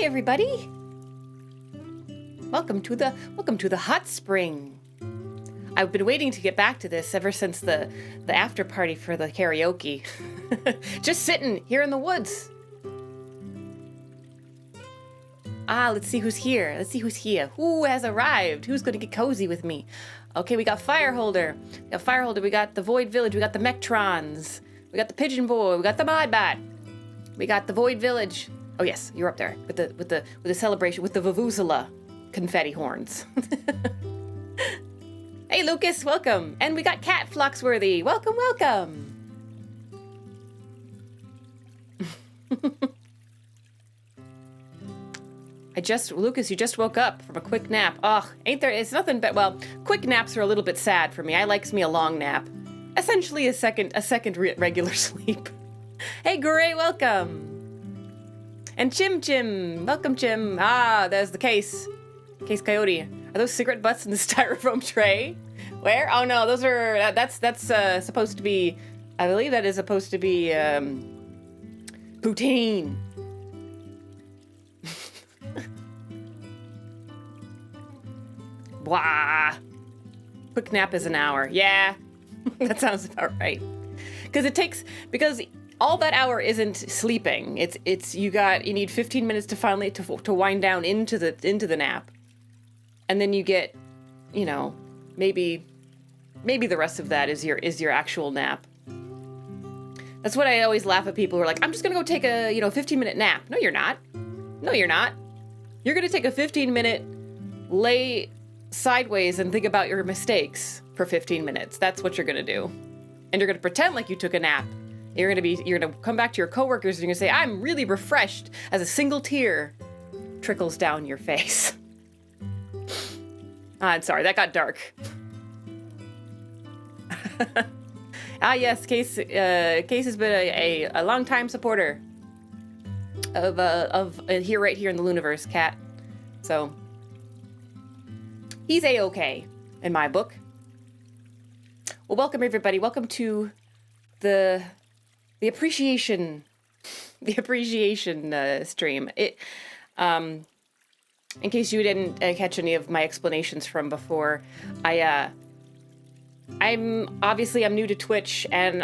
everybody. Welcome to the hot spring. I've been waiting to get back to this ever since the after party for the karaoke. Just sitting here in the woods. Let's see who's here. Who has arrived? Who's going to get cozy with me? Okay, we got Fireholder. We got the Void Village. We got the Mechtrons. We got the Pigeon Boy. We got the Modbot. We got the Void Village. Oh yes, you're up there with the celebration with the Vuvuzela confetti horns. Hey Lucas, welcome. And we got Cat Floxworthy. Welcome. Lucas, you just woke up from a quick nap. Oh, ain't there? It's nothing but, well, quick naps are a little bit sad for me. I likes me a long nap. Essentially a second regular sleep. Hey, Gray, welcome. And Chim, welcome, Chim. There's the Case Coyote. Are those cigarette butts in the styrofoam tray? Where? Oh no, those are, that's supposed to be, I believe that is supposed to be, poutine. Blah. Quick nap is an hour. Yeah, that sounds about right. Because all that hour isn't sleeping. You need 15 minutes to wind down into the nap. And then you get, maybe the rest of that is your actual nap. That's what I always laugh at people who are like, I'm just going to go take a, 15-minute nap. No, you're not. You're going to take a 15-minute lay sideways and think about your mistakes for 15 minutes. That's what you're going to do. And you're going to pretend like you took a nap. You're going to come back to your coworkers and you're going to say, I'm really refreshed, as a single tear trickles down your face. I'm sorry, that got dark. Yes, Case has been a long-time supporter of right here in the Lunaverse, Cat. So he's a-okay in my book. Well, welcome everybody. Welcome to the appreciation stream. In case you didn't catch any of my explanations from before, I'm new to Twitch, and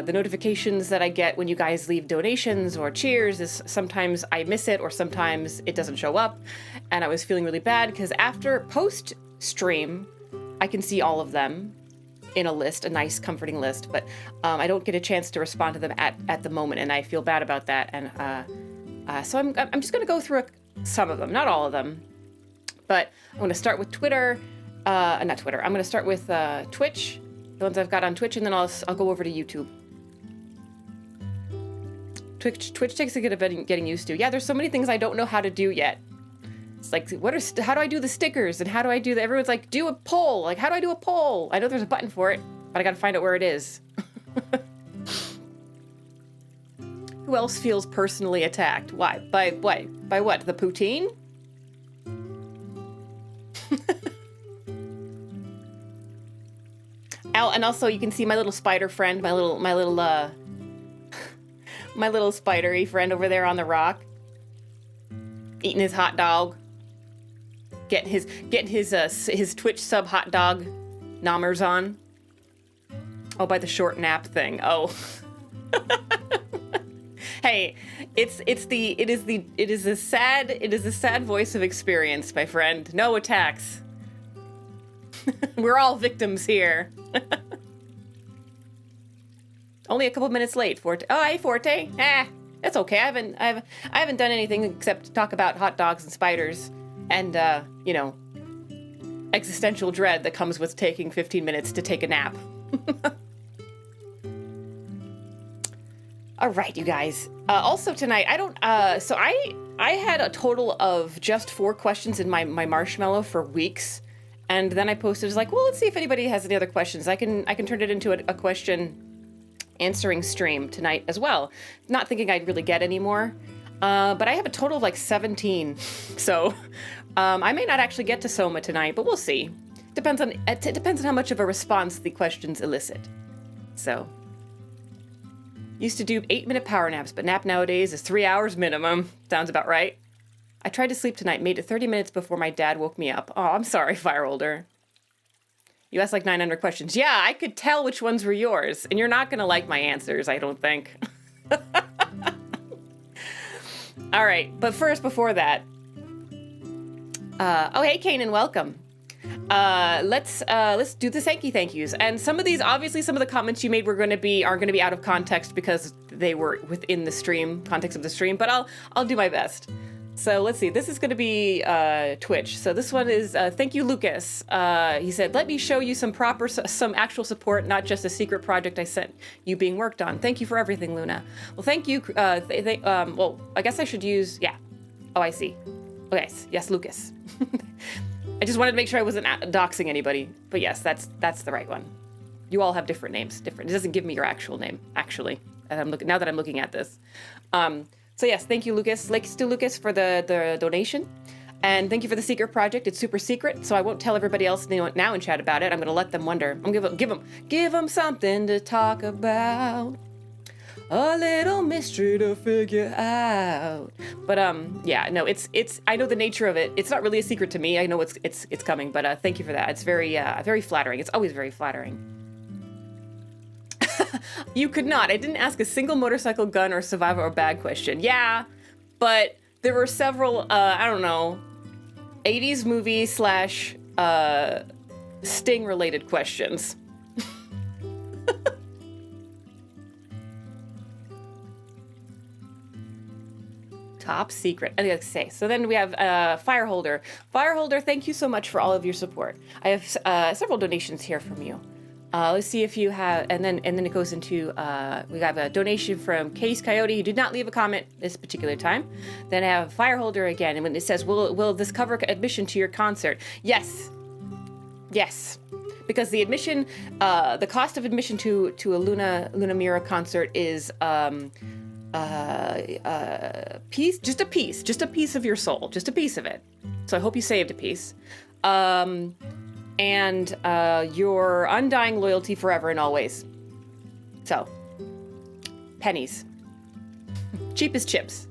the notifications that I get when you guys leave donations or cheers is sometimes I miss it or sometimes it doesn't show up, and I was feeling really bad because after post stream I can see all of them in a list, a nice comforting list, but I don't get a chance to respond to them at the moment, and I feel bad about that. And so I'm just going to go through some of them, not all of them, but I'm going to start with Twitter. Not Twitter. I'm going to start with Twitch, the ones I've got on Twitch, and then I'll go over to YouTube. Twitch takes a bit of getting used to. Yeah, there's so many things I don't know how to do yet. It's like, how do I do the stickers? And how do I do that? Everyone's like, do a poll. Like, how do I do a poll? I know there's a button for it, but I gotta find out where it is. Who else feels personally attacked? Why? By what? The poutine? And also you can see my little spider friend, my little spidery friend over there on the rock, eating his hot dog. Getting his Twitch sub hot dog nommers on. Oh, by the short nap thing. Oh. Hey, it is a sad voice of experience, my friend. No attacks. We're all victims here. Only a couple minutes late, Forte. Oh, hey, Forte. That's okay. I haven't done anything except talk about hot dogs and spiders. And, existential dread that comes with taking 15 minutes to take a nap. All right, you guys. Also tonight, I had a total of just 4 questions in my marshmallow for weeks. And then I posted, was like, well, let's see if anybody has any other questions. I can turn it into a question answering stream tonight as well. Not thinking I'd really get any more. But I have a total of like 17. So I may not actually get to SOMA tonight, but we'll see. It depends on how much of a response the questions elicit. So used to do 8-minute power naps, but nap nowadays is 3 hours minimum. Sounds about right. I tried to sleep tonight, made it 30 minutes before my dad woke me up. Oh, I'm sorry, Fireholder. You asked like 900 questions. Yeah, I could tell which ones were yours, and you're not going to like my answers, I don't think. All right, but first, before that, oh, hey, Kanan, welcome. Let's do the thank yous. And some of these, obviously, some of the comments you made are going to be out of context because they were within the context of the stream. But I'll do my best. So let's see. This is going to be Twitch. So this one is thank you, Lucas. He said, "Let me show you some actual support, not just a secret project I sent you being worked on. Thank you for everything, Luna." Well, thank you. Well, I guess I should use Oh, I see. Okay. Yes, Lucas. I just wanted to make sure I wasn't doxing anybody. But yes, that's the right one. You all have different names. It doesn't give me your actual name, actually. Now that I'm looking at this. So yes, thank you, Lucas. Thanks to Lucas for the donation. And thank you for the secret project. It's super secret, so I won't tell everybody else now in chat about it. I'm going to let them wonder. I'm going to give them something to talk about. A little mystery to figure out. But yeah, no, it's I know the nature of it. It's not really a secret to me. I know it's coming, but thank you for that. It's very flattering. It's always very flattering. You could not. I didn't ask a single motorcycle, gun, or survivor or bag question. Yeah, but there were several I don't know, 80s movie / Sting related questions. Top secret. I gotta say. So then we have Fireholder. Fireholder, thank you so much for all of your support. I have several donations here from you. Let's see if you have, and then it goes into we have a donation from Case Coyote, who did not leave a comment this particular time. Then I have Fireholder again, and when it says, "Will this cover admission to your concert?" Yes, because the admission, the cost of admission to a Luna Mira concert is just a piece of your soul, just a piece of it. So I hope you saved a piece. And your undying loyalty forever and always. So, pennies. Cheap as chips.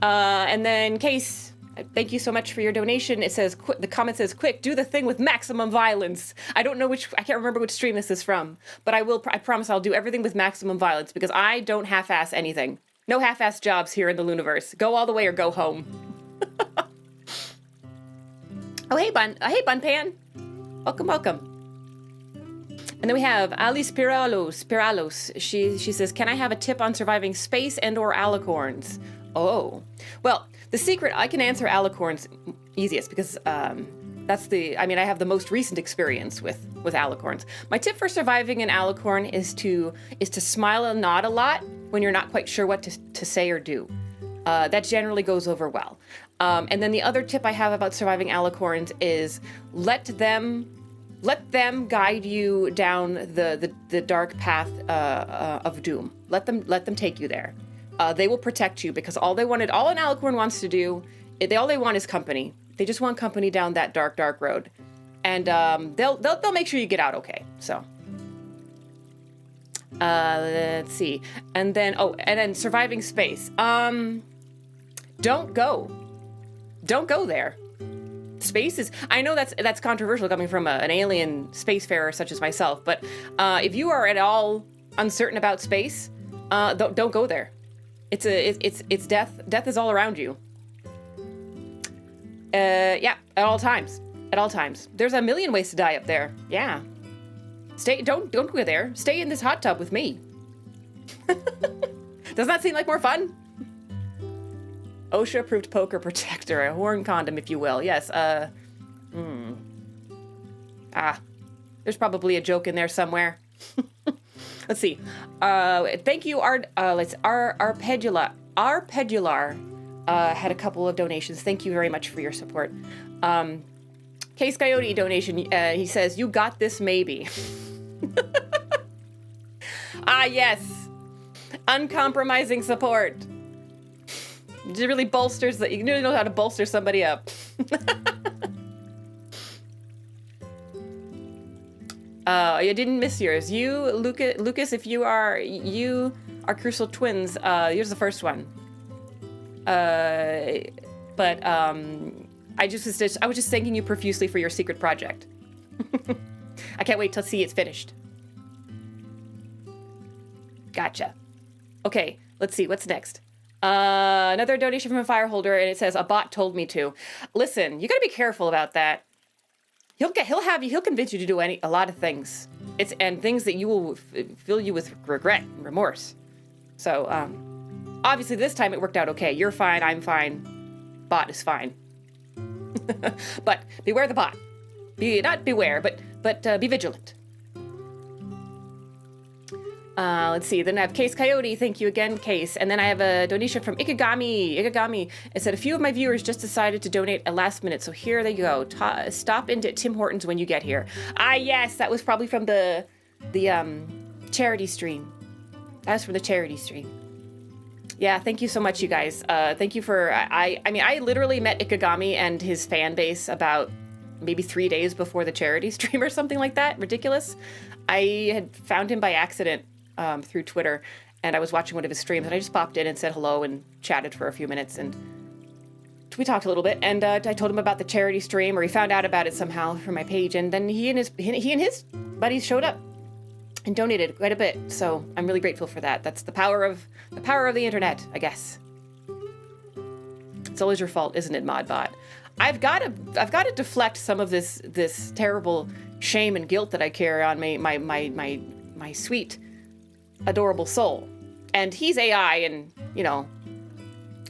And then Case, thank you so much for your donation. It says, the comment says, "Quick, do the thing with maximum violence." I can't remember which stream this is from, but I promise I'll do everything with maximum violence because I don't half-ass anything. No half-ass jobs here in the Lunaverse. Go all the way or go home. Oh, hey, Bun Pan. Welcome. And then we have Ali Spiralos. She says, "Can I have a tip on surviving space and or alicorns?" Oh, well, the secret, I can answer alicorns easiest because I have the most recent experience with alicorns. My tip for surviving an alicorn is to smile and nod a lot when you're not quite sure what to say or do. That generally goes over well. And then the other tip I have about surviving alicorns is let them guide you down the dark path of doom. Let them take you there. They will protect you because all an alicorn wants to do, all they want is company. They just want company down that dark road, and they'll make sure you get out okay. So. Let's see, and then surviving space. Don't go there. Space is, I know that's controversial coming from an alien spacefarer such as myself, but if you are at all uncertain about space, don't go there. It's death. Death is all around you. Yeah, at all times. There's a million ways to die up there. Yeah. Don't go there. Stay in this hot tub with me. Doesn't that seem like more fun? OSHA-approved poker protector, a horn condom, if you will. Yes. There's probably a joke in there somewhere. Let's see. Thank you, Arpedular. Arpedular had a couple of donations. Thank you very much for your support. Case Coyote donation. He says, "You got this, maybe." Yes. Uncompromising support. It really bolsters you know how to bolster somebody up. You didn't miss yours. You, Lucas, if you are Crucial Twins, here's the first one. But I was just thanking you profusely for your secret project. I can't wait to see it's finished. Gotcha. Okay, let's see, what's next? Another donation from a fireholder, and it says, a bot told me to. Listen, you gotta be careful about that. He'll convince you to do a lot of things. And things that you will fill you with regret and remorse. So, obviously this time it worked out okay. You're fine, I'm fine, bot is fine. But beware the bot. Not beware, but be vigilant. Let's see. Then I have Case Coyote. Thank you again, Case. And then I have a donation from Ikigami. It said, a few of my viewers just decided to donate at last minute, so here they go. Stop into Tim Hortons when you get here. Ah, yes, that was probably from the charity stream. That was from the charity stream. Yeah, thank you so much, you guys. Thank you for. I mean, I literally met Ikigami and his fan base about maybe 3 days before the charity stream or something like that. Ridiculous. I had found him by accident through Twitter, and I was watching one of his streams, and I just popped in and said hello and chatted for a few minutes, and we talked a little bit, and I told him about the charity stream, or he found out about it somehow from my page, and then he and his buddies showed up and donated quite a bit. So I'm really grateful for that. That's the power of the internet, I guess. It's always your fault, isn't it, Modbot? I've got to deflect some of this terrible shame and guilt that I carry on my sweet, adorable soul. And he's AI, and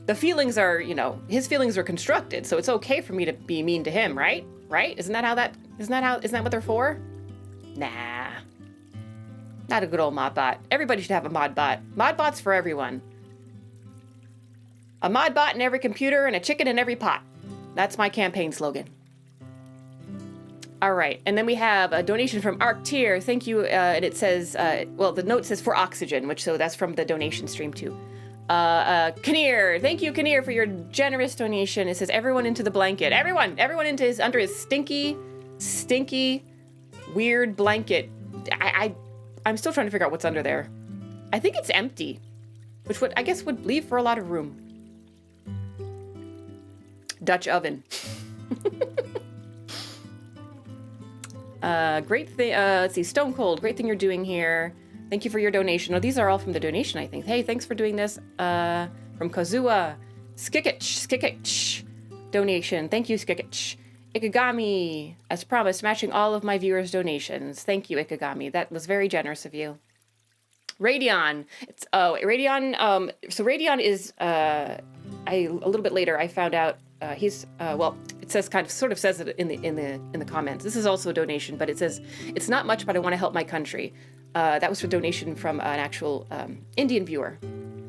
the feelings are, his feelings are constructed, so it's okay for me to be mean to him, right? Right? Isn't that what they're for? Nah. Not a good old Modbot. Everybody should have a Modbot. Modbot's for everyone. A Modbot in every computer and a chicken in every pot. That's my campaign slogan. All right, and then we have a donation from Arctier. Thank you, and it says, the note says for oxygen, so that's from the donation stream too. Kinnear, thank you, Kinnear, for your generous donation. It says everyone into the blanket. Everyone under his stinky, weird blanket. I'm still trying to figure out what's under there. I think it's empty, which I guess would leave for a lot of room. Dutch oven. Great thing. Let's see. Stone Cold. Great thing you're doing here. Thank you for your donation. Oh, these are all from the donation, I think. Hey, thanks for doing this. From Kozua. Skikich. Donation. Thank you, Skikich. Ikigami. As promised, matching all of my viewers' donations. Thank you, Ikigami. That was very generous of you. Radion. Radion. So Radion is. A little bit later, I found out. He's it says sort of says it in the comments. This is also a donation, but it says it's not much, but I want to help my country. That was a donation from an actual Indian viewer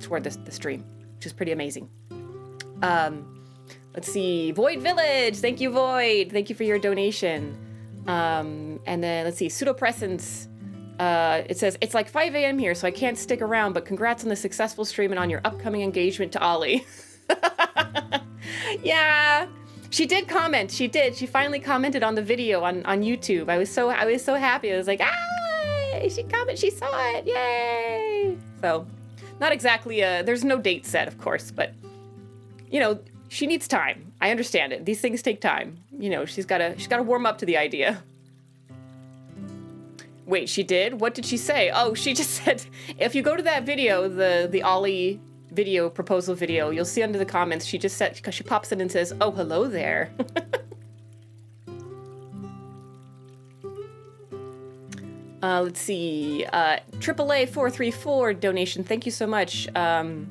toward the stream, which is pretty amazing. Let's see, Void Village. Thank you, Void. Thank you for your donation. And then let's see, Pseudopresence. It says it's like 5 a.m. here, so I can't stick around. But congrats on the successful stream and on your upcoming engagement to Ollie. Yeah, she did comment. She finally commented on the video on YouTube. I was so happy. I was like, she commented. She saw it. Yay! So, not exactly there's no date set, of course, but she needs time. I understand it. These things take time. She's got to warm up to the idea. Wait, she did? What did she say? Oh, she just said if you go to that video, the Ollie video proposal video, you'll see under the comments she just said, because she pops in and says, oh, hello there. Let's see, AAA 434 donation, thank you so much. And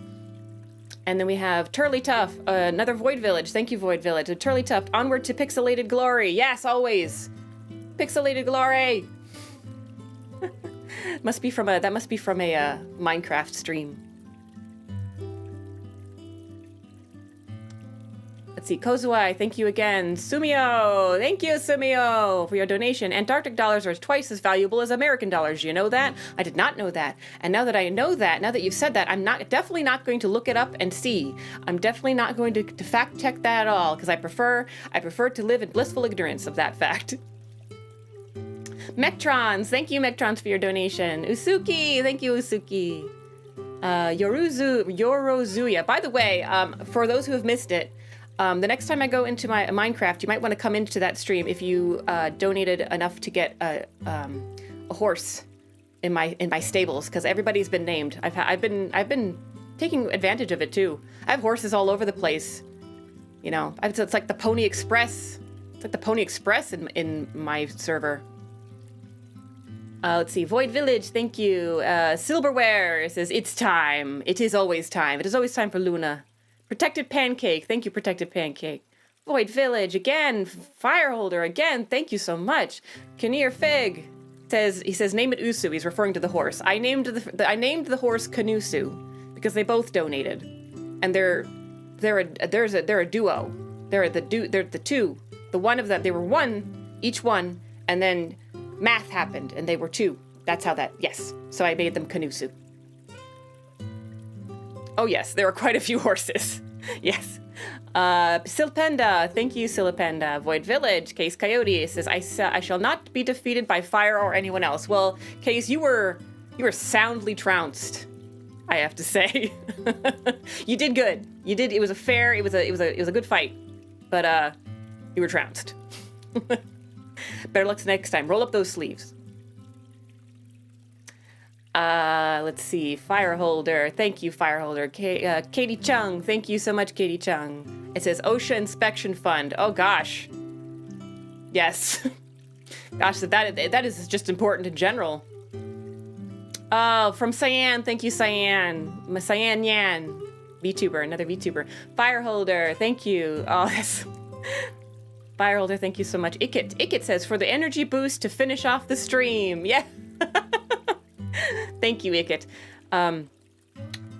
then we have Turley Tough, another Void Village. Thank you, Void Village. Turley Tough, onward to pixelated glory. Yes, always pixelated glory. That must be from a Minecraft stream. Let's see, Kozuai, thank you again. Sumio, thank you, Sumio, for your donation. Antarctic dollars are twice as valuable as American dollars. You know that? I did not know that. And now that I know that, now that you've said that, I'm definitely not going to look it up and see. I'm definitely not going to fact check that at all, because I prefer to live in blissful ignorance of that fact. Mectrons, thank you, Mectrons, for your donation. Usuki, thank you, Usuki. Yorozuya. By the way, for those who have missed it, the next time I go into my Minecraft, you might want to come into that stream if you donated enough to get a horse in my stables, because everybody's been named. I've been taking advantage of it too. I have horses all over the place. You know, it's like the Pony Express. It's like the Pony Express in my server. Let's see. Void Village, thank you. Silverware says, it's time. It is always time. It is always time for Luna. Protected Pancake, thank you, Protected Pancake. Void Village, again. Fireholder, again. Thank you so much. Kinnear Fig he says, name it Usu. He's referring to the horse. I named the horse Kanusu because they both donated. And they're a duo. They're the two. The one of them, they were one, each one, and then math happened, and they were two. That's how that, yes. So I made them Kanusu. Oh yes, there were quite a few horses. Yes. Silpenda, thank you, Silpenda. Void Village, Case Coyote says, I shall not be defeated by fire or anyone else. Well, Case, you were soundly trounced, I have to say. You did good. You did. It was a good fight, but you were trounced. Better luck next time. Roll up those sleeves. Let's see. Fireholder. Thank you, Fireholder. Katie Chung. Thank you so much, Katie Chung. It says OSHA Inspection Fund. Oh, gosh. Yes. Gosh, that is just important in general. Oh, from Cyan. Thank you, Cyan. Cyan Yan. VTuber. Another VTuber. Fireholder. Thank you. Oh, that's... Fireholder, thank you so much. Ikit says, for the energy boost to finish off the stream. Yeah. Thank you, Ikit.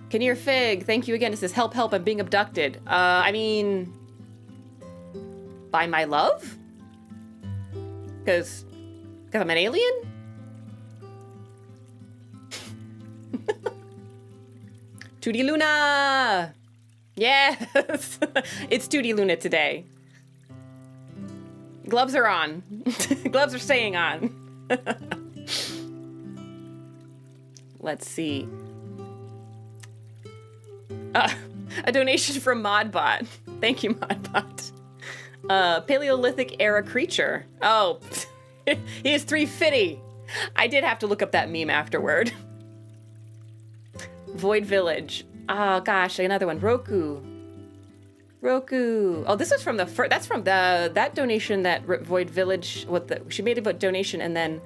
Kinnear Fig, thank you again. It says, help, I'm being abducted. I mean, by my love? Because I'm an alien? Tootie Luna! Yes! It's Tootie Luna today. Gloves are on. Gloves are staying on. Let's see. A donation from Modbot. Thank you, Modbot. Paleolithic era creature. Oh, he is 350. I did have to look up that meme afterward. Void Village. Oh gosh, another one. Roku. Oh, this is from that's from that donation that Void Village, she made a donation, and then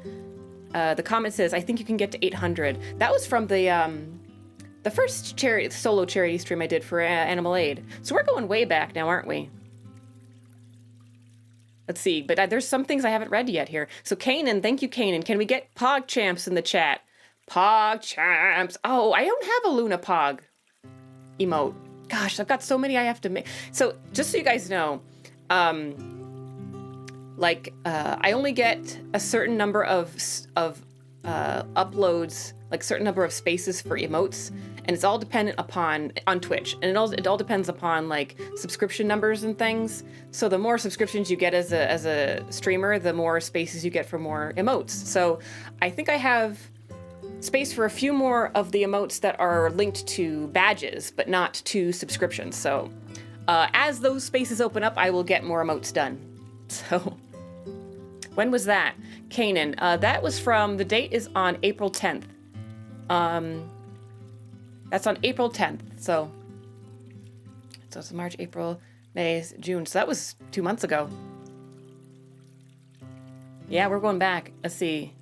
the comment says, I think you can get to 800. That was from the first solo charity stream I did for Animal Aid. So we're going way back now, aren't we? Let's see, but there's some things I haven't read yet here. So Kanan, thank you, Kanan. Can we get Pog Champs in the chat? Pog Champs. Oh, I don't have a Luna Pog emote. Gosh, I've got so many I have to make. So just so you guys know, I only get a certain number of uploads, like certain number of spaces for emotes, and it's all dependent on Twitch, and it all depends upon like subscription numbers and things. So the more subscriptions you get as a streamer, the more spaces you get for more emotes. So I think I have space for a few more of the emotes that are linked to badges, but not to subscriptions. So as those spaces open up, I will get more emotes done. So when was that? Kanan. That was the date is on April 10th. That's on April 10th. So it's March, April, May, June. So that was 2 months ago. Yeah, we're going back. Let's see.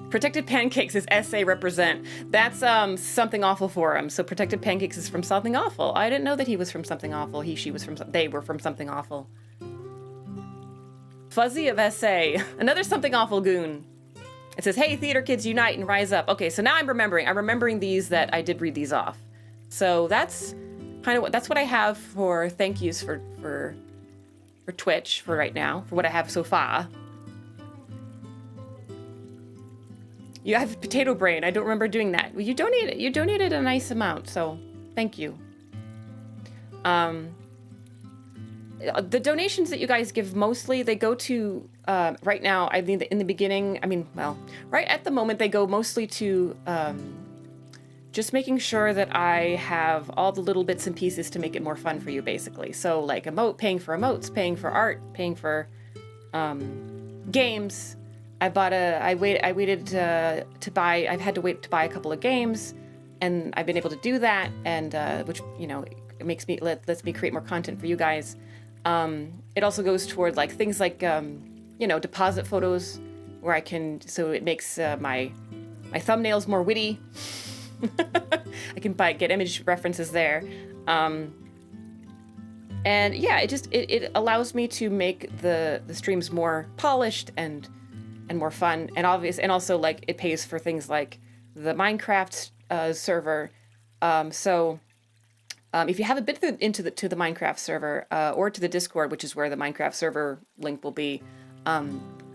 Protected Pancakes is SA represent. That's Something Awful Forum. So Protected Pancakes is from Something Awful. I didn't know that he was from Something Awful. They were from Something Awful. Fuzzy of SA. Another Something Awful goon. It says, hey, theater kids, unite and rise up. Okay, so now I'm remembering these that I did read these off. So that's kind of what I have for thank yous for Twitch for right now, for what I have so far. You have potato brain. I don't remember doing that. Well, you donated a nice amount, so thank you. The donations that you guys give mostly, they go to, right now, I mean, in the beginning, right at the moment, they go mostly to just making sure that I have all the little bits and pieces to make it more fun for you, basically. So like paying for emotes, paying for art, paying for games. I've had to wait to buy a couple of games, and I've been able to do that, and which, you know, it lets me create more content for you guys. It also goes toward like things like, you know, deposit photos where so it makes my thumbnails more witty. I can get image references there. And yeah, it allows me to make the streams more polished and more fun and obvious. And also like it pays for things like the Minecraft server. So if you haven't been to the Minecraft server or to the Discord, which is where the Minecraft server link will be,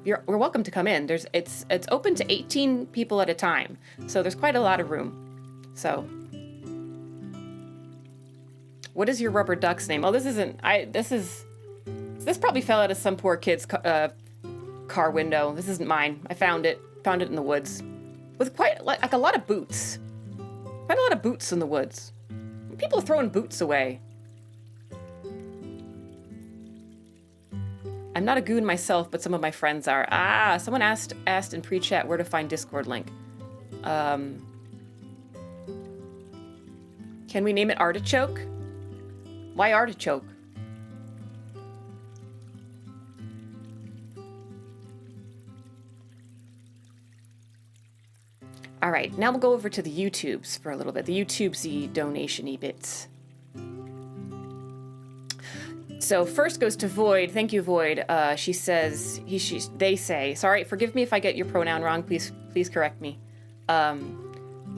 you're welcome to come in. It's open to 18 people at a time, so there's quite a lot of room. So, what is your rubber duck's name? Oh, this probably fell out of some poor kid's car window. This isn't mine. I found it in the woods with quite like a lot of boots. Quite a lot of boots in the woods. People are throwing boots away. I'm not a goon myself, but some of my friends are. Someone asked in pre-chat where to find Discord link. Can we name it Artichoke? Why Artichoke? All right, now we'll go over to the YouTubes for a little bit. The YouTubesy donation-y bits. So first goes to Void. Thank you, Void. She says, they say, sorry, forgive me if I get your pronoun wrong. Please correct me.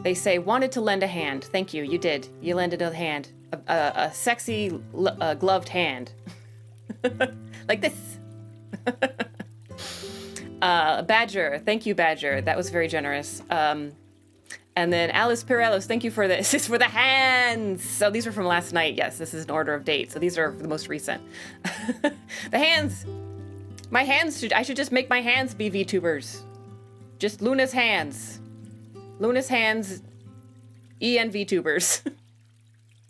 They say, wanted to lend a hand. Thank you. You did. You lended a hand. A sexy gloved hand. Like this. Badger. Thank you, Badger. That was very generous. And then Alice Pirellos, thank you for this. This is for the hands. So these are from last night. Yes, this is an order of date. So these are the most recent. The hands. My hands I should just make my hands be VTubers. Just Luna's hands. Luna's hands, EN VTubers.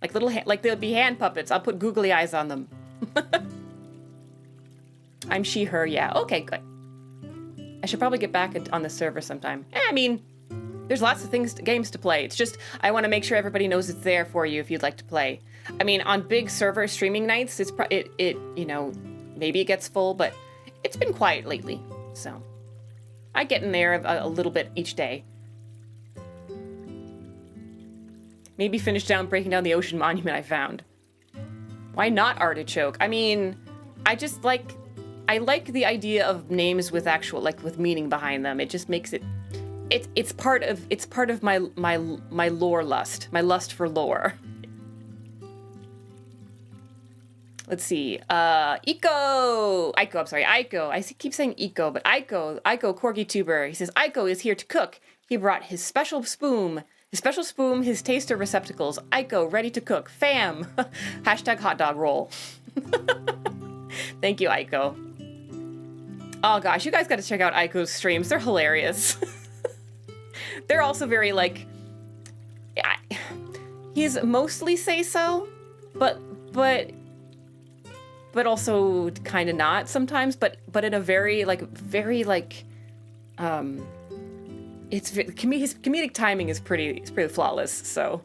Like like they'll be hand puppets. I'll put googly eyes on them. I'm she, her, yeah. Okay, good. I should probably get back on the server sometime. I mean, there's lots of games to play. It's just, I want to make sure everybody knows it's there for you if you'd like to play. I mean, on big server streaming nights, you know, maybe it gets full, but it's been quiet lately. So I get in there a little bit each day. Maybe finish breaking down the ocean monument I found. Why not Artichoke? I mean, I like the idea of names with with meaning behind them. It just makes it's part of my lore lust, my lust for lore. Let's see. Aiko. I keep saying Eco, but Aiko Corgi Tuber. He says Aiko is here to cook. He brought his special spoon, his taster receptacles. Aiko ready to cook. Fam. Hashtag hot dog roll. Thank you, Aiko. Oh gosh, you guys got to check out Aiko's streams. They're hilarious. They're also very he's mostly say so, but also kind of not sometimes, but in a very his comedic timing is pretty flawless. So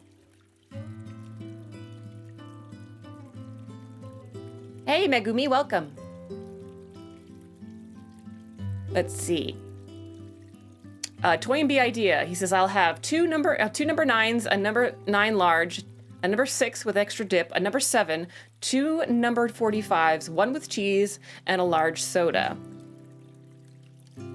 hey Megumi, welcome. Let's see. Toy and B idea. He says, I'll have two number 9s, a number 9 large, a number 6 with extra dip, a number 7, 2 numbered 45s, 1 with cheese, and a large soda.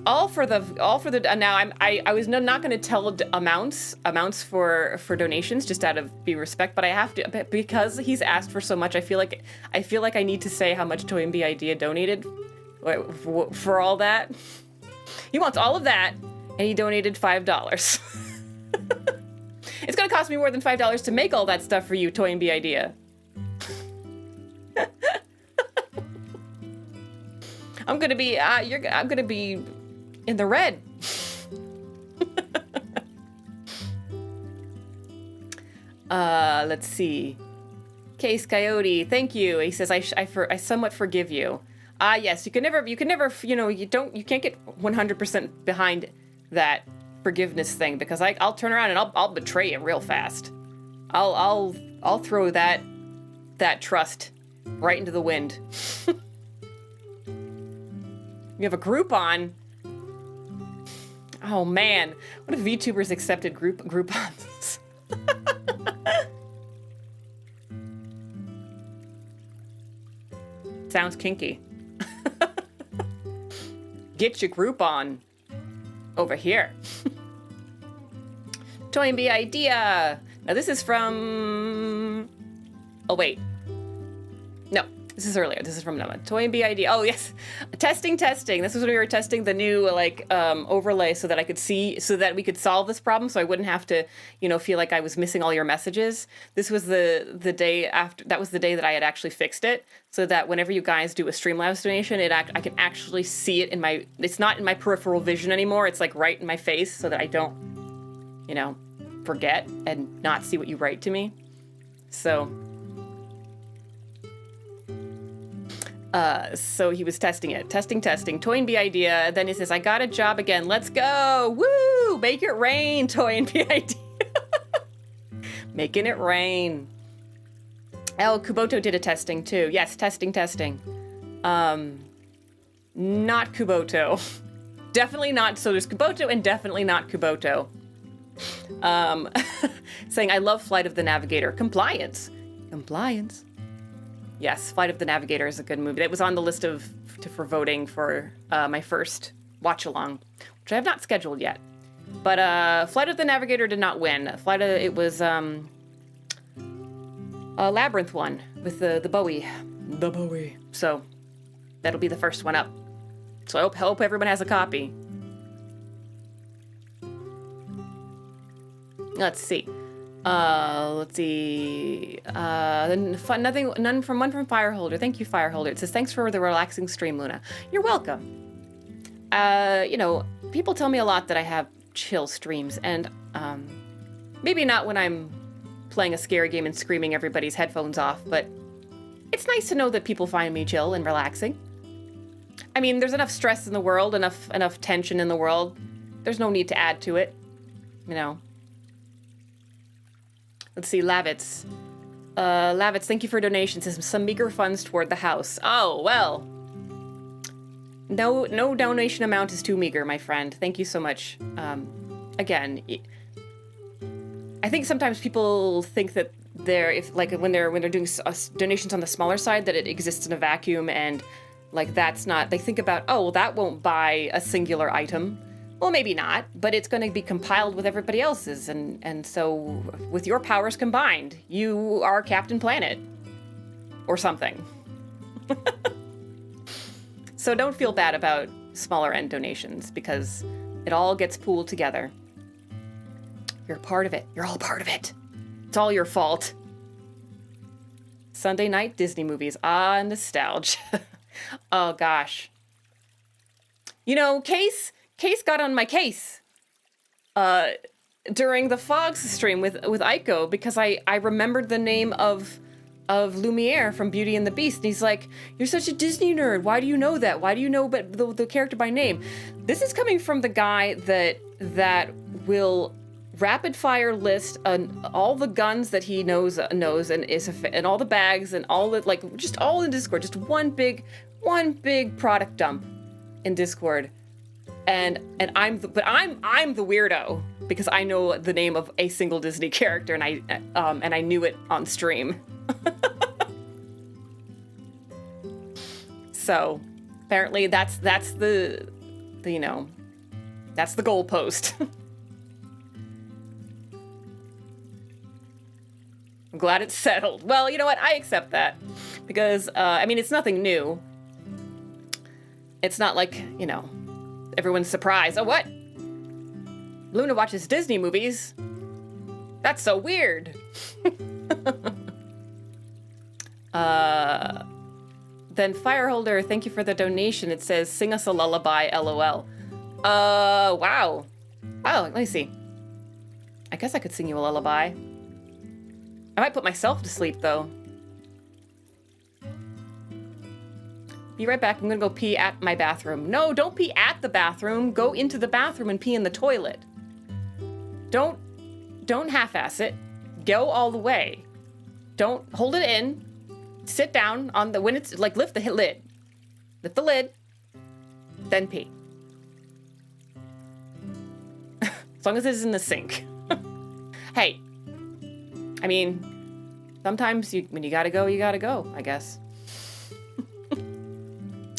All for the now I was not going to tell amounts for donations just out of respect, but I have to because he's asked for so much. I feel like I need to say how much Toy and B idea donated for all that. He wants all of that. And he donated $5. It's gonna cost me more than $5 to make all that stuff for you, Toy and B idea. I'm gonna be in the red. Let's see. Case Coyote, thank you. He says, I somewhat forgive you. Yes, you can never, you can't get 100% behind that forgiveness thing, because I'll turn around and I'll betray it real fast. I'll throw that trust right into the wind. You have a Groupon. Oh man, what if VTubers accepted Groupons? Sounds kinky. Get your Groupon over here. Toy and Be idea. Now this is from... Oh wait. No, this is earlier. This is from Noah. Toy and Be idea. Oh yes. Testing. This was when we were testing the new overlay so that I could see, so that we could solve this problem, so I wouldn't have to, feel like I was missing all your messages. This was the day after, that was the day that I had actually fixed it, so that whenever you guys do a Streamlabs donation, I can actually see it in my, it's not in my peripheral vision anymore. It's like right in my face, so that I don't, forget and not see what you write to me. So he was testing it. Testing. Toy and Be idea. Then he says, I got a job again. Let's go. Woo! Make it rain, Toy and Be idea. Making it rain. Oh, Kuboto did a testing too. Yes, testing. Not Kuboto. Definitely not. So there's Kuboto and definitely not Kuboto. Saying, I love Flight of the Navigator. Compliance. Yes, Flight of the Navigator is a good movie. It was on the list for voting for my first watch-along, which I have not scheduled yet. But Flight of the Navigator did not win. It was a Labyrinth one with the Bowie. The Bowie. So that'll be the first one up. So I hope everyone has a copy. Let's see. None from Fireholder. Thank you, Fireholder. It says, thanks for the relaxing stream, Luna. You're welcome. People tell me a lot that I have chill streams, and maybe not when I'm playing a scary game and screaming everybody's headphones off, but it's nice to know that people find me chill and relaxing. I mean, there's enough stress in the world, enough tension in the world. There's no need to add to it, Let's see, Lavitz. Lavitz, thank you for donations. Some meager funds toward the house. Oh, well. No donation amount is too meager, my friend. Thank you so much. Again, I think sometimes people think that when they're doing donations on the smaller side, that it exists in a vacuum, and that's not. They think about, oh, well, that won't buy a singular item. Well, maybe not, but it's going to be compiled with everybody else's, and so with your powers combined, you are Captain Planet. Or something. So don't feel bad about smaller end donations, because it all gets pooled together. You're a part of it. You're all part of it. It's all your fault. Sunday night Disney movies. Ah, nostalgia. Oh, gosh. Case got on my case during the Fogs stream with Aiko, because I remembered the name of Lumiere from Beauty and the Beast, and he's like, you're such a Disney nerd, why do you know that? Why do you know the character by name? This is coming from the guy that will rapid fire list all the guns that he knows and all the bags and all the, just all in Discord, just one big product dump in Discord. And I'm the weirdo, because I know the name of a single Disney character, and I knew it on stream. So apparently that's the goalpost. I'm glad it's settled. Well, you know what? I accept that, because it's nothing new. It's not like, everyone's surprised. Oh, what? Luna watches Disney movies? That's so weird. Then Fireholder, thank you for the donation. It says, sing us a lullaby, LOL. Wow. Oh, let me see. I guess I could sing you a lullaby. I might put myself to sleep, though. Be right back. I'm gonna go pee at my bathroom. No, don't pee at the bathroom. Go into the bathroom and pee in the toilet. Don't half-ass it. Go all the way. Don't hold it in. Sit down on the, when it's like, lift the lid. Lift the lid, then pee. As long as it's in the sink. Hey, I mean, sometimes when you gotta go, I guess.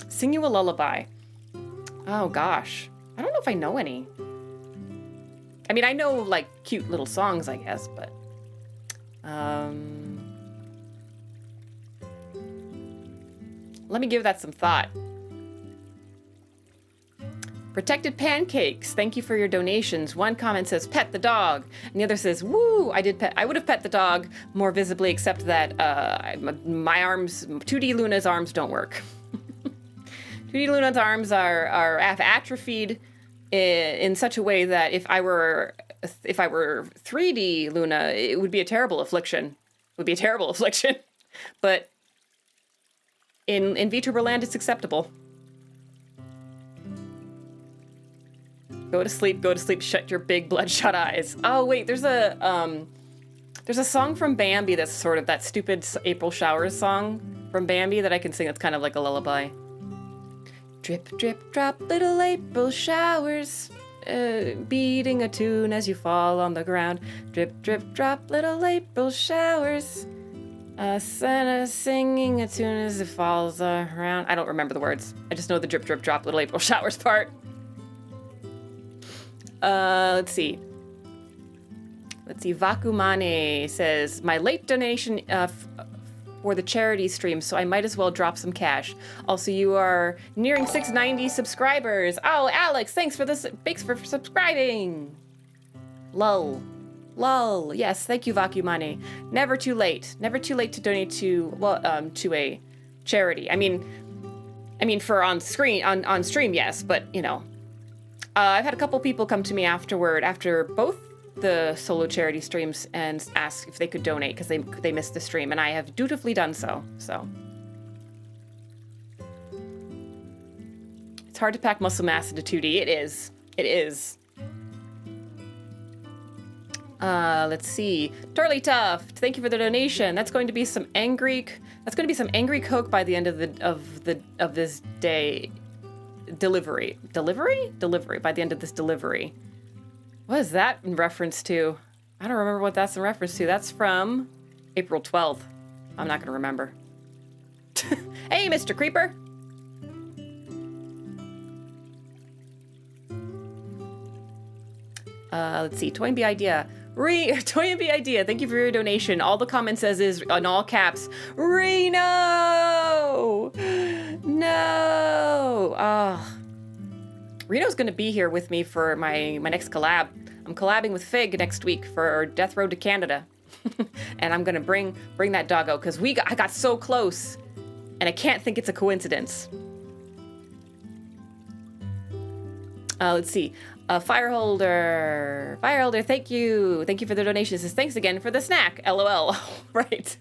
Sing you a lullaby. Oh gosh. I don't know if I know any. I mean, I know like cute little songs, I guess, but let me give that some thought. Protected Pancakes, thank you for your donations. One comment says, pet the dog. And the other says, woo, I would have pet the dog more visibly, except that my arms, 2D Luna's arms don't work. 2D Luna's arms have atrophied in such a way that if I were 3D Luna, it would be a terrible affliction. It would be a terrible affliction. But in VTuber land, it's acceptable. Go to sleep, shut your big bloodshot eyes. Oh wait, there's a song from Bambi that's sort of that stupid April showers song from Bambi that I can sing. It's kind of like a lullaby. Drip, drip, drop, little April showers, beating a tune as you fall on the ground. Drip, drip, drop, little April showers, Santa singing a tune as it falls around. I don't remember the words. I just know the drip, drip, drop, little April showers part. Let's see. Vakumane says, my late donation for the charity stream, so I might as well drop some cash. Also, you are nearing 690 subscribers. Oh, Alex, thanks for subscribing. Lol. Yes, thank you, Vakumane. Never too late to donate to a charity. I mean for on stream, yes, but you know. I've had a couple people come to me after both the solo charity streams and ask if they could donate because they missed the stream, and I have dutifully done so. So it's hard to pack muscle mass into 2D. It is. Let's see. Turley Tuft, thank you for the donation. That's going to be some angry Coke by the end of this day. Delivery by the end of this delivery. What is that in reference to? I don't remember what that's in reference to. That's from April 12th. I'm not gonna remember. Hey, Mr. Creeper. Let's see. Toy and Be Idea. Toy and Be Idea. Thank you for your donation. All the comment says is in all caps. Reno. No. Oh. Reno's gonna be here with me for my next collab. I'm collabing with Fig next week for Death Road to Canada. And I'm gonna bring that doggo because I got so close, and I can't think it's a coincidence. Let's see. Fireholder, thank you for the donation. It says, thanks again for the snack. LOL. Right.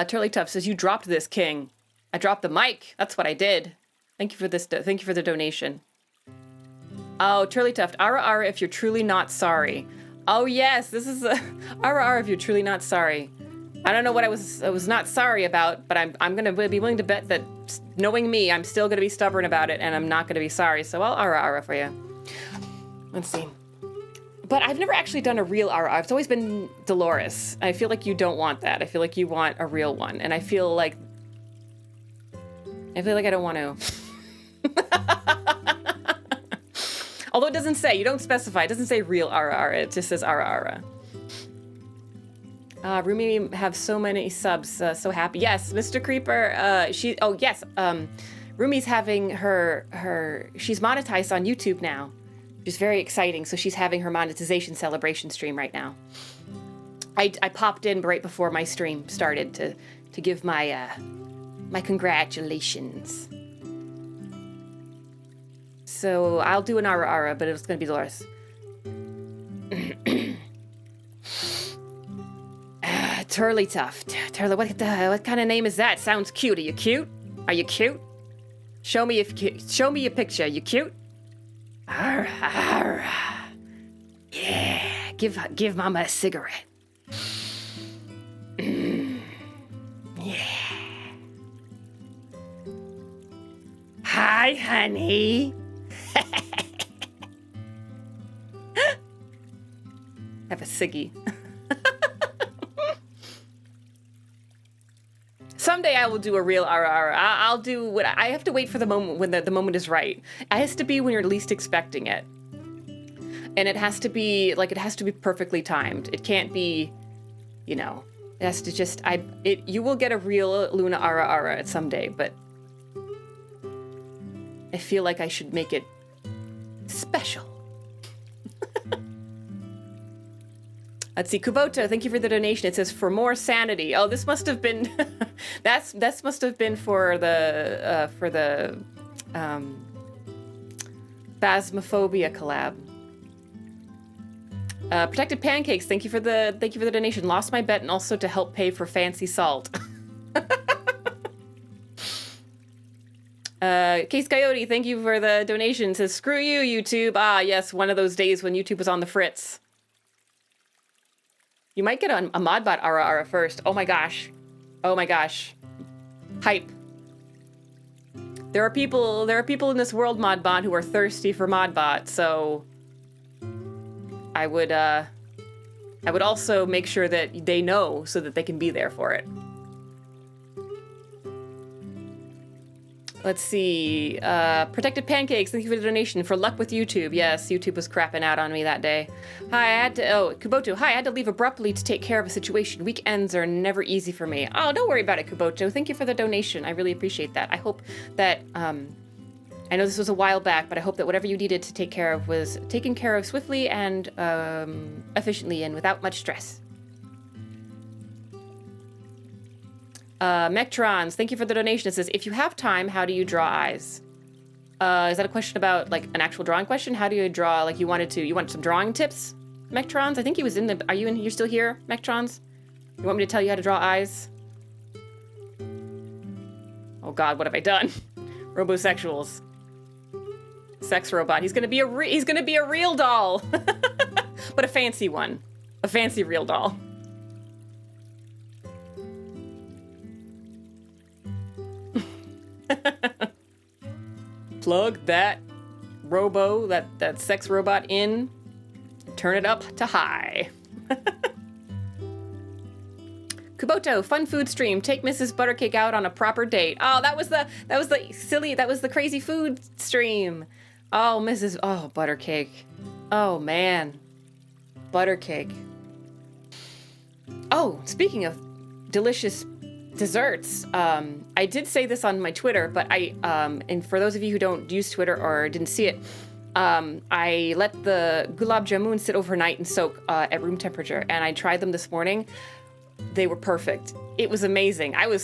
Turley Tuff says, you dropped this, King. I dropped the mic. That's what I did. Thank you for this. Thank you for the donation. Oh, Turley Tuft. Ara ara if you're truly not sorry. Oh yes, this is a ara ara if you're truly not sorry. I don't know what I was not sorry about, but I'm gonna be willing to bet that, knowing me, I'm still gonna be stubborn about it, and I'm not gonna be sorry. So I'll ara ara for you. Let's see. But I've never actually done a real ara. It's always been Dolores. I feel like you don't want that. I feel like you want a real one, and I feel like I don't want to. Although it doesn't say, you don't specify. It doesn't say real ara ara. It just says ara ara. Rumi have so many subs. So happy. Yes, Mr. Creeper. Yes. Rumi's having she's monetized on YouTube now. Which is very exciting. So she's having her monetization celebration stream right now. I popped in right before my stream started to give my congratulations. So I'll do an ara ara, but it's gonna be Dolores. Turley Tough. Turley, what kind of name is that? Sounds cute. Are you cute? Are you cute? Show me a picture. You cute? Arr, arr. Yeah. Give Mama a cigarette. Yeah. Hi, honey. Have a ciggy. Someday I will do a real RR. I'll do what I have to wait for the moment when the moment is right. It has to be when you're least expecting it. And it has to be perfectly timed. It can't be, it has to just you will get a real Luna RR at someday, but I feel like I should make it special. Let's see, Kubota, thank you for the donation. It says for more sanity. Oh, this must have been that must have been for the Phasmophobia collab. Protected Pancakes, thank you for the donation. Lost my bet and also to help pay for fancy salt. Case Coyote, thank you for the donation. Says screw you, YouTube. Ah, yes, one of those days when YouTube was on the fritz. You might get a modbot RR first. Oh my gosh. Oh my gosh. Hype. There are people in this world, modbot, who are thirsty for modbot, so I would also make sure that they know so that they can be there for it. Let's see. Protected Pancakes, thank you for the donation. For luck with YouTube. Yes, YouTube was crapping out on me that day. Kuboto. Hi, I had to leave abruptly to take care of a situation. Weekends are never easy for me. Oh, don't worry about it, Kuboto. Thank you for the donation. I really appreciate that. I hope that, I know this was a while back, but I hope that whatever you needed to take care of was taken care of swiftly and efficiently and without much stress. Mectrons, thank you for the donation. It says, if you have time, how do you draw eyes? Is that a question about, like, an actual drawing question? How do you draw, like, you want some drawing tips, Mectrons? I think he was in the, you're still here, Mectrons? You want me to tell you how to draw eyes? Oh god, what have I done? Robosexuals. Sex robot. He's gonna be a real doll. But a fancy one. A fancy real doll. Plug that that sex robot in, turn it up to high. Kuboto, fun food stream. Take Mrs. Buttercake out on a proper date. Oh, that was the crazy food stream. Oh, Buttercake. Oh man. Buttercake. Oh, speaking of delicious desserts, I did say this on my Twitter, but and for those of you who don't use Twitter or didn't see it, I let the gulab jamun sit overnight and soak at room temperature, and I tried them this morning. They were perfect. It was amazing. I was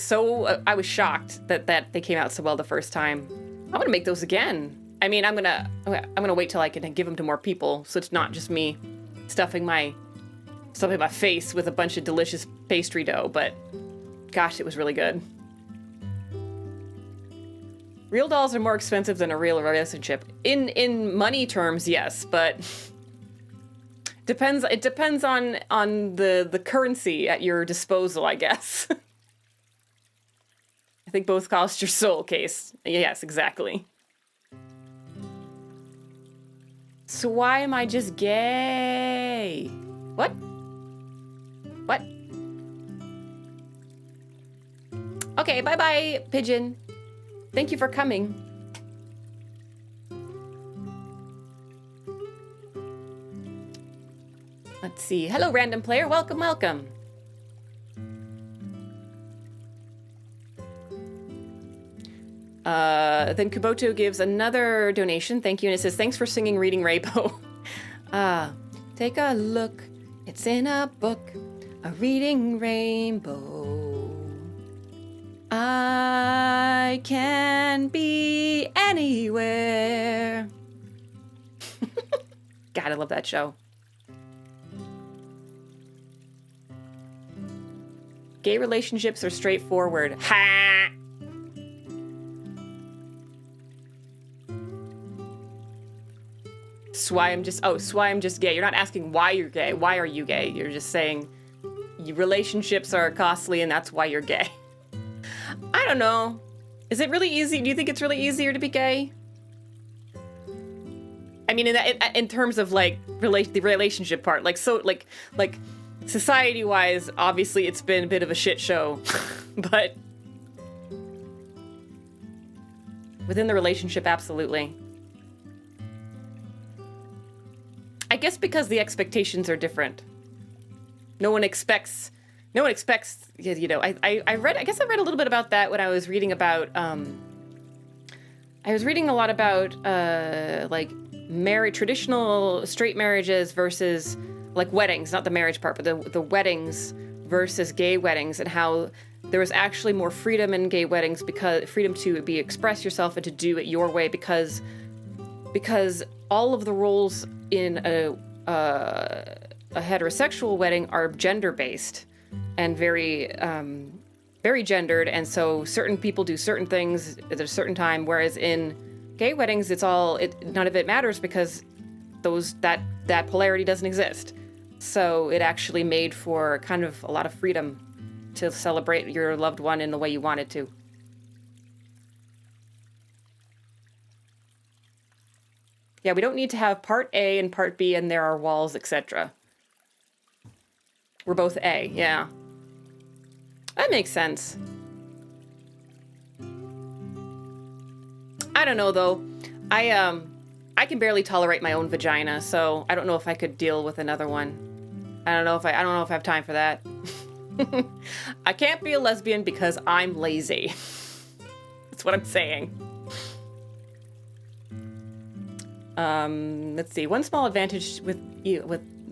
shocked that they came out so well the first time. I'm gonna make those again. I mean, I'm gonna wait till I can give them to more people, so it's not just me stuffing my face with a bunch of delicious pastry dough, but gosh, it was really good. Real dolls are more expensive than a real relationship. In money terms, yes, but it depends on the currency at your disposal, I guess. I think both cost your soul, Case. Yes, exactly. So why am I just gay? What? What? Okay, bye-bye, pigeon. Thank you for coming. Let's see. Hello, random player. Welcome, welcome. Then Kuboto gives another donation. Thank you. And it says, thanks for singing Reading Rainbow. Take a look. It's in a book. A reading rainbow. I can be anywhere. God, I love that show. Gay relationships are straightforward. Ha! I'm just gay. You're not asking why you're gay. Why are you gay? You're just saying relationships are costly and that's why you're gay. I don't know. Is it really easy? Do you think it's really easier to be gay? I mean, in terms of like the relationship part, like society-wise, obviously it's been a bit of a shit show, but within the relationship, absolutely. I guess because the expectations are different. No one expects, you know, I read a little bit about that when I was reading about, I was reading a lot about, like, traditional straight marriages versus, like, weddings, not the marriage part, but the weddings versus gay weddings, and how there was actually more freedom in gay weddings, because freedom to express yourself and to do it your way, because all of the roles in a heterosexual wedding are gender-based and very gendered, and so certain people do certain things at a certain time, whereas in gay weddings, none of it matters, because that polarity doesn't exist. So it actually made for kind of a lot of freedom to celebrate your loved one in the way you wanted to. Yeah, we don't need to have part A and part B and there are walls, etc. We're both A, yeah. That makes sense. I don't know though. I can barely tolerate my own vagina, so I don't know if I could deal with another one. I don't know if I have time for that. I can't be a lesbian because I'm lazy. That's what I'm saying. Let's see. One small advantage with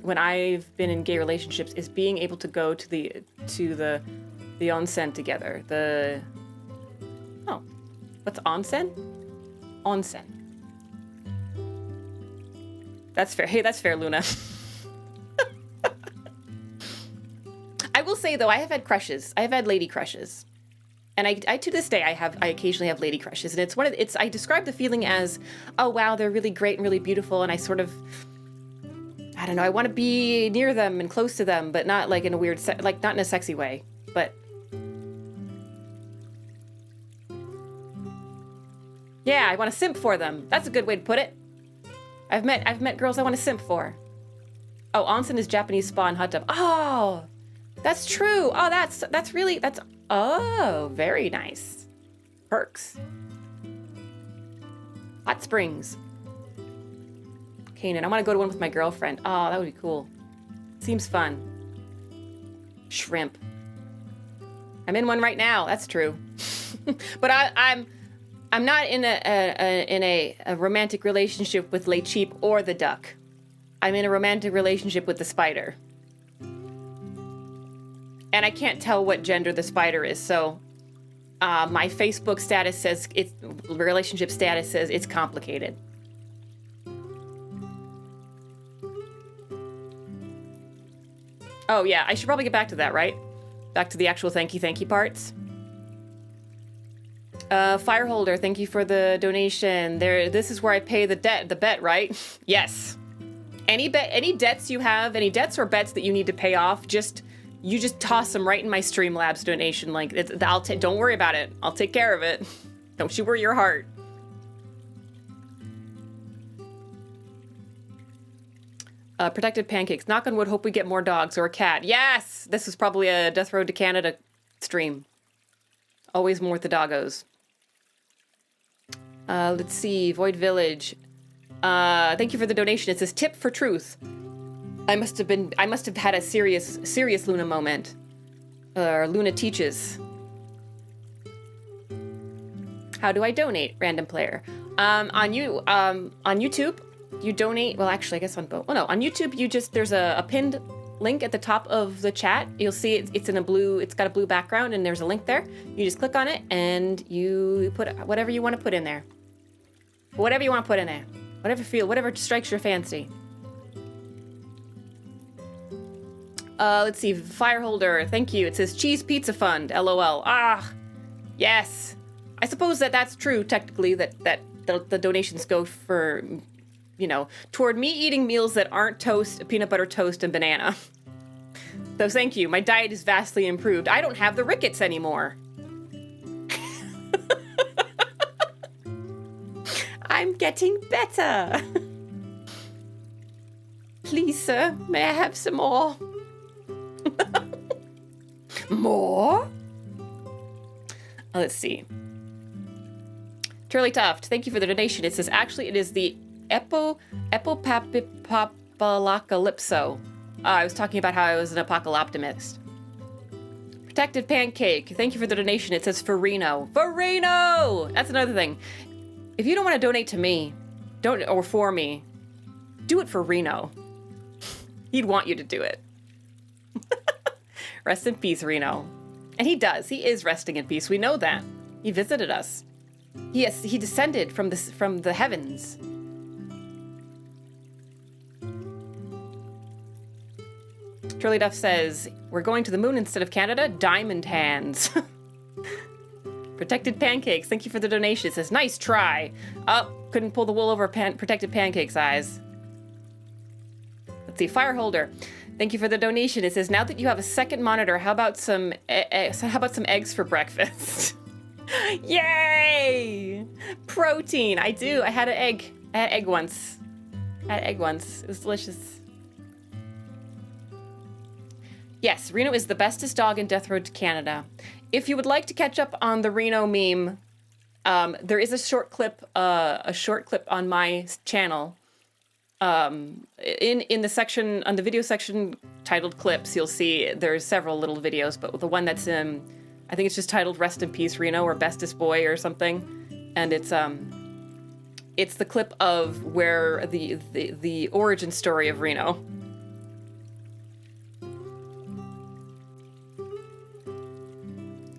when I've been in gay relationships is being able to go to the onsen together. What's onsen? Onsen. That's fair. Hey, that's fair, Luna. I will say though, I have had crushes. I have had lady crushes. And I to this day, I occasionally have lady crushes, and I describe the feeling as, oh wow, they're really great and really beautiful, and I sort of, I don't know, I want to be near them and close to them, but not like in a weird, not in a sexy way, but yeah, I want to simp for them. That's a good way to put it. I've met girls I want to simp for. Oh, onsen is Japanese spa and hot tub. Oh, that's true. Oh, that's oh, very nice. Perks. Hot springs. Canaan. I want to go to one with my girlfriend. Oh, that would be cool. Seems fun. Shrimp. I'm in one right now. That's true. But I'm not in a romantic relationship with Le Cheap or the duck. I'm in a romantic relationship with the spider. And I can't tell what gender the spider is, so my Facebook status says relationship status says it's complicated. Oh yeah, I should probably get back to that, right? Back to the actual thank you parts. Fireholder, thank you for the donation. This is where I pay the bet, right? Yes. Any debts you have, any debts or bets that you need to pay off, you just toss them right in my Streamlabs donation link. Don't worry about it. I'll take care of it. Don't you worry your heart. Protected pancakes. Knock on wood, hope we get more dogs or a cat. Yes! This was probably a Death Road to Canada stream. Always more with the doggos. Let's see. Void Village. Thank you for the donation. It says tip for truth. I must have had a serious Luna moment. Or Luna teaches. How do I donate? Random player. On YouTube, you donate. Well, actually, I guess on both. Oh no, on YouTube, there's a pinned link at the top of the chat. You'll see it's in a blue. It's got a blue background, and there's a link there. You just click on it, and you put whatever you want to put in there. Whatever you want to put in there. Whatever strikes your fancy. Let's see. Fireholder, thank you. It says cheese pizza fund. LOL. Ah, yes. I suppose that's true technically. That the donations go for, you know, toward me eating meals that aren't toast, peanut butter toast, and banana. So thank you. My diet is vastly improved. I don't have the rickets anymore. I'm getting better. Please, sir, may I have some more? More? Let's see. Turley Tuft, thank you for the donation. It says, actually, it is the Epopapalacalypso. I was talking about how I was an apocalyptimist. Protected Pancake, thank you for the donation. It says Farino. Farino! That's another thing. If you don't want to donate to me, or for me, do it for Reno. He'd want you to do it. Rest in peace, Reno. And he does. He is resting in peace. We know that. He visited us. Yes, he descended from the heavens. Turley Duff says, we're going to the moon instead of Canada. Diamond hands. Protected Pancakes, thank you for the donation. It says, nice try. Oh, couldn't pull the wool over Protected Pancakes' eyes. Let's see, Fireholder, thank you for the donation. It says, now that you have a second monitor, how about some eggs for breakfast? Yay! Protein, I do. I had an egg. I had egg once. It was delicious. Yes, Reno is the bestest dog in Death Road to Canada. If you would like to catch up on the Reno meme, there is a short clip on my channel. In the section, on the video section titled clips, you'll see there's several little videos, but the one that's in, I think it's just titled Rest in Peace Reno or Bestest Boy or something. And it's the clip of where the origin story of Reno.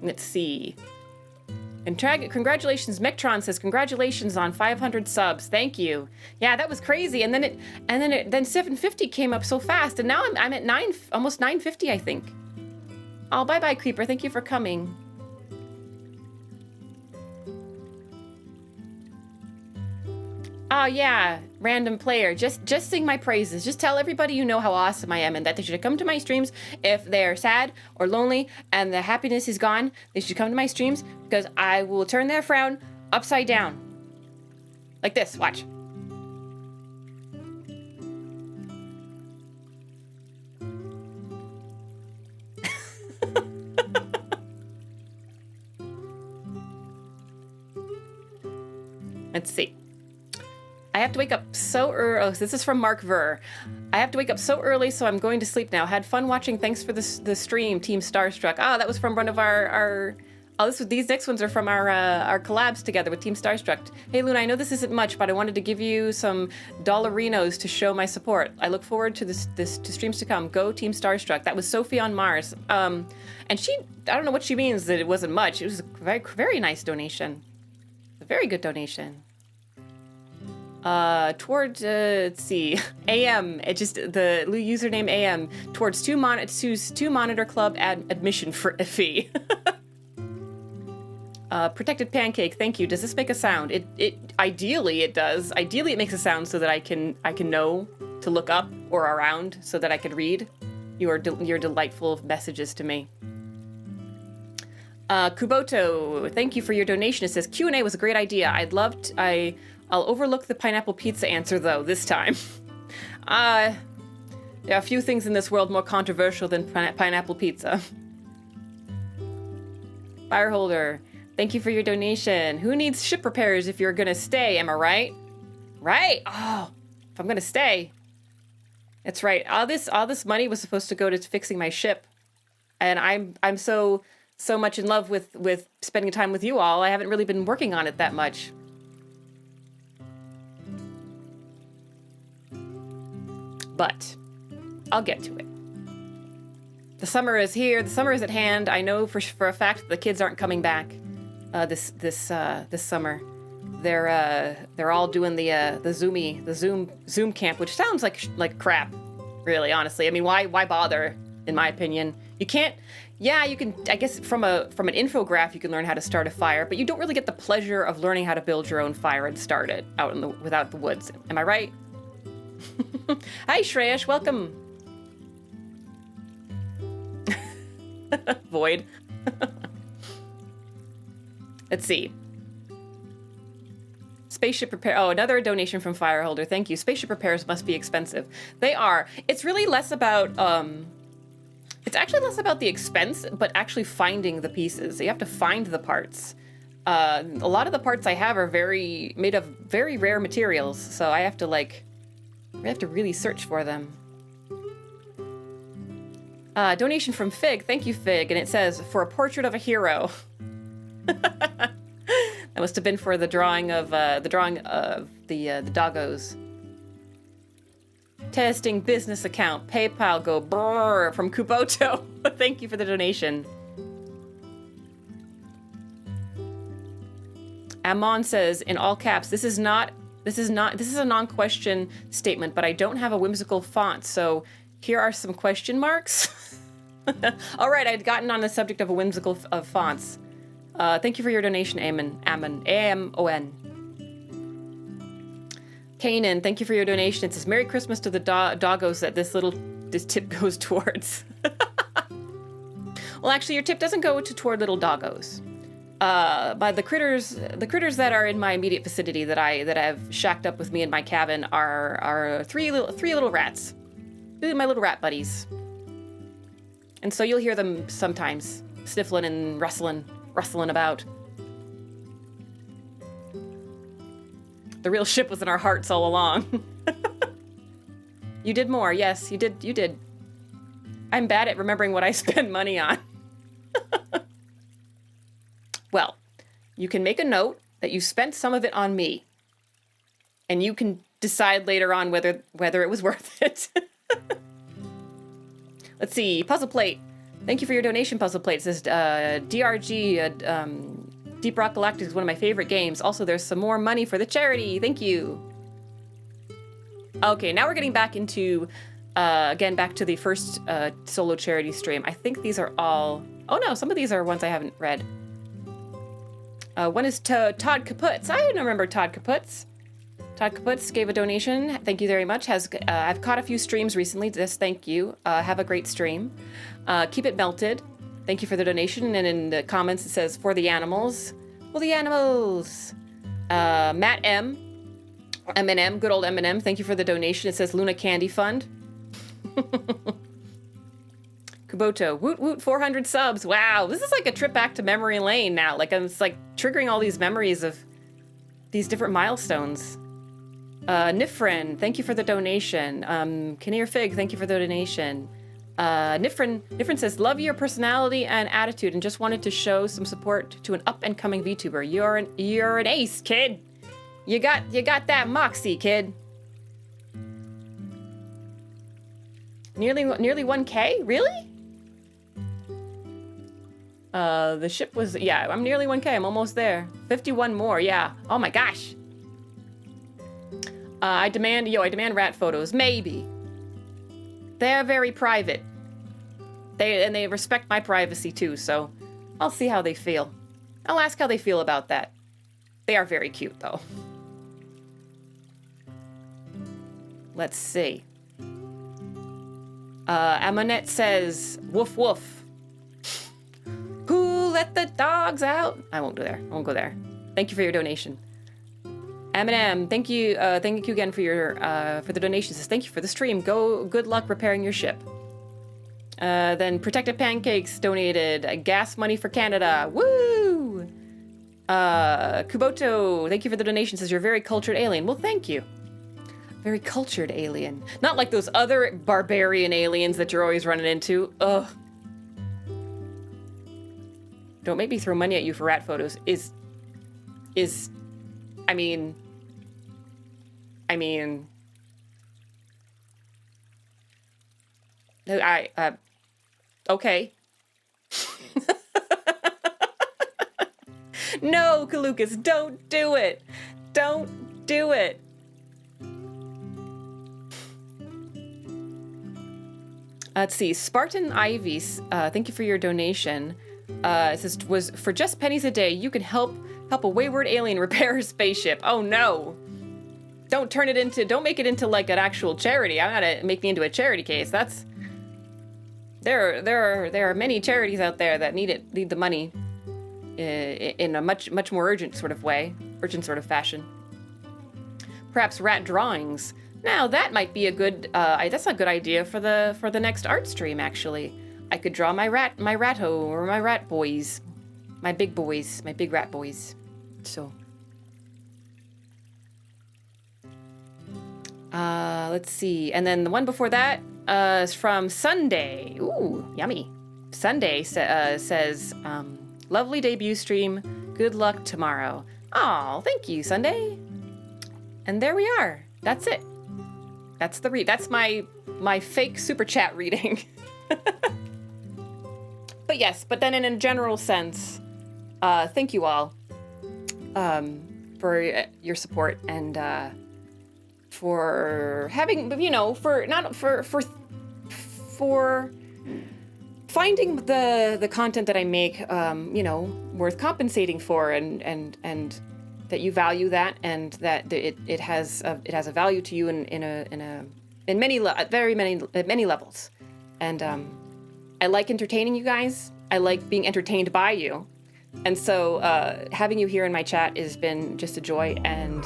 Let's see. And congratulations, Mectron says, congratulations on 500 subs. Thank you. Yeah, that was crazy. And then 750 came up so fast, and now I'm at almost 950, I think. Oh, bye Creeper. Thank you for coming. Oh yeah, random player. Just sing my praises. Just tell everybody you know how awesome I am and that they should come to my streams if they're sad or lonely and the happiness is gone. They should come to my streams because I will turn their frown upside down. Like this, watch. Let's see. I have to wake up so early. Oh, this is from Mark Ver. I have to wake up so early, so I'm going to sleep now. Had fun watching. Thanks for the stream, Team Starstruck. Oh, that was from one of our these next ones are from our collabs together with Team Starstruck. Hey, Luna, I know this isn't much, but I wanted to give you some dollarinos to show my support. I look forward to to streams to come. Go Team Starstruck. That was Sophie on Mars. And she, I don't know what she means that it wasn't much. It was a very, very nice donation. A very good donation. Towards let's see, AM. It just the username AM towards two monitor club admission for a fee. Protected Pancake, thank you. Does this make a sound? It ideally it does. Ideally it makes a sound so that I can know to look up or around so that I can read your delightful messages to me. Kuboto, thank you for your donation. It says Q&A was a great idea. I'll overlook the pineapple pizza answer, though, this time. There are a few things in this world more controversial than pineapple pizza. Fireholder, thank you for your donation. Who needs ship repairs if you're gonna stay, am I right? Right? Oh, if I'm gonna stay. That's right. All this money was supposed to go to fixing my ship. And I'm so much in love with spending time with you all. I haven't really been working on it that much. But I'll get to it. The summer is here. The summer is at hand. I know for a fact that the kids aren't coming back this summer. They're all doing the Zoom camp, which sounds like crap, really, honestly. I mean, why bother? in my opinion. You can't, yeah, you can, I guess from an infograph, you can learn how to start a fire, but you don't really get the pleasure of learning how to build your own fire and start it out in the, without the woods. Am I right? Hi, Shreyash, welcome. Void. Let's see. Spaceship repair. Oh, another donation from Fireholder. Thank you. Spaceship repairs must be expensive. They are. It's really less about, it's actually less about the expense, but actually finding the pieces. You have to find the parts. A lot of the parts I have are made of very rare materials, so I have to really search for them. Donation from Fig. Thank you, Fig. And it says, for a portrait of a hero. That must have been for the drawing of the doggos. Testing business account. PayPal go brrr from Kuboto. Thank you for the donation. Amon says in all caps, this is a non-question statement, but I don't have a whimsical font, so here are some question marks. All right, I'd gotten on the subject of a whimsical of fonts. Thank you for your donation, Amon. A-M-O-N. Kanan, thank you for your donation. It says, Merry Christmas to the doggos that this tip goes towards. Well, actually, your tip doesn't go toward little doggos. By the critters that are in my immediate vicinity that I've shacked up with me in my cabin are three little rats. My little rat buddies. And so you'll hear them sometimes sniffling and rustling about. The real ship was in our hearts all along. You did more. Yes, you did. I'm bad at remembering what I spend money on. Well, you can make a note that you spent some of it on me. And you can decide later on whether it was worth it. Let's see. Puzzle Plate. Thank you for your donation, Puzzle Plate. It says DRG, Deep Rock Galactic is one of my favorite games. Also, there's some more money for the charity. Thank you. Okay, now we're getting back into, again, back to the first solo charity stream. I think these are all... Oh, no, some of these are ones I haven't read. One is to Todd Kaputz. I remember Todd Kaputz. Todd Kaputz gave a donation. Thank you very much. I've caught a few streams recently. Just thank you. Have a great stream. Keep it melted. Thank you for the donation. And in the comments, it says, for the animals. For the animals. Matt M. M&M. Good old M&M. Thank you for the donation. It says Luna Candy Fund. Kuboto. Woot woot 400 subs. Wow. This is like a trip back to memory lane now. Like I'm like triggering all these memories of these different milestones. Nifrin, thank you for the donation. Kinnear Fig, thank you for the donation. Nifrin says, love your personality and attitude and just wanted to show some support to an up-and-coming VTuber. You're an ace, kid. You got that moxie, kid. Nearly 1K? Really? The ship was, yeah, I'm nearly 1K. I'm almost there. 51 more, yeah. Oh my gosh. I demand rat photos. Maybe. They're very private. They respect my privacy too, so I'll see how they feel. I'll ask how they feel about that. They are very cute though. Let's see. Amonette says, woof woof. Who let the dogs out? I won't go there. I won't go there. Thank you for your donation. Eminem, thank you again for your for the donations. Thank you for the stream. Good luck repairing your ship. Then Protected Pancakes donated gas money for Canada. Woo! Kuboto, thank you for the donation. Says you're a very cultured alien. Well, thank you. Very cultured alien. Not like those other barbarian aliens that you're always running into. Ugh. Don't make me throw money at you for rat photos. I mean, okay. No, Kalukas, don't do it. Don't do it. Let's see. Spartan Ivy, thank you for your donation. It says, was for just pennies a day, you can help a wayward alien repair a spaceship. Oh no. Don't make it into like an actual charity. I'm gonna make me into a charity case. There are many charities out there that need the money in a much more urgent sort of fashion. Perhaps rat drawings. Now that might be a good. That's a good idea for the next art stream. Actually, I could draw my ratto or my rat boys, my big rat boys. So, let's see. And then the one before that is from Sunday. Ooh, yummy. Sunday says, lovely debut stream. Good luck tomorrow. Oh, thank you, Sunday. And there we are. That's it. That's that's my fake super chat reading. But yes, but then in a general sense, thank you all for your support and for having, for finding the content that I make, worth compensating for, and that you value that, and that it has a value to you in many levels. And I like entertaining you guys. I like being entertained by you. And so having you here in my chat has been just a joy. And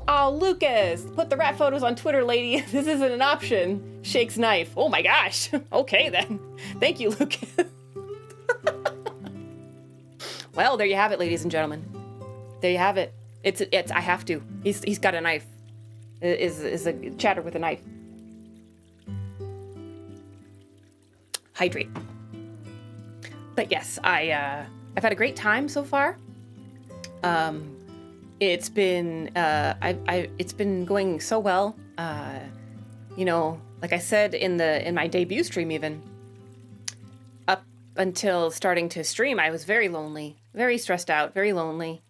oh, Lucas, put the rat photos on Twitter, lady. This isn't an option. Shakes knife. Oh my gosh. Okay then. Thank you, Lucas. Well, there you have it, ladies and gentlemen. There you have it. It's I have to. He's got a knife. Is a chatter with a knife. Hydrate. But yes, I've had a great time so far. It's been it's been going so well. Like I said in my debut stream, even up until starting to stream, I was very lonely, very stressed out, very lonely,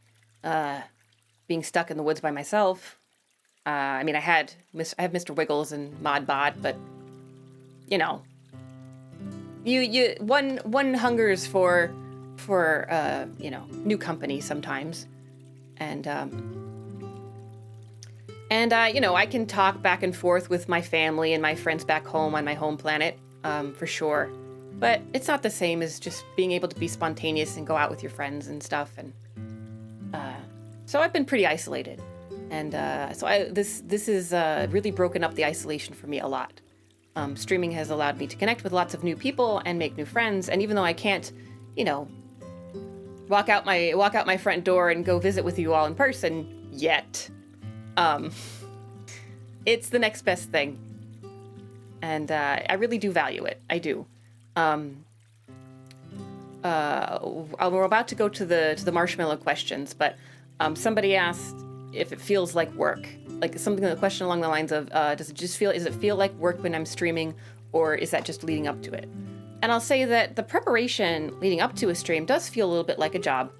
being stuck in the woods by myself. I have Mr. Wiggles and Modbot, but one hungers for new company sometimes. And I can talk back and forth with my family and my friends back home on my home planet, for sure. But it's not the same as just being able to be spontaneous and go out with your friends and stuff. And so I've been pretty isolated. And this has really broken up the isolation for me a lot. Streaming has allowed me to connect with lots of new people and make new friends. And even though I can't, walk out my front door and go visit with you all in person yet, it's the next best thing. And I really do value it. I do. We're about to go to the marshmallow questions, but somebody asked if it feels like work. Like a question along the lines of, does it feel like work when I'm streaming, or is that just leading up to it? And I'll say that the preparation leading up to a stream does feel a little bit like a job,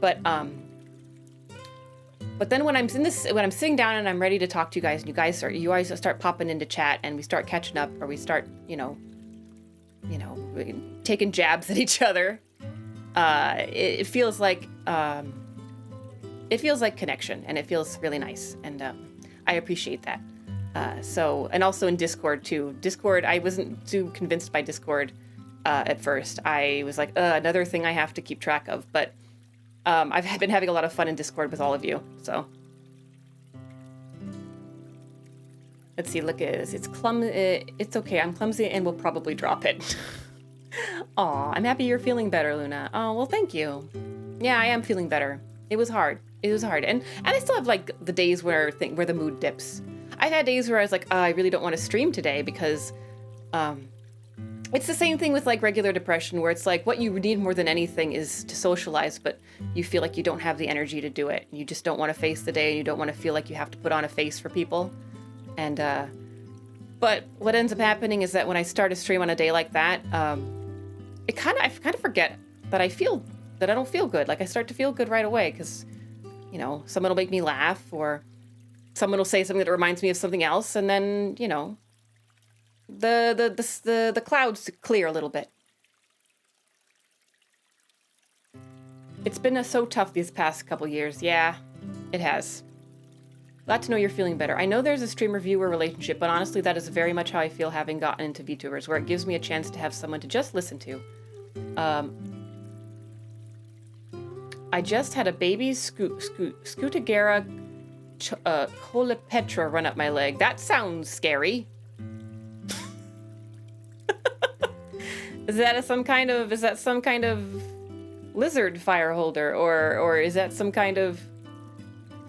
but then when I'm sitting down and I'm ready to talk to you guys, and you guys start popping into chat, and we start catching up, or we start, taking jabs at each other, it feels like connection, and it feels really nice, and I appreciate that. And also in Discord too. Discord, I wasn't too convinced by Discord at first. I was like, another thing I have to keep track of. But I've been having a lot of fun in Discord with all of you. So let's see. Look at this. It's okay. I'm clumsy and will probably drop it. Aw, I'm happy you're feeling better, Luna. Oh, well, thank you. Yeah, I am feeling better. It was hard. And I still have like the days where the mood dips. I've had days where I was like, I really don't want to stream today because it's the same thing with like regular depression, where it's like what you need more than anything is to socialize, but you feel like you don't have the energy to do it. You just don't want to face the day, and you don't want to feel like you have to put on a face for people. And but what ends up happening is that when I start a stream on a day like that, I kind of forget that I don't feel good. Like I start to feel good right away because someone will make me laugh, or someone will say something that reminds me of something else, and then the clouds clear a little bit. It's been so tough these past couple years. Yeah, it has. Glad to know you're feeling better. I know there's a streamer-viewer relationship, but honestly, that is very much how I feel having gotten into VTubers, where it gives me a chance to have someone to just listen to. I just had a baby Scutagera Colipetra run up my leg. That sounds scary. Is that some kind of lizard fire holder, or is that some kind of...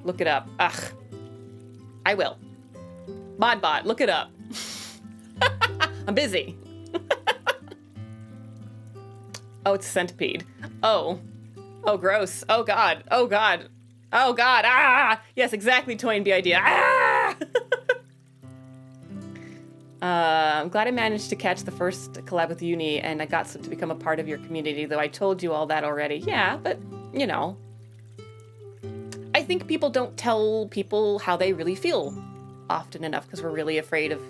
Look it up. Ugh. I will. Modbot, look it up. I'm busy. Oh, it's a centipede. Oh. Oh, gross. Oh, God. Oh, God. Oh, God. Ah! Yes, exactly, Toynbee idea. Ah! I'm glad I managed to catch the first collab with Uni, and I got to become a part of your community, though I told you all that already. Yeah, but, you know. I think people don't tell people how they really feel often enough because we're really afraid of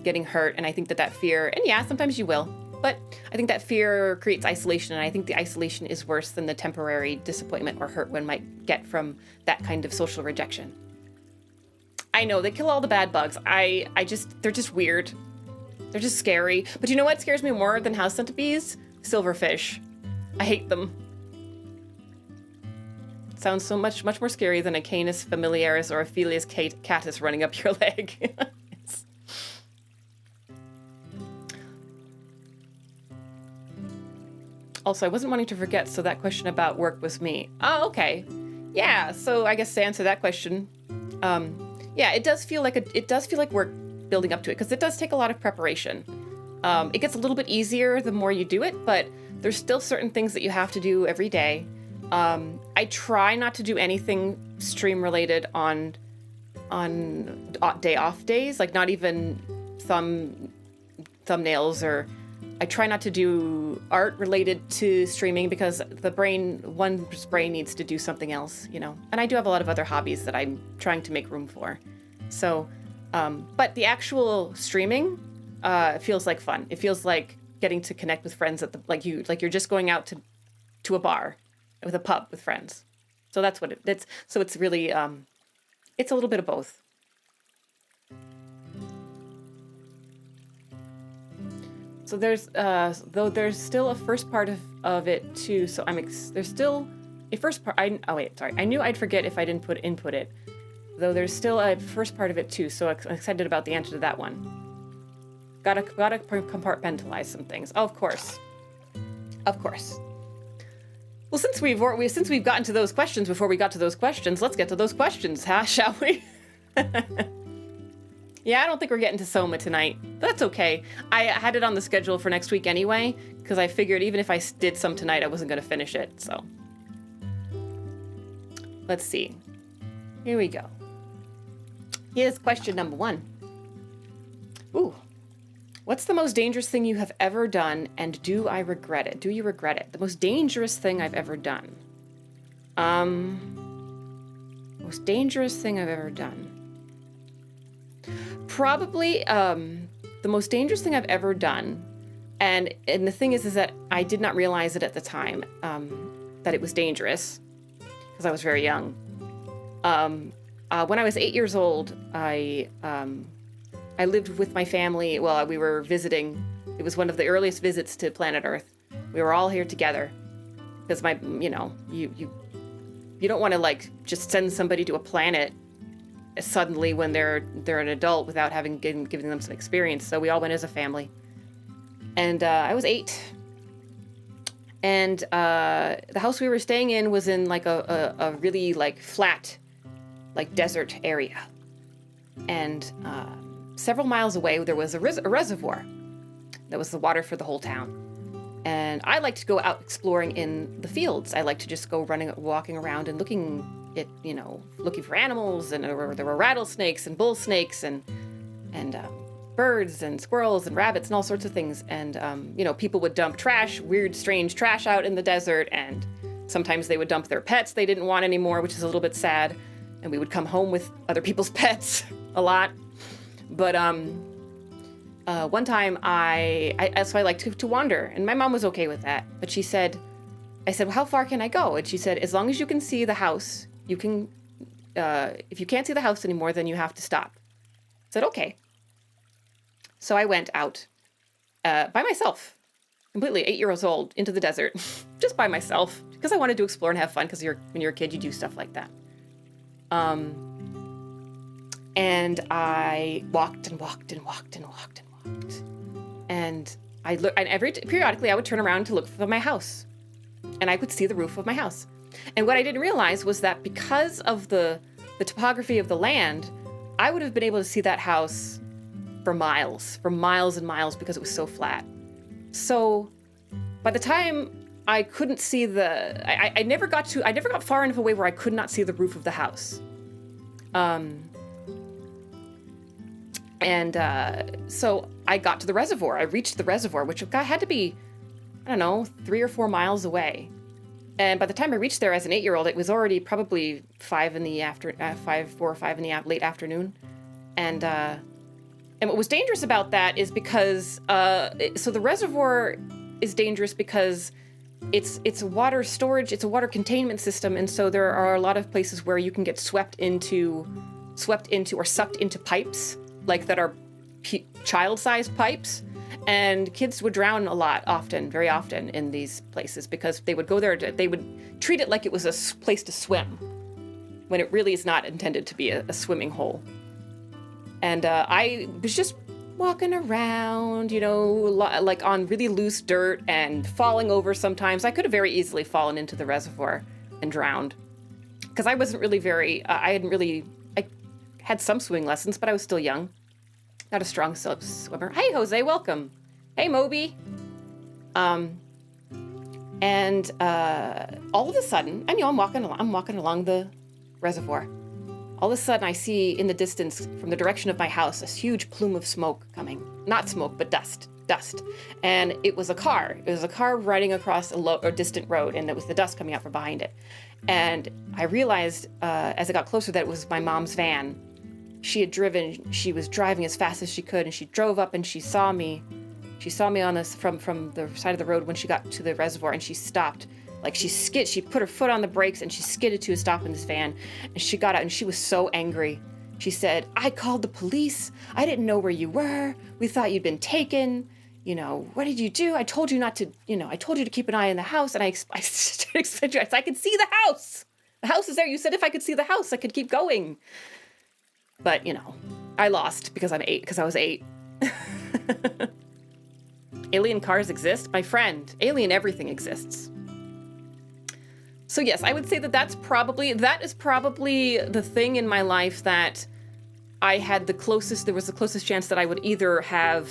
getting hurt, and I think that fear, and yeah, sometimes you will, but I think that fear creates isolation, and I think the isolation is worse than the temporary disappointment or hurt one might get from that kind of social rejection. I know, they kill all the bad bugs. They're just weird. They're just scary. But you know what scares me more than house centipedes? Silverfish. I hate them. Sounds so much more scary than a Canis familiaris or a Felius catus running up your leg. Yes. Also, I wasn't wanting to forget, so that question about work was me. Oh, okay. Yeah, so I guess to answer that question, yeah, it does feel like work building up to it, because it does take a lot of preparation. It gets a little bit easier the more you do it, but there's still certain things that you have to do every day. I try not to do anything stream related on day off days, like not even thumbnails, or I try not to do art related to streaming because one's brain needs to do something else, you know. And I do have a lot of other hobbies that I'm trying to make room for. So, but the actual streaming feels like fun. It feels like getting to connect with friends like you're just going out to a bar with a pub with friends. So that's what it's. So it's really it's a little bit of both. So there's though there's still a first part of it too. So there's still a first part. I knew I'd forget if I didn't input it. Though there's still a first part of it too. So I'm excited about the answer to that one. Gotta compartmentalize some things. Oh, of course. Well, since we've gotten to those questions before we got to those questions, let's get to those questions, huh? Shall we? Yeah, I don't think we're getting to SOMA tonight. That's okay. I had it on the schedule for next week anyway, because I figured even if I did some tonight, I wasn't going to finish it, so. Let's see. Here we go. Here's question number 1. Ooh. What's the most dangerous thing you have ever done, and do I regret it? Do you regret it? The most dangerous thing I've ever done. Most dangerous thing I've ever done. Probably the most dangerous thing I've ever done, and the thing is that I did not realize it at the time that it was dangerous because I was very young. When I was 8 years old, I lived with my family. Well, we were visiting. It was one of the earliest visits to planet Earth. We were all here together because you don't want to like just send somebody to a planet suddenly when they're an adult without having given them some experience. So we all went as a family. And I was 8. And the house we were staying in was in like a really like flat, like desert area. And several miles away, there was a reservoir that was the water for the whole town. And I liked to go out exploring in the fields. I liked to just go walking around and looking for animals. And there were rattlesnakes and bull snakes and birds and squirrels and rabbits and all sorts of things. And, people would dump weird, strange trash out in the desert. And sometimes they would dump their pets they didn't want anymore, which is a little bit sad. And we would come home with other people's pets a lot. But one time so I like to wander, and my mom was okay with that. But I said, well, how far can I go? And she said, as long as you can see the house, you can, if you can't see the house anymore, then you have to stop. I said, okay. So I went out by myself, completely 8 years old, into the desert, just by myself, because I wanted to explore and have fun, because when you're a kid, you do stuff like that. And I walked and walked and walked and walked and walked. And periodically I would turn around to look for my house, and I could see the roof of my house. And what I didn't realize was that because of the topography of the land, I would have been able to see that house for miles and miles, because it was so flat. So by the time I couldn't see I never got far enough away where I could not see the roof of the house. So I got to the reservoir. I reached the reservoir, which had to be, I don't know, 3 or 4 miles away. And by the time I reached there as an 8-year-old, it was already probably 4 or 5 in the late afternoon. And what was dangerous about that is because, so the reservoir is dangerous because it's a water storage, it's a water containment system. And so there are a lot of places where you can get swept into or sucked into pipes, like that are child-sized pipes. And kids would drown very often in these places, because they would go there, they would treat it like it was a place to swim, when it really is not intended to be a swimming hole. And I was just walking around, like on really loose dirt and falling over sometimes. I could have very easily fallen into the reservoir and drowned, because I wasn't really I had some swimming lessons, but I was still young. Not a strong swimmer. Hey, Jose, welcome. Hey, Moby. And all of a sudden, I'm walking along the reservoir. All of a sudden, I see in the distance, from the direction of my house, a huge plume of smoke coming. Not smoke, but dust. And it was a car. It was a car riding across a distant road, and it was the dust coming out from behind it. And I realized as I got closer that it was my mom's van. She was driving as fast as she could, and she drove up and she saw me. She saw me on this from the side of the road when she got to the reservoir, and she stopped. Like she put her foot on the brakes and she skidded to a stop in this van, and she got out and she was so angry. She said, "I called the police. I didn't know where you were. We thought you'd been taken. What did you do? I told you not to, I told you to keep an eye on the house." And I explained, I could see the house. The house is there. You said if I could see the house, I could keep going. But, I lost because I was 8. Alien cars exist? My friend, alien everything exists. So yes, I would say that is probably the thing in my life that there was the closest chance that I would either have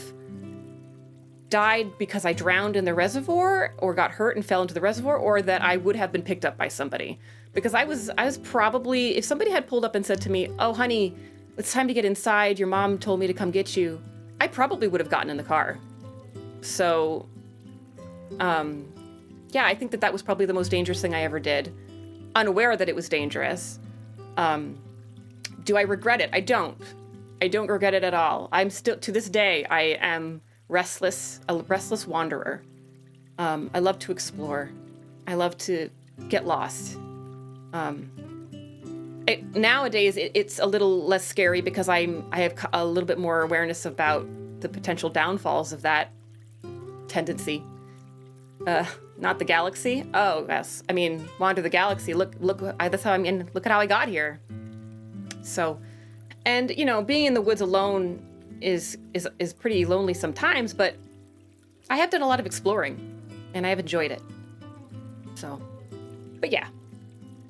died because I drowned in the reservoir or got hurt and fell into the reservoir, or that I would have been picked up by somebody. Because I was probably, if somebody had pulled up and said to me, "Oh, honey, it's time to get inside. Your mom told me to come get you," I probably would have gotten in the car. So, yeah, I think that was probably the most dangerous thing I ever did. Unaware that it was dangerous. Do I regret it? I don't. I don't regret it at all. I'm still, to this day, I am a restless wanderer. I love to explore. I love to get lost. Nowadays, it's a little less scary because I have a little bit more awareness about the potential downfalls of that tendency. Not the galaxy. Oh, yes. I mean, wander the galaxy. Look, that's how look at how I got here. So, and, being in the woods alone is pretty lonely sometimes, but I have done a lot of exploring and I have enjoyed it. So, but yeah.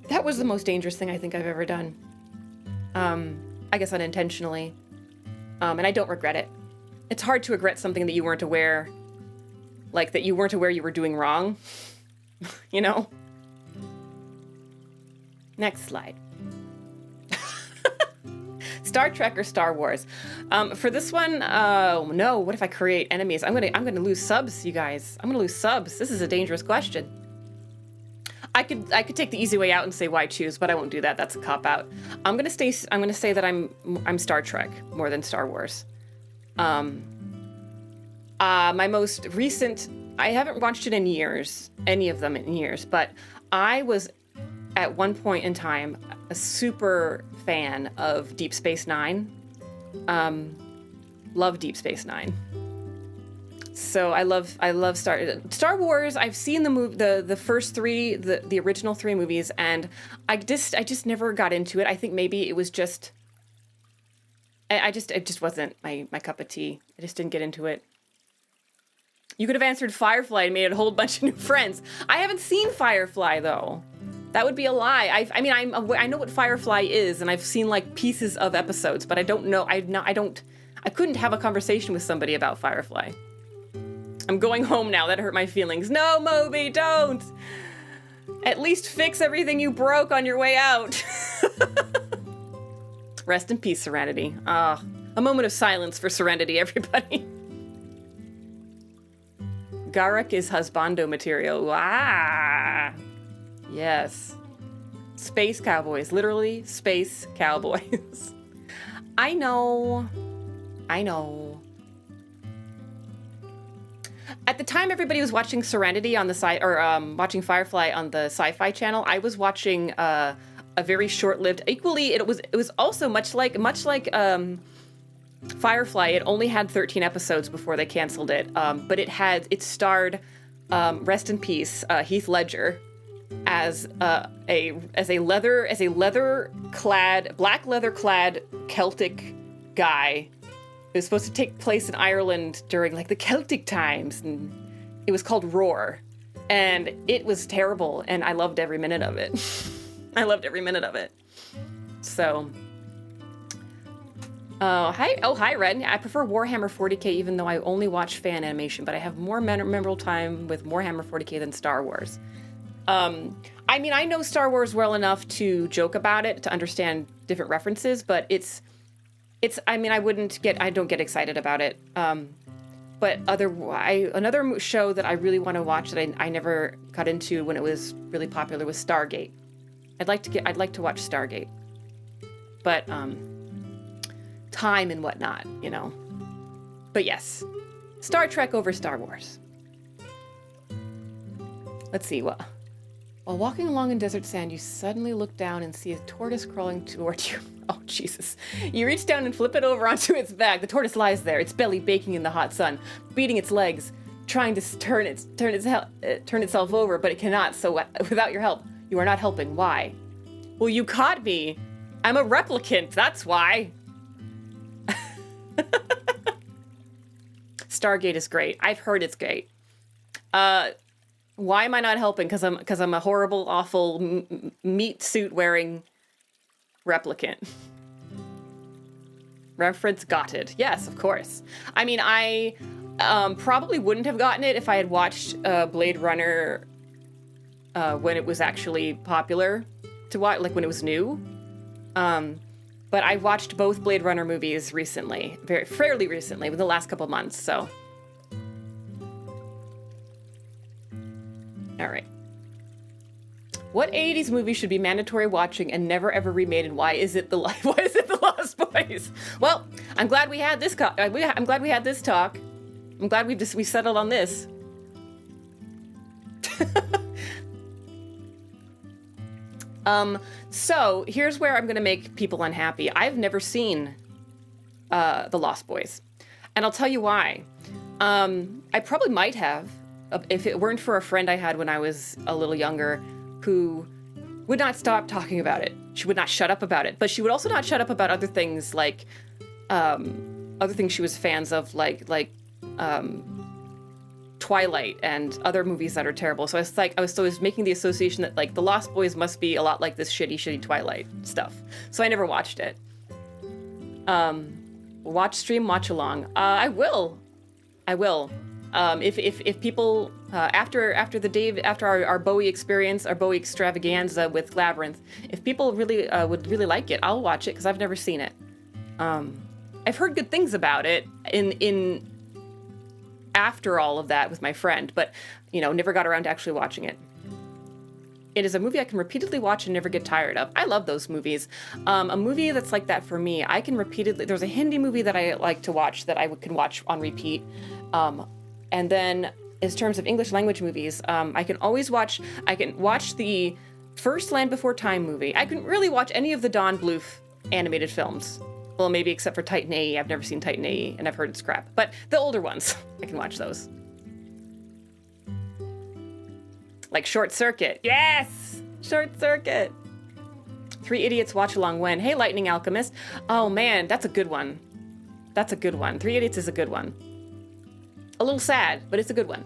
That was the most dangerous thing I think I've ever done. I guess unintentionally. And I don't regret it. It's hard to regret something that you weren't aware, like that you weren't aware you were doing wrong. Next slide. Star Trek or Star Wars? For this one, oh no, what if I create enemies? I'm gonna lose subs, you guys. I'm gonna lose subs. This is a dangerous question. I could take the easy way out and say why choose, but I won't do that. That's a cop out. I'm gonna say that I'm Star Trek more than Star Wars. My most recent, I haven't watched it in years, any of them in years, but I was at one point in time a super fan of Deep Space Nine. Love Deep Space Nine. So I love Star Wars. I've seen the first three, the original three movies, and I just never got into it. I think maybe it was just it just wasn't my cup of tea. I just didn't get into it. You could have answered Firefly and made a whole bunch of new friends. I haven't seen Firefly though. That would be a lie. I know what Firefly is, and I've seen like pieces of episodes, but I don't know. I couldn't have a conversation with somebody about Firefly. I'm going home now. That hurt my feelings. No, Moby, don't. At least fix everything you broke on your way out. Rest in peace, Serenity. A moment of silence for Serenity, everybody. Garak is husbando material. Ah. Yes. Space cowboys. Literally, space cowboys. I know. At the time everybody was watching Serenity on the side, or watching Firefly on the Sci-Fi Channel, I was watching a very short-lived. Equally, it was also much like Firefly. It only had 13 episodes before they canceled it, but it starred rest in peace Heath Ledger as a black leather clad Celtic guy. It was supposed to take place in Ireland during like the Celtic times, and it was called Roar, and it was terrible, and I loved every minute of it. I loved every minute of it. So, hi Red. I prefer Warhammer 40k, even though I only watch fan animation, but I have more memorable time with Warhammer 40k than Star Wars. I know Star Wars well enough to joke about it, to understand different references, but I don't get excited about it. But another show that I really want to watch that I never got into when it was really popular was Stargate. I'd like to watch Stargate. But, time and whatnot, But yes, Star Trek over Star Wars. Let's see, what? While walking along in desert sand, you suddenly look down and see a tortoise crawling toward you. Oh, Jesus. You reach down and flip it over onto its back. The tortoise lies there, its belly baking in the hot sun, beating its legs, trying to turn itself over, but it cannot, so without your help, you are not helping. Why? Well, you caught me. I'm a replicant, that's why. Stargate is great. I've heard it's great. Why am I not helping? Because I'm a horrible, awful, meat suit wearing replicant. Reference got it. Yes, of course. I probably wouldn't have gotten it if I had watched Blade Runner when it was actually popular to watch, like when it was new. But I watched both Blade Runner movies recently, fairly recently, within the last couple months, so. All right. What 80s movie should be mandatory watching and never ever remade, and why is it the Lost Boys? Well, I'm glad we had this talk. I'm glad we had this talk. I'm glad we settled on this. So here's where I'm going to make people unhappy. I've never seen The Lost Boys, and I'll tell you why. I probably might have if it weren't for a friend I had when I was a little younger who would not stop talking about it. She would not shut up about it, but she would also not shut up about other things like other things she was fans of, like Twilight and other movies that are terrible. So I was making the association that like The Lost Boys must be a lot like this shitty Twilight stuff. So I never watched it. Watch, stream, watch along. I will. If people after our Bowie experience, our Bowie extravaganza with Labyrinth, if people really would really like it, I'll watch it because I've never seen it. I've heard good things about it in after all of that with my friend, but never got around to actually watching it. It is a movie I can repeatedly watch and never get tired of. I love those movies. A movie that's like that for me, I can repeatedly... There's a Hindi movie that I like to watch that I can watch on repeat. And then in terms of English language movies, I can watch the first Land Before Time movie. I can really watch any of the Don Bluth animated films. Well, maybe except for Titan AE. I've never seen Titan AE, and I've heard it's crap. But the older ones, I can watch those. Like Short Circuit. Yes! Short Circuit. Three Idiots Watch Along When. Hey, Lightning Alchemist. Oh, man, that's a good one. That's a good one. Three Idiots is a good one. A little sad, but it's a good one.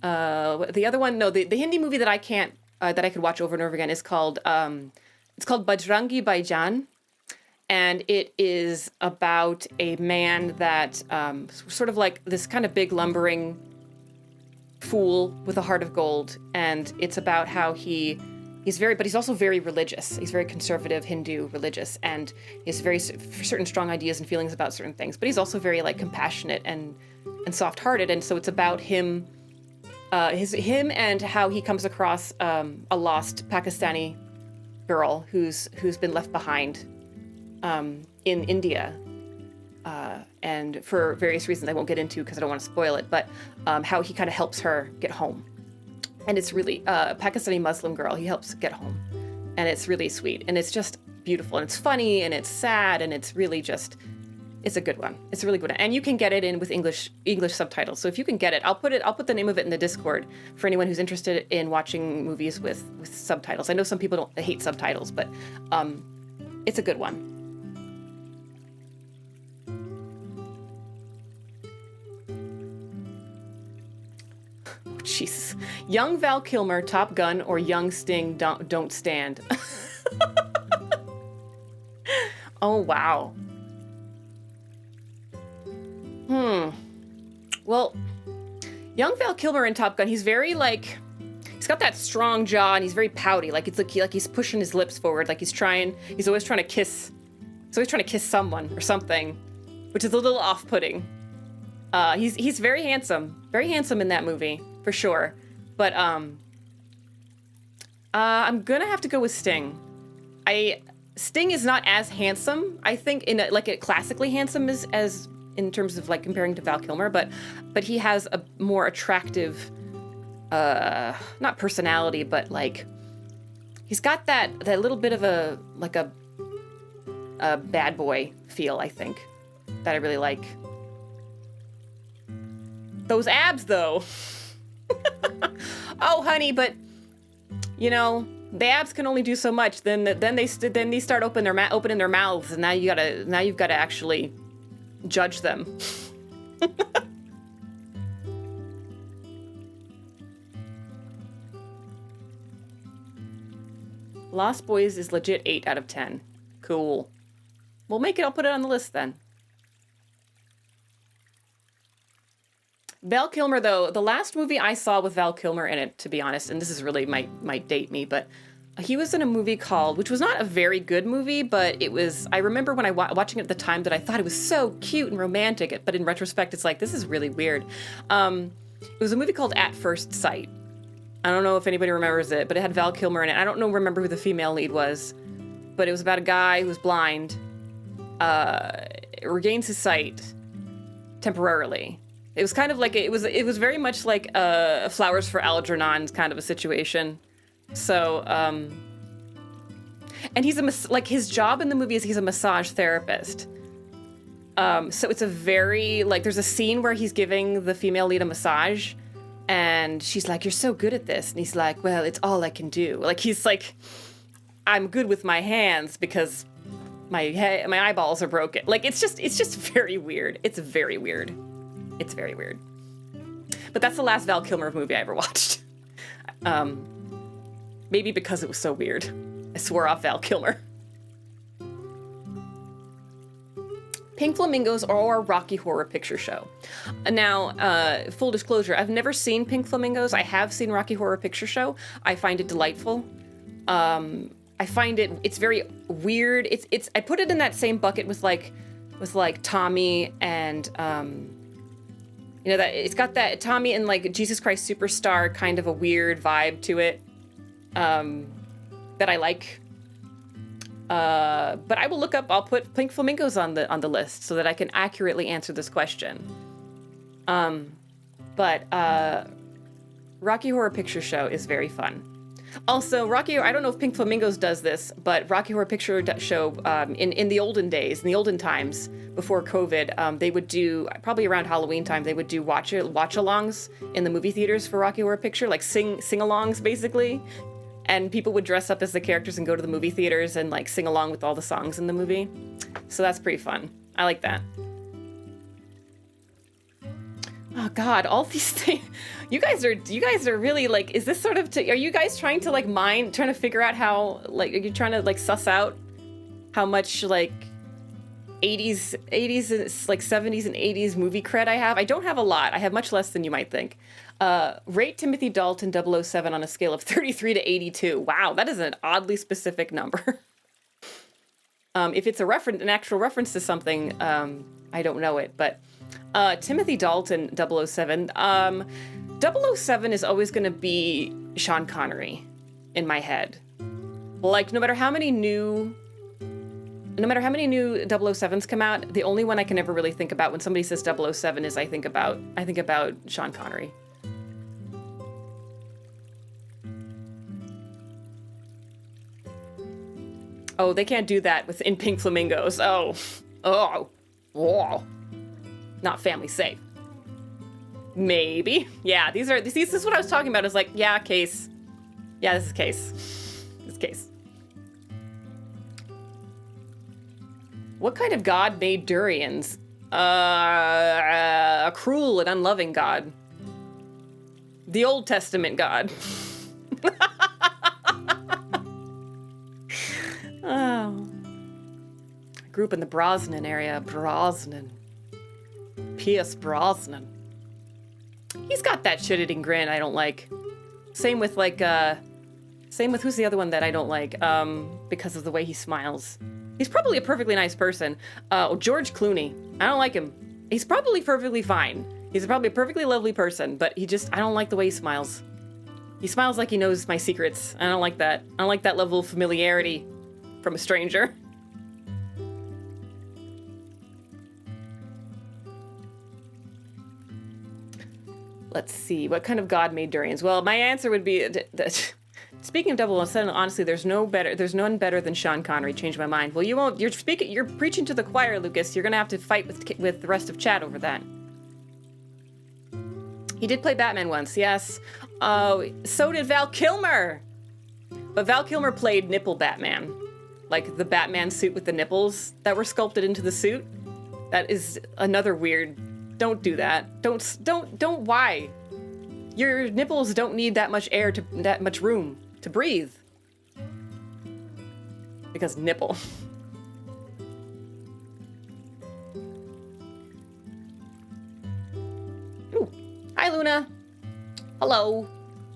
The other one, no, the Hindi movie that I can't, that I could watch over and over again is called, it's called Bajrangi Bhaijaan. And it is about a man that, sort of like this kind of big lumbering fool with a heart of gold. And it's about how he's but he's also very religious. He's very conservative, Hindu religious. And he has very certain strong ideas and feelings about certain things. But he's also very like compassionate and soft-hearted. And so it's about him, him and how he comes across a lost Pakistani girl who's been left behind in India, and for various reasons I won't get into because I don't want to spoil it, but how he kind of helps her get home. And it's really a Pakistani Muslim girl he helps get home. And it's really sweet. And it's just beautiful. And it's funny and it's sad and it's really just, it's a good one. It's a really good one. And you can get it in with English subtitles. So if you can get it, I'll put the name of it in the Discord for anyone who's interested in watching movies with subtitles. I know some people hate subtitles, but it's a good one. Jesus. Young Val Kilmer, Top Gun, or Young Sting, Don't Stand. Oh, wow. Well, young Val Kilmer in Top Gun, he's very like, he's got that strong jaw and he's very pouty. Like it's like he's pushing his lips forward. Like he's always trying to kiss someone or something, which is a little off-putting. He's very handsome in that movie. For sure. But I'm gonna have to go with Sting. Sting is not as handsome, I think, classically handsome as in terms of like comparing to Val Kilmer, but he has a more attractive not personality, but like he's got that little bit of a bad boy feel, I think, that I really like. Those abs though. Oh, honey, but you know the abs can only do so much. Then they start opening their mouths, and now you've got to actually judge them. Lost Boys is legit 8 out of 10. Cool. I'll put it on the list then. Val Kilmer, though, the last movie I saw with Val Kilmer in it, to be honest, and this is really might date me, but he was in a movie which was not a very good movie, but it was, I remember when I watching it at the time that I thought it was so cute and romantic, but in retrospect, it's like, this is really weird. It was a movie called At First Sight. I don't know if anybody remembers it, but it had Val Kilmer in it. I don't remember who the female lead was, but it was about a guy who was blind, regains his sight temporarily. It was kind of like, it was very much like Flowers for Algernon kind of a situation. So, and he's his job in the movie is he's a massage therapist. So it's a very, like, there's a scene where he's giving the female lead a massage, and she's like, "You're so good at this." And he's like, "Well, it's all I can do." Like, he's like, "I'm good with my hands because my eyeballs are broken." Like, it's just very weird. It's very weird. It's very weird. But that's the last Val Kilmer movie I ever watched. Maybe because it was so weird. I swore off Val Kilmer. Pink Flamingos or Rocky Horror Picture Show. Now, full disclosure, I've never seen Pink Flamingos. I have seen Rocky Horror Picture Show. I find it delightful. I find it's very weird. I put it in that same bucket with Tommy and You know, that it's got that Tommy and like Jesus Christ Superstar kind of a weird vibe to it, that I like. But I will look up. I'll put Pink Flamingos on the list so that I can accurately answer this question. But Rocky Horror Picture Show is very fun. Also, I don't know if Pink Flamingos does this, but Rocky Horror Picture Show, in the olden days, in the olden times, before COVID, they would do, probably around Halloween time, they would do watch-alongs in the movie theaters for Rocky Horror Picture, like sing-alongs, basically. And people would dress up as the characters and go to the movie theaters and, like, sing along with all the songs in the movie. So that's pretty fun. I like that. Oh God, all these things. You guys are really like, is this sort of, are you guys trying to like trying to figure out how, like, are you trying to like suss out how much like 80s, like 70s and 80s movie cred I have? I don't have a lot. I have much less than you might think. Rate Timothy Dalton 007 on a scale of 33 to 82. Wow, that is an oddly specific number. If it's an actual reference to something, I don't know it, but Timothy Dalton 007. 007 is always going to be Sean Connery in my head. Like, no matter how many new 007s come out, the only one I can ever really think about when somebody says 007 is I think about Sean Connery. Oh, they can't do that in Pink Flamingos. Oh. Not family safe. Maybe. Yeah, this is what I was talking about. It's like, yeah, case. Yeah, this is case. This is case. What kind of god made durians? A cruel and unloving god. The Old Testament god. Oh. I grew up in the Brosnan area. Brosnan. P.S. Brosnan. He's got that shit-eating grin I don't like. Same with who's the other one that I don't like, because of the way he smiles. He's probably a perfectly nice person. George Clooney. I don't like him. He's probably perfectly fine. He's probably a perfectly lovely person, but I don't like the way he smiles. He smiles like he knows my secrets. I don't like that. I don't like that level of familiarity from a stranger. Let's see, what kind of god made durians? Well, my answer would be that. Speaking of 007, honestly, there's none better than Sean Connery. Changed my mind. Well, you won't. You're preaching to the choir, Lucas. You're gonna have to fight with the rest of chat over that. He did play Batman once, yes. So did Val Kilmer. But Val Kilmer played nipple Batman, like the Batman suit with the nipples that were sculpted into the suit. That is another weird. Don't do that. Don't. Why? Your nipples don't need that much room to breathe. Because nipple. Ooh. Hi, Luna. Hello,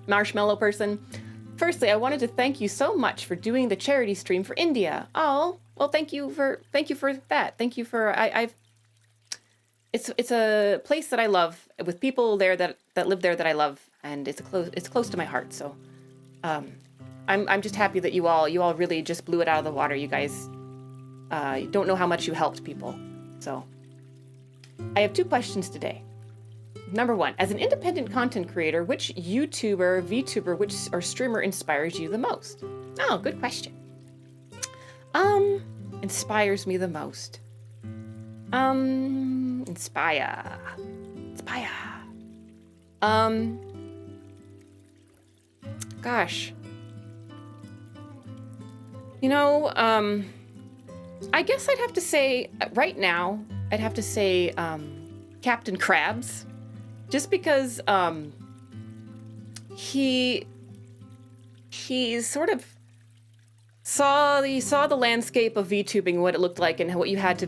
marshmallow person. Firstly, I wanted to thank you so much for doing the charity stream for India. Oh, well, thank you for that. Thank you for It's a place that I love, with people there that live there that I love, and it's close to my heart. So, I'm just happy that you all really just blew it out of the water. You guys, you don't know how much you helped people. So, I have 2 questions today. Number 1, as an independent content creator, which YouTuber, VTuber, or streamer inspires you the most? Oh, good question. Inspires me the most. Inspire. Gosh. You know, I guess I'd have to say, right now, Captain Krabs. Just because, he sort of saw the landscape of VTubing, what it looked like, and what you had to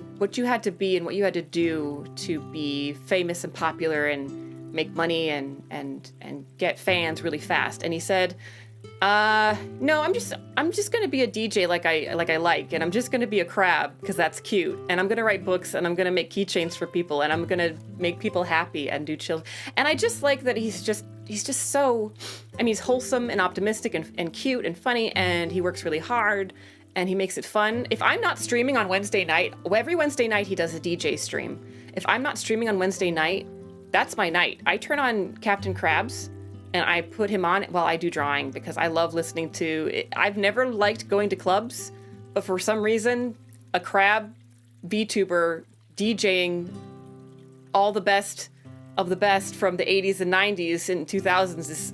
be and what you had to do to be famous and popular and make money and get fans really fast. And he said, No, I'm just gonna be a DJ like I like, and I'm just gonna be a crab because that's cute. And I'm gonna write books, and I'm gonna make keychains for people, and I'm gonna make people happy and do chill. And I just like that he's just so, I mean, he's wholesome and optimistic and cute and funny, and he works really hard, and he makes it fun. If I'm not streaming on Wednesday night, every Wednesday night he does a DJ stream. If I'm not streaming on Wednesday night, that's my night. I turn on Captain Krabs, and I put him on while I do drawing because I love listening to it. I've never liked going to clubs, but for some reason, a crab VTuber DJing all the best of the best from the 80s and 90s and 2000s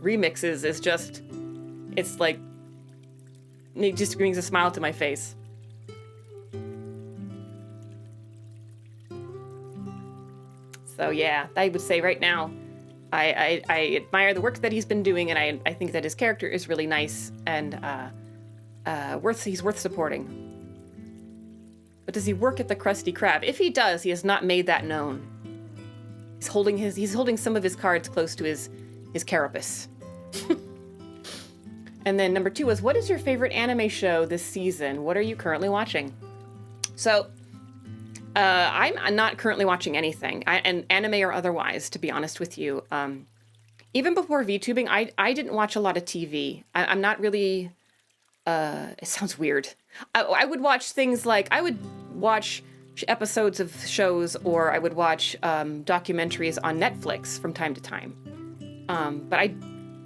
remixes is just, it's like, it just brings a smile to my face. So yeah, I would say right now, I admire the work that he's been doing, and I think that his character is really nice and he's worth supporting. But does he work at the Krusty Krab? If he does, he has not made that known. He's holding some of his cards close to his carapace. And then number 2 was, what is your favorite anime show this season? What are you currently watching? So I'm not currently watching anything, and anime or otherwise, to be honest with you. Even before VTubing, I didn't watch a lot of TV. I'm not really, it sounds weird. I would watch things like, I would watch episodes of shows, or I would watch documentaries on Netflix from time to time. But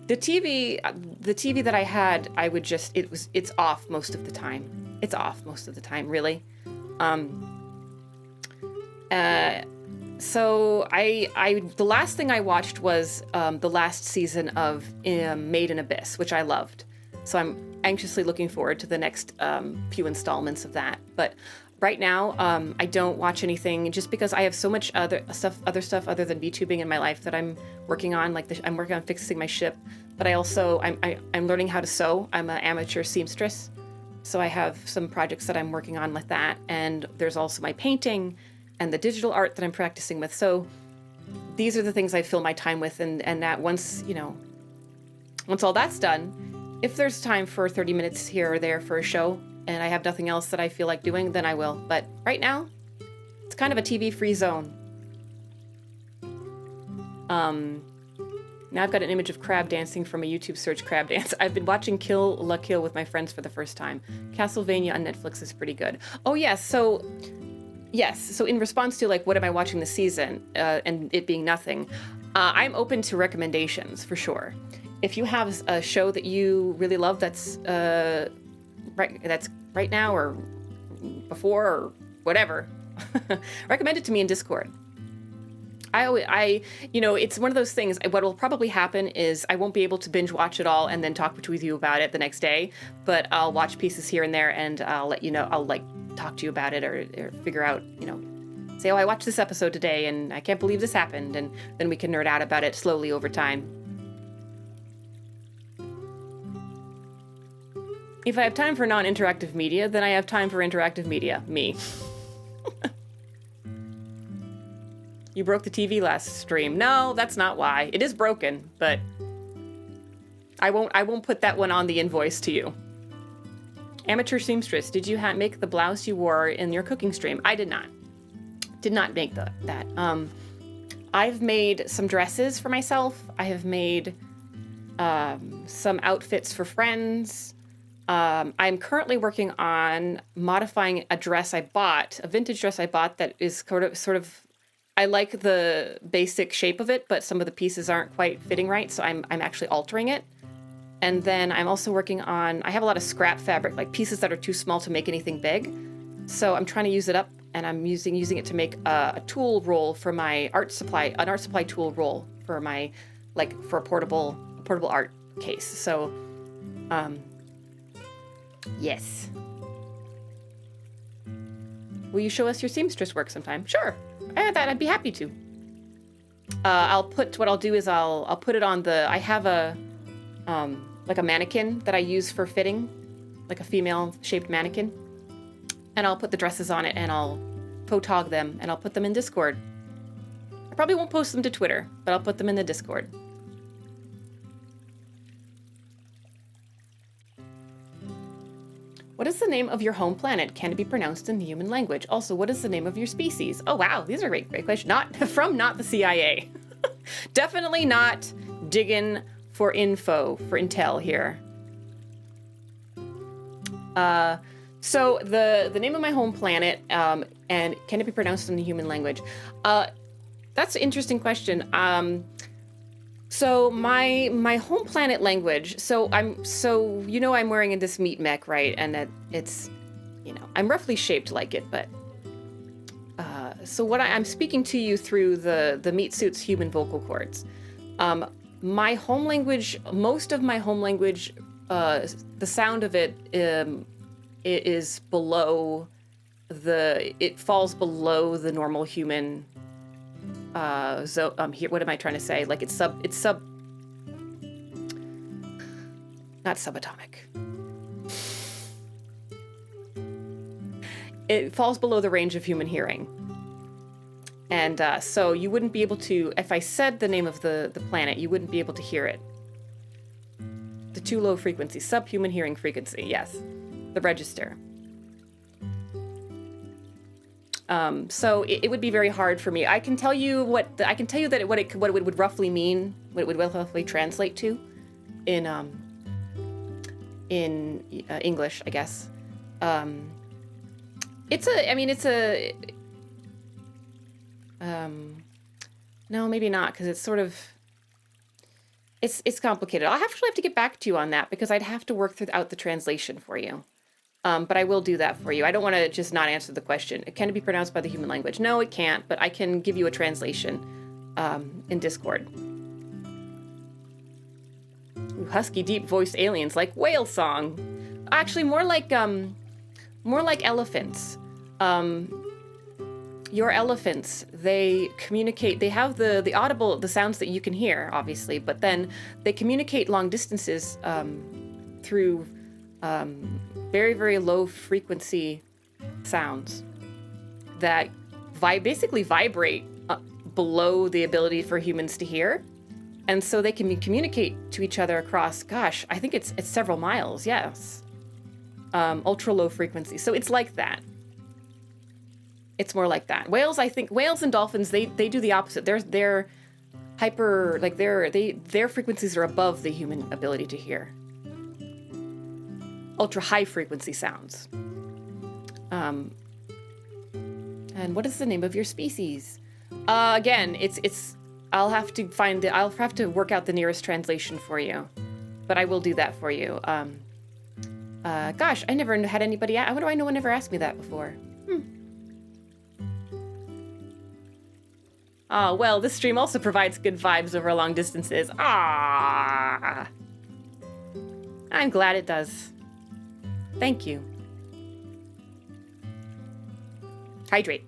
the TV that I had, I would just, it's off most of the time. It's off most of the time, really. So the last thing I watched was the last season of Made in Abyss, which I loved. So I'm anxiously looking forward to the next few installments of that. But right now, I don't watch anything just because I have so much other stuff other than VTubing in my life that I'm working on. Like I'm working on fixing my ship, but I'm learning how to sew. I'm an amateur seamstress, so I have some projects that I'm working on like that. And there's also my painting and the digital art that I'm practicing with. So these are the things I fill my time with, and that once all that's done, if there's time for 30 minutes here or there for a show and I have nothing else that I feel like doing, then I will. But right now, it's kind of a TV-free zone. Now I've got an image of crab dancing from a YouTube search, crab dance. I've been watching Kill La Kill with my friends for the first time. Castlevania on Netflix is pretty good. Oh yes, so in response to like, what am I watching this season, and it being nothing, I'm open to recommendations for sure. If you have a show that you really love that's right now or before or whatever, recommend it to me in Discord. It's one of those things. What will probably happen is I won't be able to binge watch it all and then talk with you about it the next day, but I'll watch pieces here and there, and I'll let you know. I'll talk to you about it, or figure out, say, oh, I watched this episode today and I can't believe this happened, and then we can nerd out about it slowly over time. If I have time for non-interactive media, then I have time for interactive media. Me. You broke the TV last stream. No, that's not why. It is broken, but I won't put that one on the invoice to you. Amateur seamstress, did you make the blouse you wore in your cooking stream? I did not. Did not make that. I've made some dresses for myself. I have made some outfits for friends. I'm currently working on modifying a vintage dress I bought that is sort of, I like the basic shape of it, but some of the pieces aren't quite fitting right, so I'm actually altering it. And then I'm also working on, I have a lot of scrap fabric, like pieces that are too small to make anything big. So I'm trying to use it up, and I'm using it to make a tool roll for my art supply tool roll for my, for a portable art case. So, yes. Will you show us your seamstress work sometime? Sure. I'd be happy to. What I'll do is I'll put it on I have a mannequin that I use for fitting, like a female shaped mannequin. And I'll put the dresses on it, and I'll photog them, and I'll put them in Discord. I probably won't post them to Twitter, but I'll put them in the Discord. What is the name of your home planet? Can it be pronounced in the human language? Also, what is the name of your species? Oh, wow. These are great questions. Not the CIA. Definitely not digging for intel here. So the name of my home planet, and can it be pronounced in the human language? That's an interesting question. So my home planet language. So I'm wearing this meat mech, right? And that it's, I'm roughly shaped like it, but so what I'm speaking to you through the meat suit's human vocal cords. My home language, most of my home language, the sound of it is below it falls below the normal human. Here, what am I trying to say? Like it's not subatomic. It falls below the range of human hearing. And so you wouldn't be able to, if I said the name of the planet, you wouldn't be able to hear it. The too low frequency, subhuman hearing frequency, yes. The register. So it would be very hard for me. I can tell you what it would roughly mean, what it would roughly translate to in English, I guess. No, maybe not, because it's sort of, it's complicated. I'll actually have to get back to you on that, because I'd have to work out the translation for you. But I will do that for you. I don't want to just not answer the question. Can it be pronounced by the human language? No, it can't, but I can give you a translation in Discord. Ooh, husky, deep-voiced aliens like whale song. Actually, more like elephants. Your elephants, they communicate, they have the sounds that you can hear, obviously, but then they communicate long distances through very, very low frequency sounds that basically vibrate below the ability for humans to hear. And so they can communicate to each other across, gosh, I think it's several miles, yes. Ultra low frequency. So it's like that. It's more like that. Whales and dolphins, they do the opposite. They're hyper, like their frequencies are above the human ability to hear. Ultra high frequency sounds. And what is the name of your species? Again, I'll have to work out the nearest translation for you, but I will do that for you. Gosh, I never had anybody. I wonder why no one ever asked me that before. Oh, well, this stream also provides good vibes over long distances. Ah, I'm glad it does. Thank you. Hydrate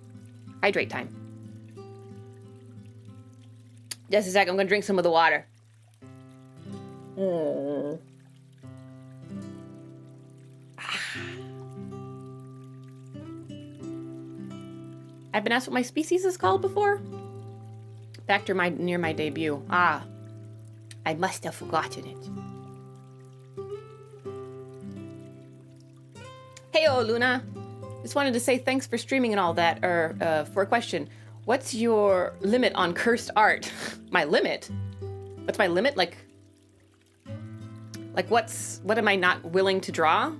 time. Just a sec, I'm gonna drink some of the water. I've been asked what my species is called before. Back to near my debut. I must have forgotten it. Heyo, Luna. Just wanted to say thanks for streaming and all that. For a question, what's your limit on cursed art? My limit? What's my limit? Like what am I not willing to draw?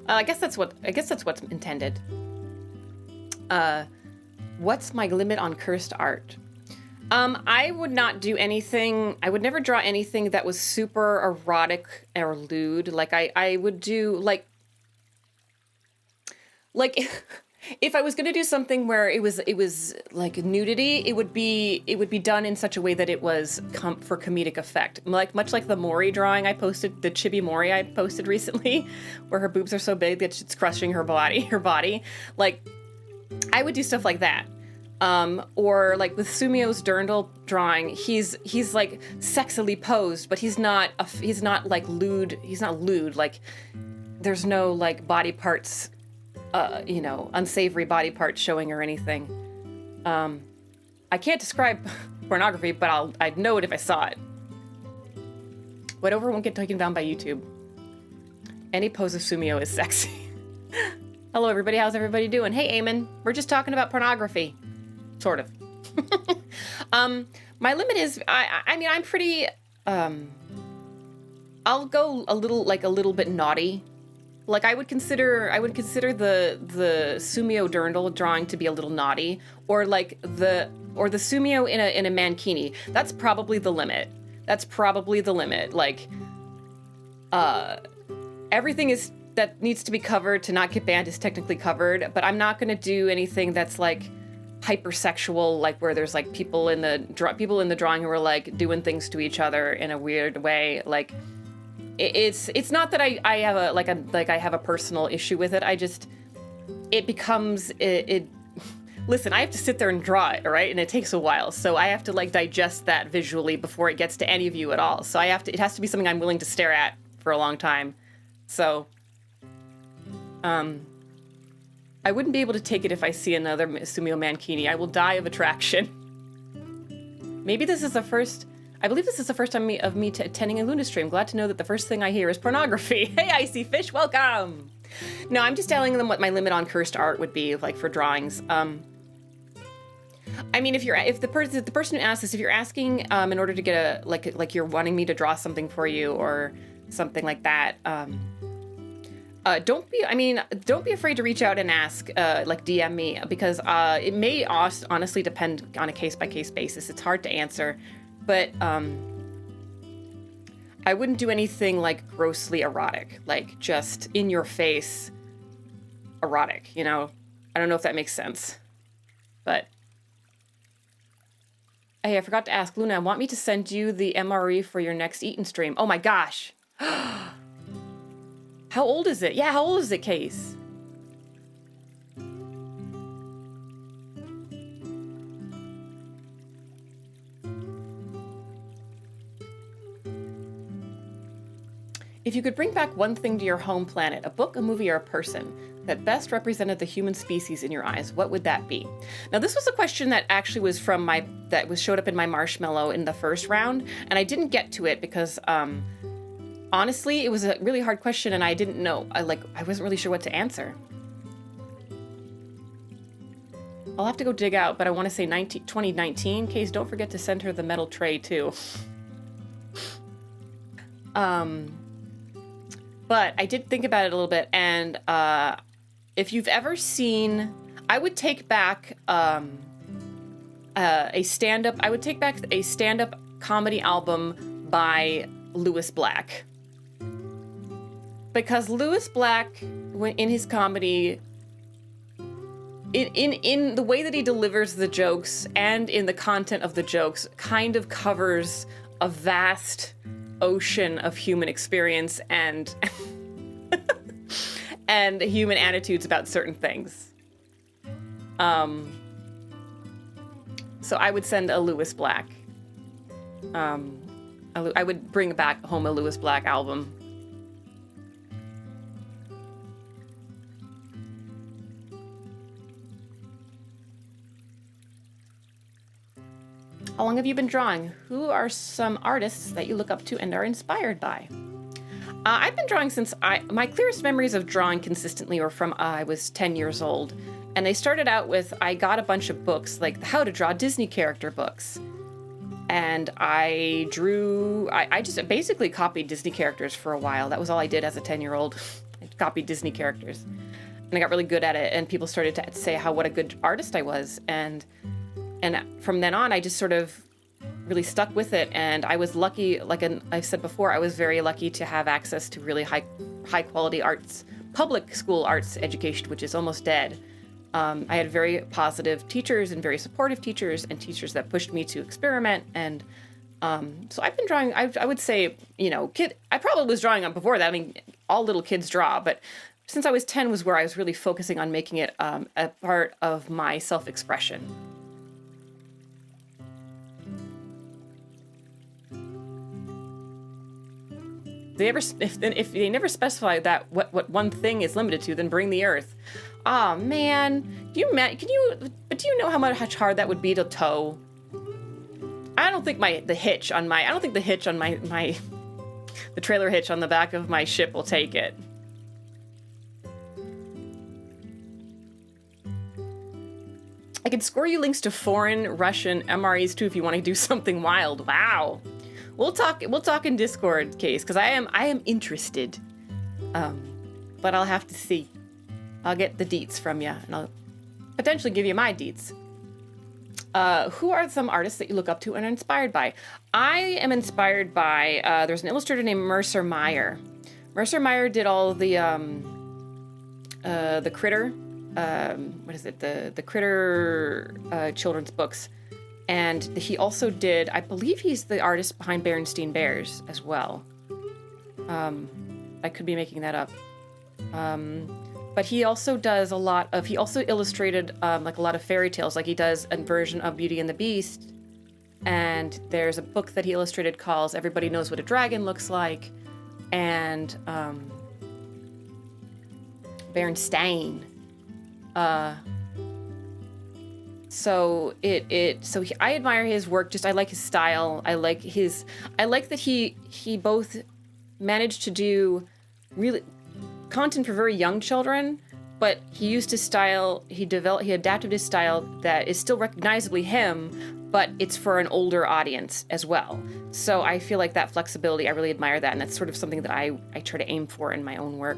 I guess that's what's intended. What's my limit on cursed art? I would not do anything. I would never draw anything that was super erotic or lewd. Like I would do like if I was going to do something where it was like nudity, it would be done in such a way that it was for comedic effect. Much like the Mori drawing I posted, the Chibi Mori I posted recently, where her boobs are so big that it's crushing her body. Like, I would do stuff like that. Or like with Sumio's Dirndl drawing, he's like sexily posed, but he's not like lewd. He's not lewd. Like, there's no like body parts, unsavory body parts showing or anything. I can't describe pornography, but I'd know it if I saw it. Whatever won't get taken down by YouTube. Any pose of Sumio is sexy. Hello, everybody. How's everybody doing? Hey, Eamon. We're just talking about pornography. Sort of. My limit is, I mean, I'm pretty, I'll go a little bit naughty. Like I would consider the Sumio dirndl drawing to be a little naughty, or the Sumio in a mankini. That's probably the limit. Like, everything that needs to be covered to not get banned is technically covered, but I'm not gonna do anything that's like hypersexual, like where there's like people in the drawing who are like doing things to each other in a weird way. Like, it's not that I have a personal issue with it. Listen, I have to sit there and draw it, right? And it takes a while. So I have to like digest that visually before it gets to any of you at all. So it has to be something I'm willing to stare at for a long time. So, I wouldn't be able to take it if I see another Sumio mankini. I will die of attraction. Maybe this is the first... I believe this is the first time of me attending a Luna stream. Glad to know that the first thing I hear is pornography. Hey, Icy Fish, welcome! No, I'm just telling them what my limit on cursed art would be, like, for drawings. I mean, if the person who asks this, if you're asking in order to get like you're wanting me to draw something for you or something like that, don't be afraid to reach out and ask, like DM me, because it may honestly depend on a case-by-case basis. It's hard to answer. But I wouldn't do anything like grossly erotic, like just in your face erotic, you know? I don't know if that makes sense. But hey, I forgot to ask Luna, want me to send you the MRE for your next Eaton stream? Oh my gosh. How old is it? Yeah, how old is it, Case? If you could bring back one thing to your home planet, a book, a movie, or a person that best represented the human species in your eyes, what would that be? Now, this was a question that actually was showed up in my marshmallow in the first round, and I didn't get to it because, honestly, it was a really hard question, and I didn't know. I wasn't really sure what to answer. I'll have to go dig out, but I want to say 2019. Case, don't forget to send her the metal tray, too. But I did think about it a little bit, and if you've ever seen, I would take back a stand-up comedy album by Lewis Black. Because Lewis Black, in his comedy, in the way that he delivers the jokes and in the content of the jokes, kind of covers a vast ocean of human experience and and human attitudes about certain things. So I would send a Lewis Black. I would bring back home a Lewis Black album. How long have you been drawing? Who are some artists that you look up to and are inspired by? I've been drawing since my clearest memories of drawing consistently were from I was 10 years old. And they started out with, I got a bunch of books, like How to Draw Disney Character books. And I just basically copied Disney characters for a while. That was all I did as a 10-year-old. I copied Disney characters. And I got really good at it. And people started to say what a good artist I was. And from then on, I just sort of really stuck with it. And I was lucky, I've said before, I was very lucky to have access to really high quality arts, public school arts education, which is almost dead. I had very positive teachers and very supportive teachers and teachers that pushed me to experiment. And so I've been drawing, I would say, I probably was drawing on before that. I mean, all little kids draw, but since I was 10 was where I was really focusing on making it a part of my self-expression. If they never specify that what one thing is limited to, then bring the Earth. Oh man, do you know how much hard that would be to tow? I don't think the trailer hitch on the back of my ship will take it. I can score you links to foreign Russian MREs too if you want to do something wild. Wow. We'll talk in Discord, Case, because I am interested. But I'll have to see. I'll get the deets from you, and I'll potentially give you my deets. Who are some artists that you look up to and are inspired by? I am inspired by, there's an illustrator named Mercer Meyer. Mercer Meyer did all the Critter, what is it? The Critter children's books. And he also did, I believe he's the artist behind Berenstain Bears as well. I could be making that up. But he also does he also illustrated like a lot of fairy tales, like he does a version of Beauty and the Beast. And there's a book that he illustrated called Everybody Knows What a Dragon Looks Like. And Berenstain. I admire his work. I like his style. I like that he both managed to do really content for very young children, but he used his style, he adapted his style that is still recognizably him, but it's for an older audience as well. So I feel like that flexibility, I really admire that, and that's sort of something that I try to aim for in my own work.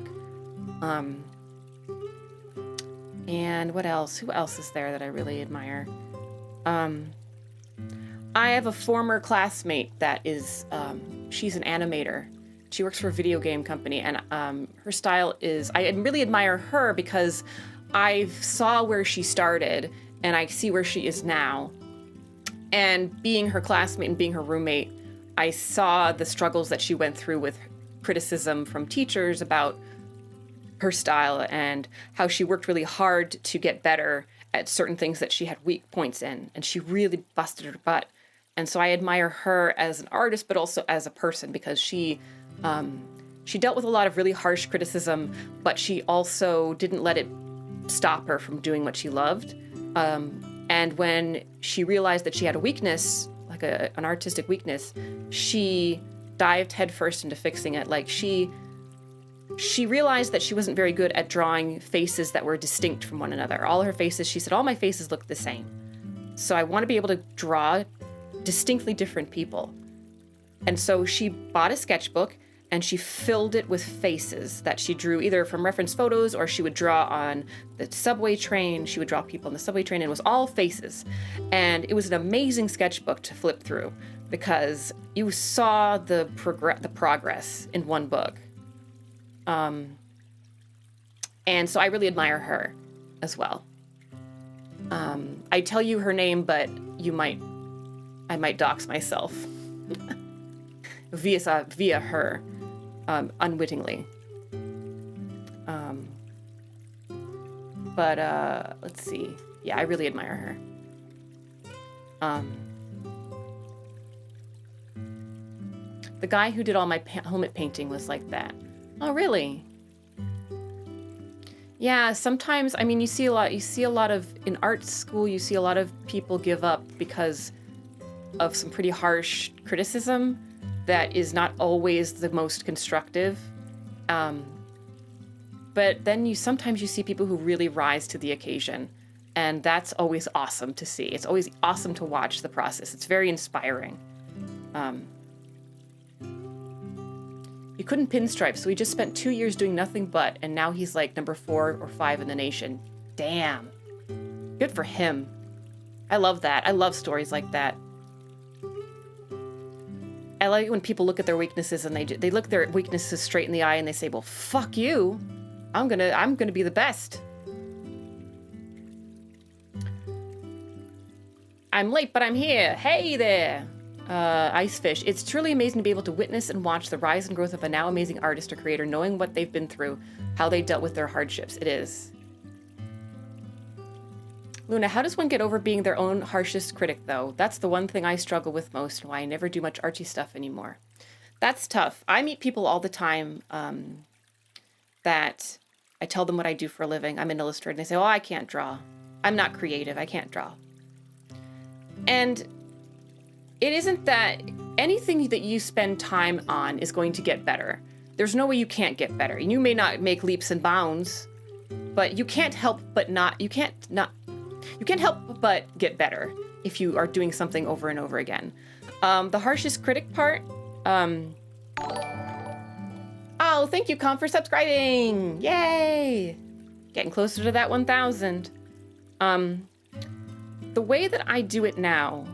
And what else? Who else is there that I really admire? I have a former classmate that is, she's an animator. She works for a video game company, and her style is, I really admire her because I saw where she started and I see where she is now. And being her classmate and being her roommate, I saw the struggles that she went through with criticism from teachers about her style and how she worked really hard to get better at certain things that she had weak points in, and she really busted her butt. And so I admire her as an artist, but also as a person, because she dealt with a lot of really harsh criticism, but she also didn't let it stop her from doing what she loved. And when she realized that she had a weakness, like an artistic weakness, she dived headfirst into fixing it. Like she realized that she wasn't very good at drawing faces that were distinct from one another. All her faces, she said, all my faces look the same. So I want to be able to draw distinctly different people. And so she bought a sketchbook and she filled it with faces that she drew either from reference photos, or she would draw on the subway train. She would draw people on the subway train, and it was all faces. And it was an amazing sketchbook to flip through because you saw the progress in one book. And so I really admire her as well. I tell you her name, but I might dox myself via her, unwittingly. But let's see. Yeah, I really admire her. The guy who did all my helmet painting was like that. Oh, really? Yeah, sometimes, I mean, you see a lot of, in art school, you see a lot of people give up because of some pretty harsh criticism that is not always the most constructive. But then sometimes you see people who really rise to the occasion, and that's always awesome to see. It's always awesome to watch the process. It's very inspiring. He couldn't pinstripe, so he just spent 2 years doing nothing but, and now he's like number 4 or 5 in the nation. Damn. Good for him. I love that. I love stories like that. I like it when people look at their weaknesses and they look their weaknesses straight in the eye and they say, well, fuck you. I'm gonna be the best. I'm late, but I'm here. Hey there. Icefish. It's truly amazing to be able to witness and watch the rise and growth of a now amazing artist or creator, knowing what they've been through, how they dealt with their hardships. It is. Luna, how does one get over being their own harshest critic, though? That's the one thing I struggle with most, and why I never do much artsy stuff anymore. That's tough. I meet people all the time that I tell them what I do for a living. I'm an illustrator, and they say, oh, I can't draw. I'm not creative. I can't draw. And it isn't that anything that you spend time on is going to get better. There's no way you can't get better. You may not make leaps and bounds, but you can't help but not, you can't help but get better if you are doing something over and over again. The harshest critic part, oh, thank you, Com, for subscribing. Yay! Getting closer to that 1,000. The way that I do it now,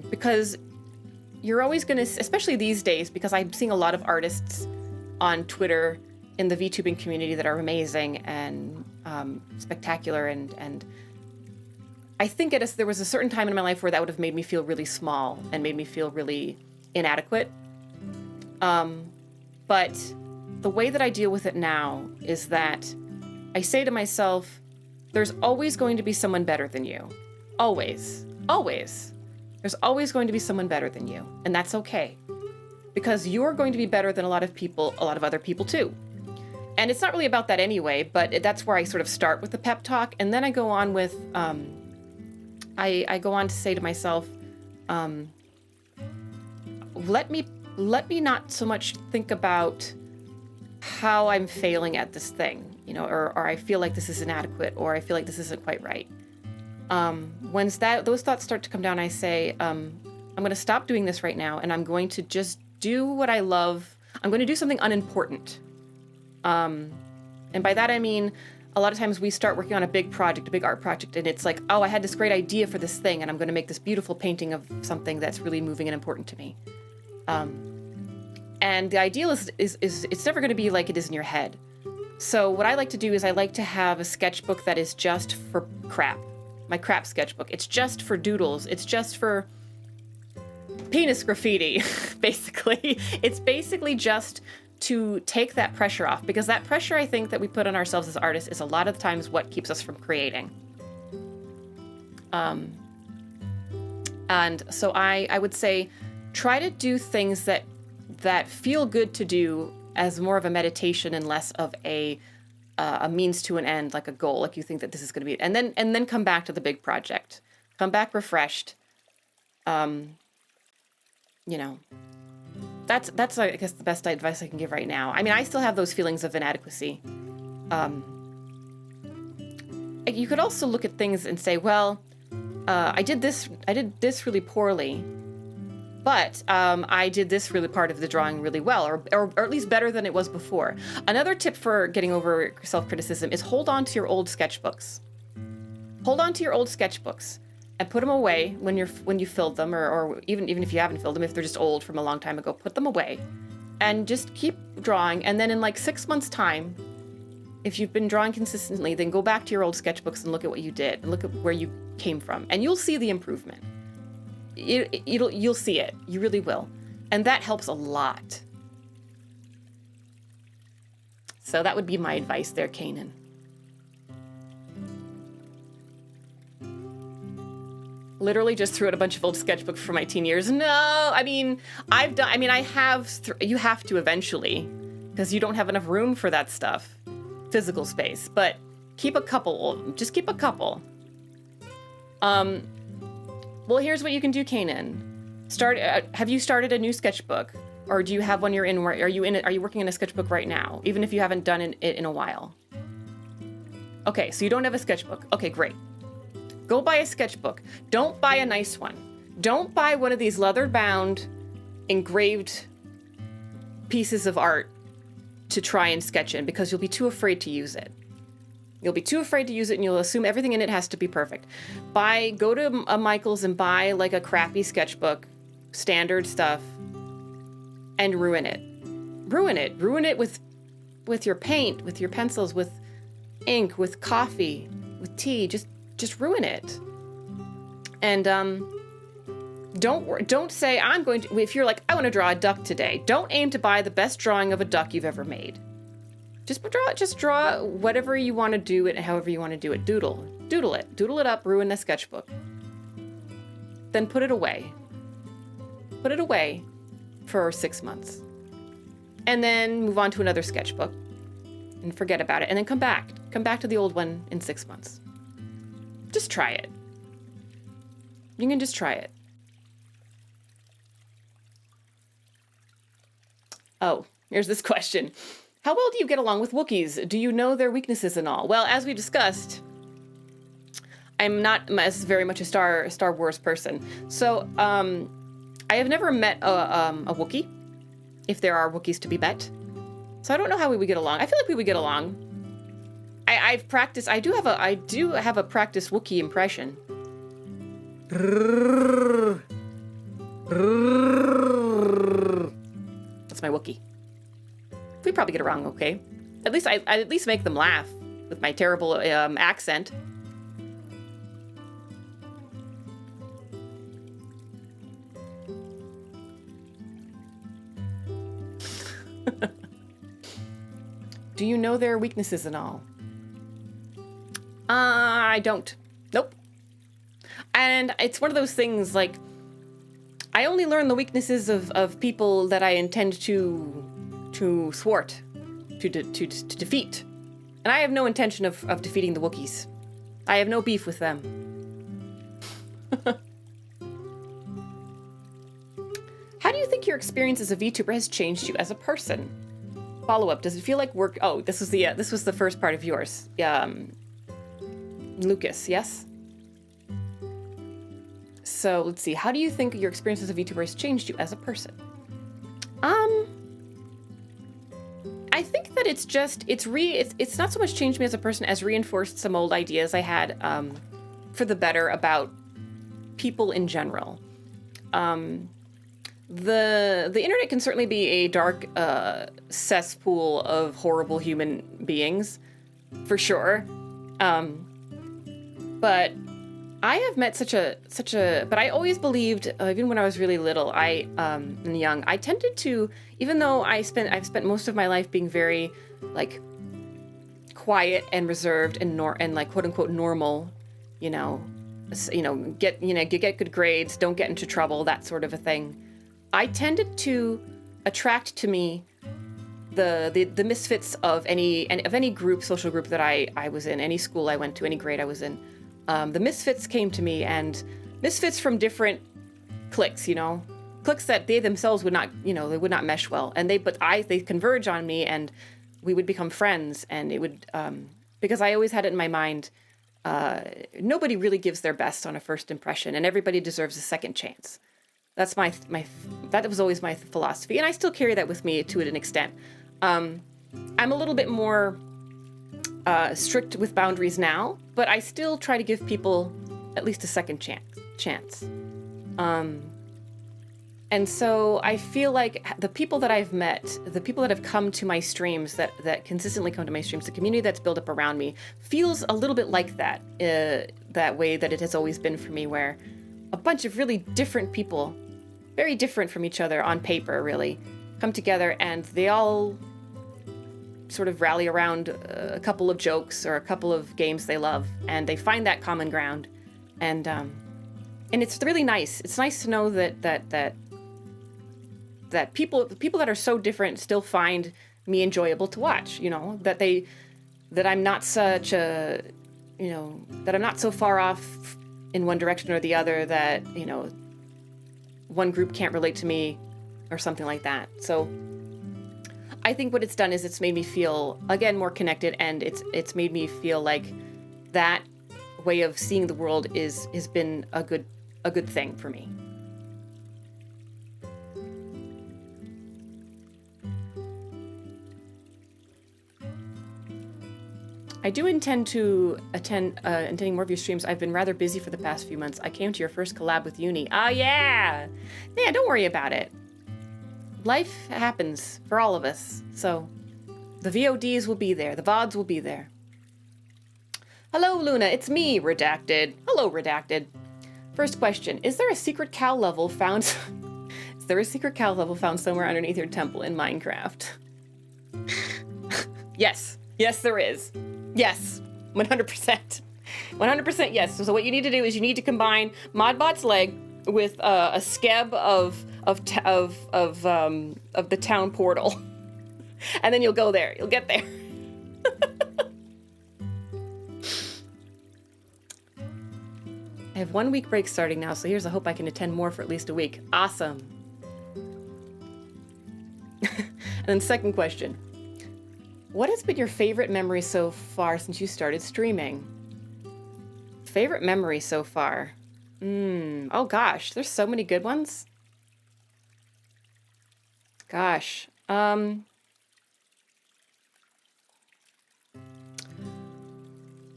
because you're always going to, especially these days, because I'm seeing a lot of artists on Twitter in the VTubing community that are amazing and spectacular. And I think there was a certain time in my life where that would have made me feel really small and made me feel really inadequate. But the way that I deal with it now is that I say to myself, there's always going to be someone better than you. Always. Always. There's always going to be someone better than you. And that's okay. Because you're going to be better than a lot of people, a lot of other people too. And it's not really about that anyway, but that's where I sort of start with the pep talk. And then I go on with, I go on to say to myself, let me not so much think about how I'm failing at this thing, you know, or I feel like this is inadequate, or I feel like this isn't quite right. When those thoughts start to come down, I say, I'm going to stop doing this right now, and I'm going to just do what I love. I'm going to do something unimportant. And by that, I mean, a lot of times we start working on a big project, a big art project, and it's like, oh, I had this great idea for this thing, and I'm going to make this beautiful painting of something that's really moving and important to me. And the ideal is it's never going to be like it is in your head. So what I like to do is I like to have a sketchbook that is just for crap. My crap sketchbook. It's just for doodles. It's just for penis graffiti, basically. It's basically just to take that pressure off, because that pressure, I think, that we put on ourselves as artists is a lot of the times what keeps us from creating. And so I would say, try to do things that feel good to do as more of a meditation and less of a means to an end, like a goal, like you think that this is going to be, and then come back to the big project. Come back refreshed. You know, that's I guess the best advice I can give right now. I mean, I still have those feelings of inadequacy. You could also look at things and say, well, I did this really poorly, but I did this really part of the drawing really well, or at least better than it was before. Another tip for getting over self-criticism is hold on to your old sketchbooks. Hold on to your old sketchbooks and put them away when you filled them, or even if you haven't filled them, if they're just old from a long time ago, put them away and just keep drawing. And then in like 6 months' time, if you've been drawing consistently, then go back to your old sketchbooks and look at what you did and look at where you came from, and you'll see the improvement. You'll see it. You really will. And that helps a lot. So that would be my advice there, Kanan. Literally just threw out a bunch of old sketchbooks from my teen years. No, I mean, you have to eventually, because you don't have enough room for that stuff, physical space, but keep a couple, just keep a couple. Well, here's what you can do, Kanan. Have you started a new sketchbook, or do you have one you're in? Are you working in a sketchbook right now, even if you haven't done it in a while? Okay, so you don't have a sketchbook. Okay, great. Go buy a sketchbook. Don't buy a nice one. Don't buy one of these leather-bound, engraved pieces of art to try and sketch in, because you'll be too afraid to use it. You'll be too afraid to use it, and you'll assume everything in it has to be perfect. Go to a Michael's and buy like a crappy sketchbook, standard stuff, and ruin it. Ruin it. Ruin it with your paint, with your pencils, with ink, with coffee, with tea. Just ruin it. And don't say, I'm going to, if you're like, I want to draw a duck today, don't aim to buy the best drawing of a duck you've ever made. Just draw whatever you want to do it, and however you want to do it. Doodle it up, ruin the sketchbook. Then put it away. Put it away for 6 months. And then move on to another sketchbook and forget about it. And then come back to the old one in 6 months. Just try it. You can just try it. Oh, here's this question. How well do you get along with Wookiees? Do you know their weaknesses and all? Well, as we discussed, I'm not as very much a Star Wars person. So I have never met a Wookiee, if there are Wookiees to be met. So I don't know how we would get along. I feel like we would get along. I've practiced. I do have a practiced Wookiee impression. That's my Wookiee. We probably get along okay. At least I at least make them laugh with my terrible accent. Do you know their weaknesses and all? I don't. Nope. And it's one of those things, like, I only learn the weaknesses of people that I intend to thwart, to defeat. And I have no intention of defeating the Wookiees. I have no beef with them. How do you think your experience as a VTuber has changed you as a person? Follow-up, does it feel like work? Oh, this was the first part of yours. Lucas, yes? So let's see. How do you think your experience as a VTuber has changed you as a person? I think that it's not so much changed me as a person as reinforced some old ideas I had for the better about people in general. The internet can certainly be a dark cesspool of horrible human beings, for sure. But I have met but I always believed, even when I was really little, and young, I tended to, even though I've spent most of my life being very, like, quiet and reserved and like quote unquote normal, get good grades, don't get into trouble, that sort of a thing. I tended to attract to me the misfits of any group, social group that I was in, any school I went to, any grade I was in. The misfits came to me, and misfits from different cliques, cliques that they themselves would not, they would not mesh well, and they converge on me, and we would become friends, and it would, because I always had it in my mind, nobody really gives their best on a first impression, and everybody deserves a second chance. That's that was always my philosophy, and I still carry that with me to an extent. I'm a little bit more strict with boundaries now, but I still try to give people at least a second chance. And so I feel like the people that I've met, the people that have come to my streams, that consistently come to my streams, the community that's built up around me, feels a little bit like that, that way that it has always been for me, where a bunch of really different people, very different from each other on paper, really, come together, and they all sort of rally around a couple of jokes or a couple of games they love, and they find that common ground, and it's really nice. It's nice to know that people that are so different still find me enjoyable to watch. That I'm not such a, that I'm not so far off in one direction or the other that one group can't relate to me or something like that. So I think what it's done is it's made me feel, again, more connected, and it's made me feel like that way of seeing the world has been a good thing for me. I do intend to attending more of your streams. I've been rather busy for the past few months. I came to your first collab with Uni. Oh, yeah! Yeah, don't worry about it. Life happens for all of us. So the VODs will be there. The VODs will be there. Hello, Luna. It's me, Redacted. Hello, Redacted. First question. Is there a secret cow level found... Is there a secret cow level found somewhere underneath your temple in Minecraft? Yes. Yes, there is. Yes, 100%. 100% yes. So what you need to do is you need to combine Modbot's leg with a skeb of the town portal, and then you'll go there. You'll get there. I have 1 week break starting now, so here's a hope I can attend more for at least a week. Awesome. And then second question. What has been your favorite memory so far since you started streaming? favorite memory so far. Oh gosh, there's so many good ones. Gosh.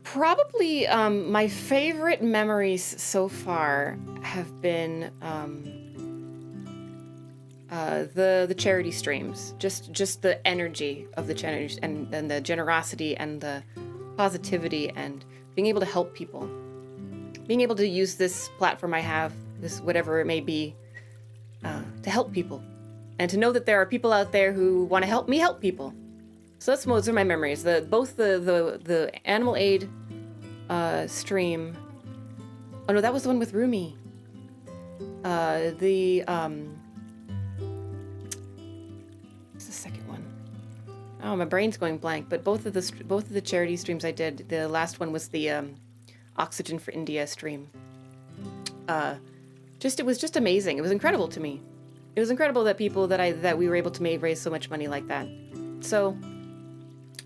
Probably my favorite memories so far have been the charity streams. Just the energy of the charity and the generosity and the positivity and being able to help people. Being able to use this platform I have, this whatever it may be, to help people. And to know that there are people out there who want to help me help people. So those are my memories. Both the animal aid stream. Oh no, that was the one with Rumi. What's the second one? Oh, my brain's going blank. But both of the charity streams I did. The last one was the Oxygen for India stream. It was just amazing. It was incredible to me. It was incredible that that we were able to raise so much money like that. So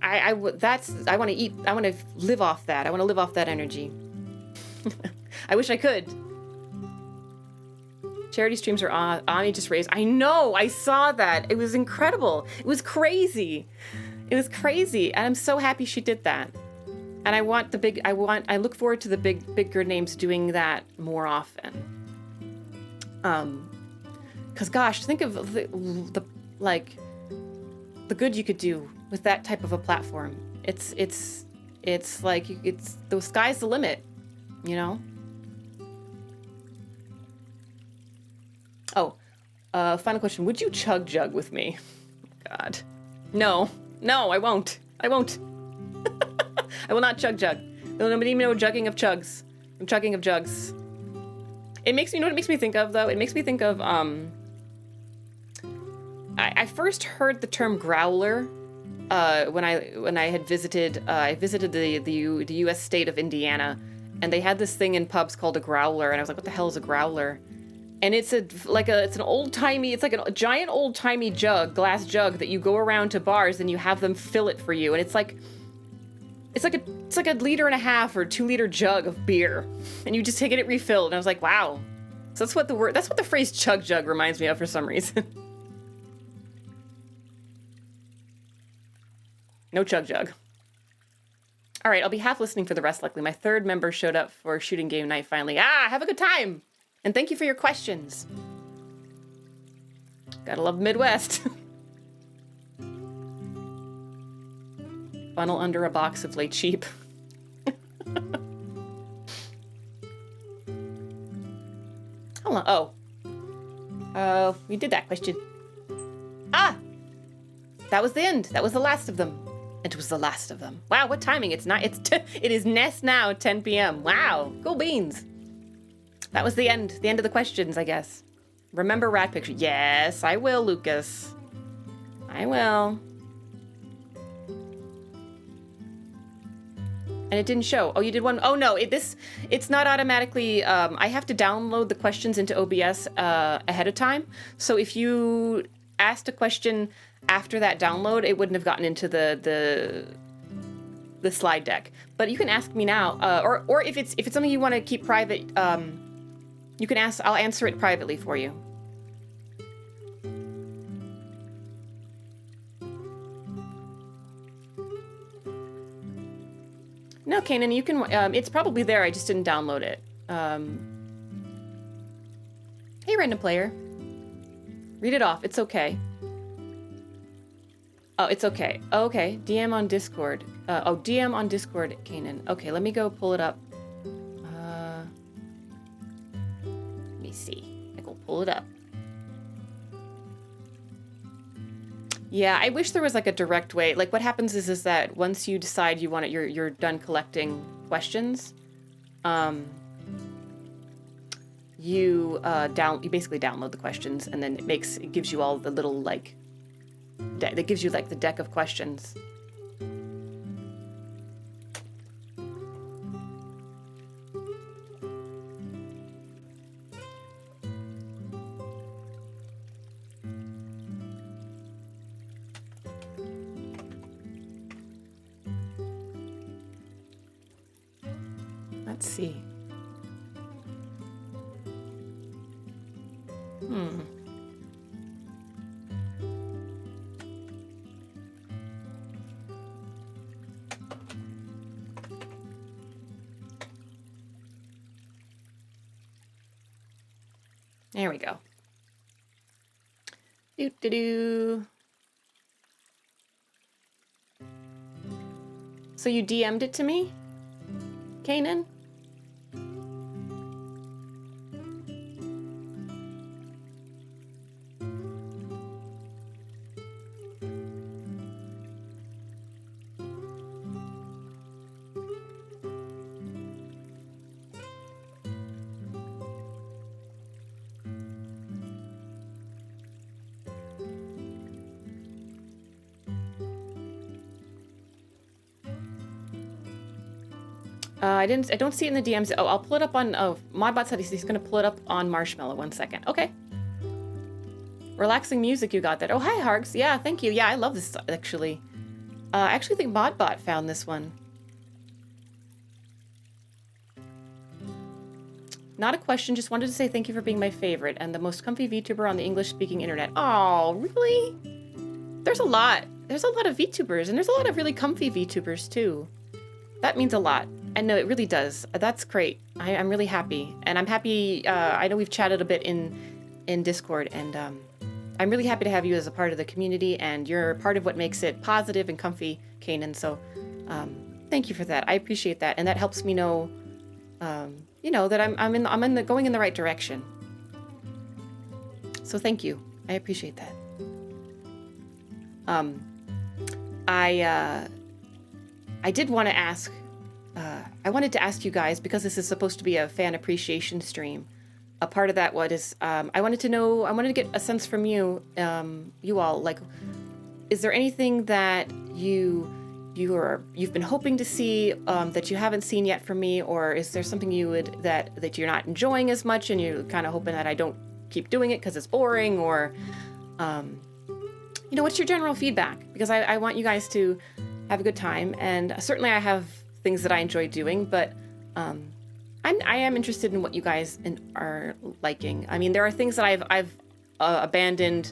I want to live off that. I want to live off that energy. I wish I could. Charity streams are on. Ani just raised. I know. I saw that. It was incredible. It was crazy. It was crazy. And I'm so happy she did that. And I look forward to the bigger names doing that more often. Because gosh, think of the good you could do with that type of a platform. It's like the sky's the limit, you know? Oh, final question. Would you chug jug with me? God. No, I won't. I won't. I will not chug jug. Nobody know jugging of chugs. I'm chugging of jugs. It makes me, you know what it makes me think of though? It makes me think of, I first heard the term growler when I had visited the U.S. state of Indiana, and they had this thing in pubs called a growler, and I was like, what the hell is a growler? And it's a giant old timey glass jug that you go around to bars and you have them fill it for you, and it's like a liter and a half or 2 liter jug of beer, and you just take it refilled. And I was like, wow. So that's what the phrase chug jug reminds me of for some reason. No chug jug. All right, I'll be half listening for the rest, likely. My third member showed up for shooting game night finally. Have a good time. And thank you for your questions. Gotta love Midwest. Funnel under a box of late sheep. Hold on. Oh, we did that question. That was the end. That was the last of them. It was the last of them. Wow, what timing? It is nest now, 10 p.m. Wow, cool beans. That was the end of the questions, I guess. Remember rat picture? Yes, I will, Lucas. I will. And it didn't show. Oh, you did one? Oh no, it's not automatically, I have to download the questions into OBS ahead of time. So if you asked a question after that download, it wouldn't have gotten into the slide deck. But you can ask me now, or if it's something you want to keep private, you can ask. I'll answer it privately for you. No, Kanan, you can. It's probably there. I just didn't download it. Hey, random player. Read it off. It's okay. Oh, it's okay. Oh, okay. DM on Discord. DM on Discord, Kanan. Okay, let me go pull it up. Let me see. I go pull it up. Yeah, I wish there was like a direct way. Like what happens is that once you decide you want it, you're done collecting questions, you basically download the questions, and then it gives you all the little like that gives you like the deck of questions. Let's see. There we go. Do. So you DM'd it to me, Kanan? I don't see it in the DMs. Oh, I'll pull it up on, oh, Modbot said he's going to pull it up on Marshmallow. 1 second. Okay. Relaxing music you got that. Oh, hi, Hargs. Yeah, thank you. Yeah, I love this, actually. I actually think Modbot found this one. Not a question, just wanted to say thank you for being my favorite and the most comfy VTuber on the English-speaking internet. Oh, really? There's a lot. There's a lot of VTubers, and there's a lot of really comfy VTubers, too. That means a lot. And no, it really does. That's great. I'm really happy. And I'm happy, I know we've chatted a bit in Discord, and I'm really happy to have you as a part of the community, and you're part of what makes it positive and comfy, Kanan. So thank you for that. I appreciate that. And that helps me know, you know, that I'm going in the right direction. So thank you. I appreciate that. I did want to ask, I wanted to ask you guys, because this is supposed to be a fan appreciation stream, a part of that I wanted to get a sense from you, you all, like, is there anything that you've been hoping to see that you haven't seen yet from me, or is there something that you're not enjoying as much and you're kind of hoping that I don't keep doing it because it's boring, or you know, what's your general feedback? Because I want you guys to have a good time, and certainly I have things that I enjoy doing, but I am interested in what you guys are liking. I mean, there are things that I've abandoned,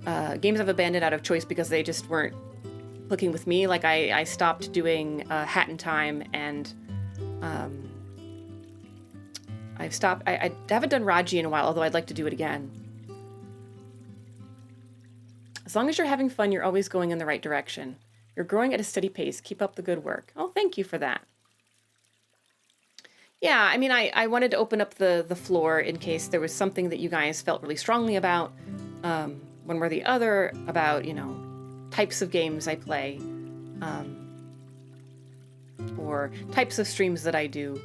games I've abandoned out of choice because they just weren't clicking with me. Like I stopped doing Hat in Time, and I haven't done Raji in a while, although I'd like to do it again. As long as you're having fun, you're always going in the right direction. You're growing at a steady pace. Keep up the good work. Oh, thank you for that. Yeah, I mean, I wanted to open up the floor in case there was something that you guys felt really strongly about, one way or the other, about, you know, types of games I play, or types of streams that I do.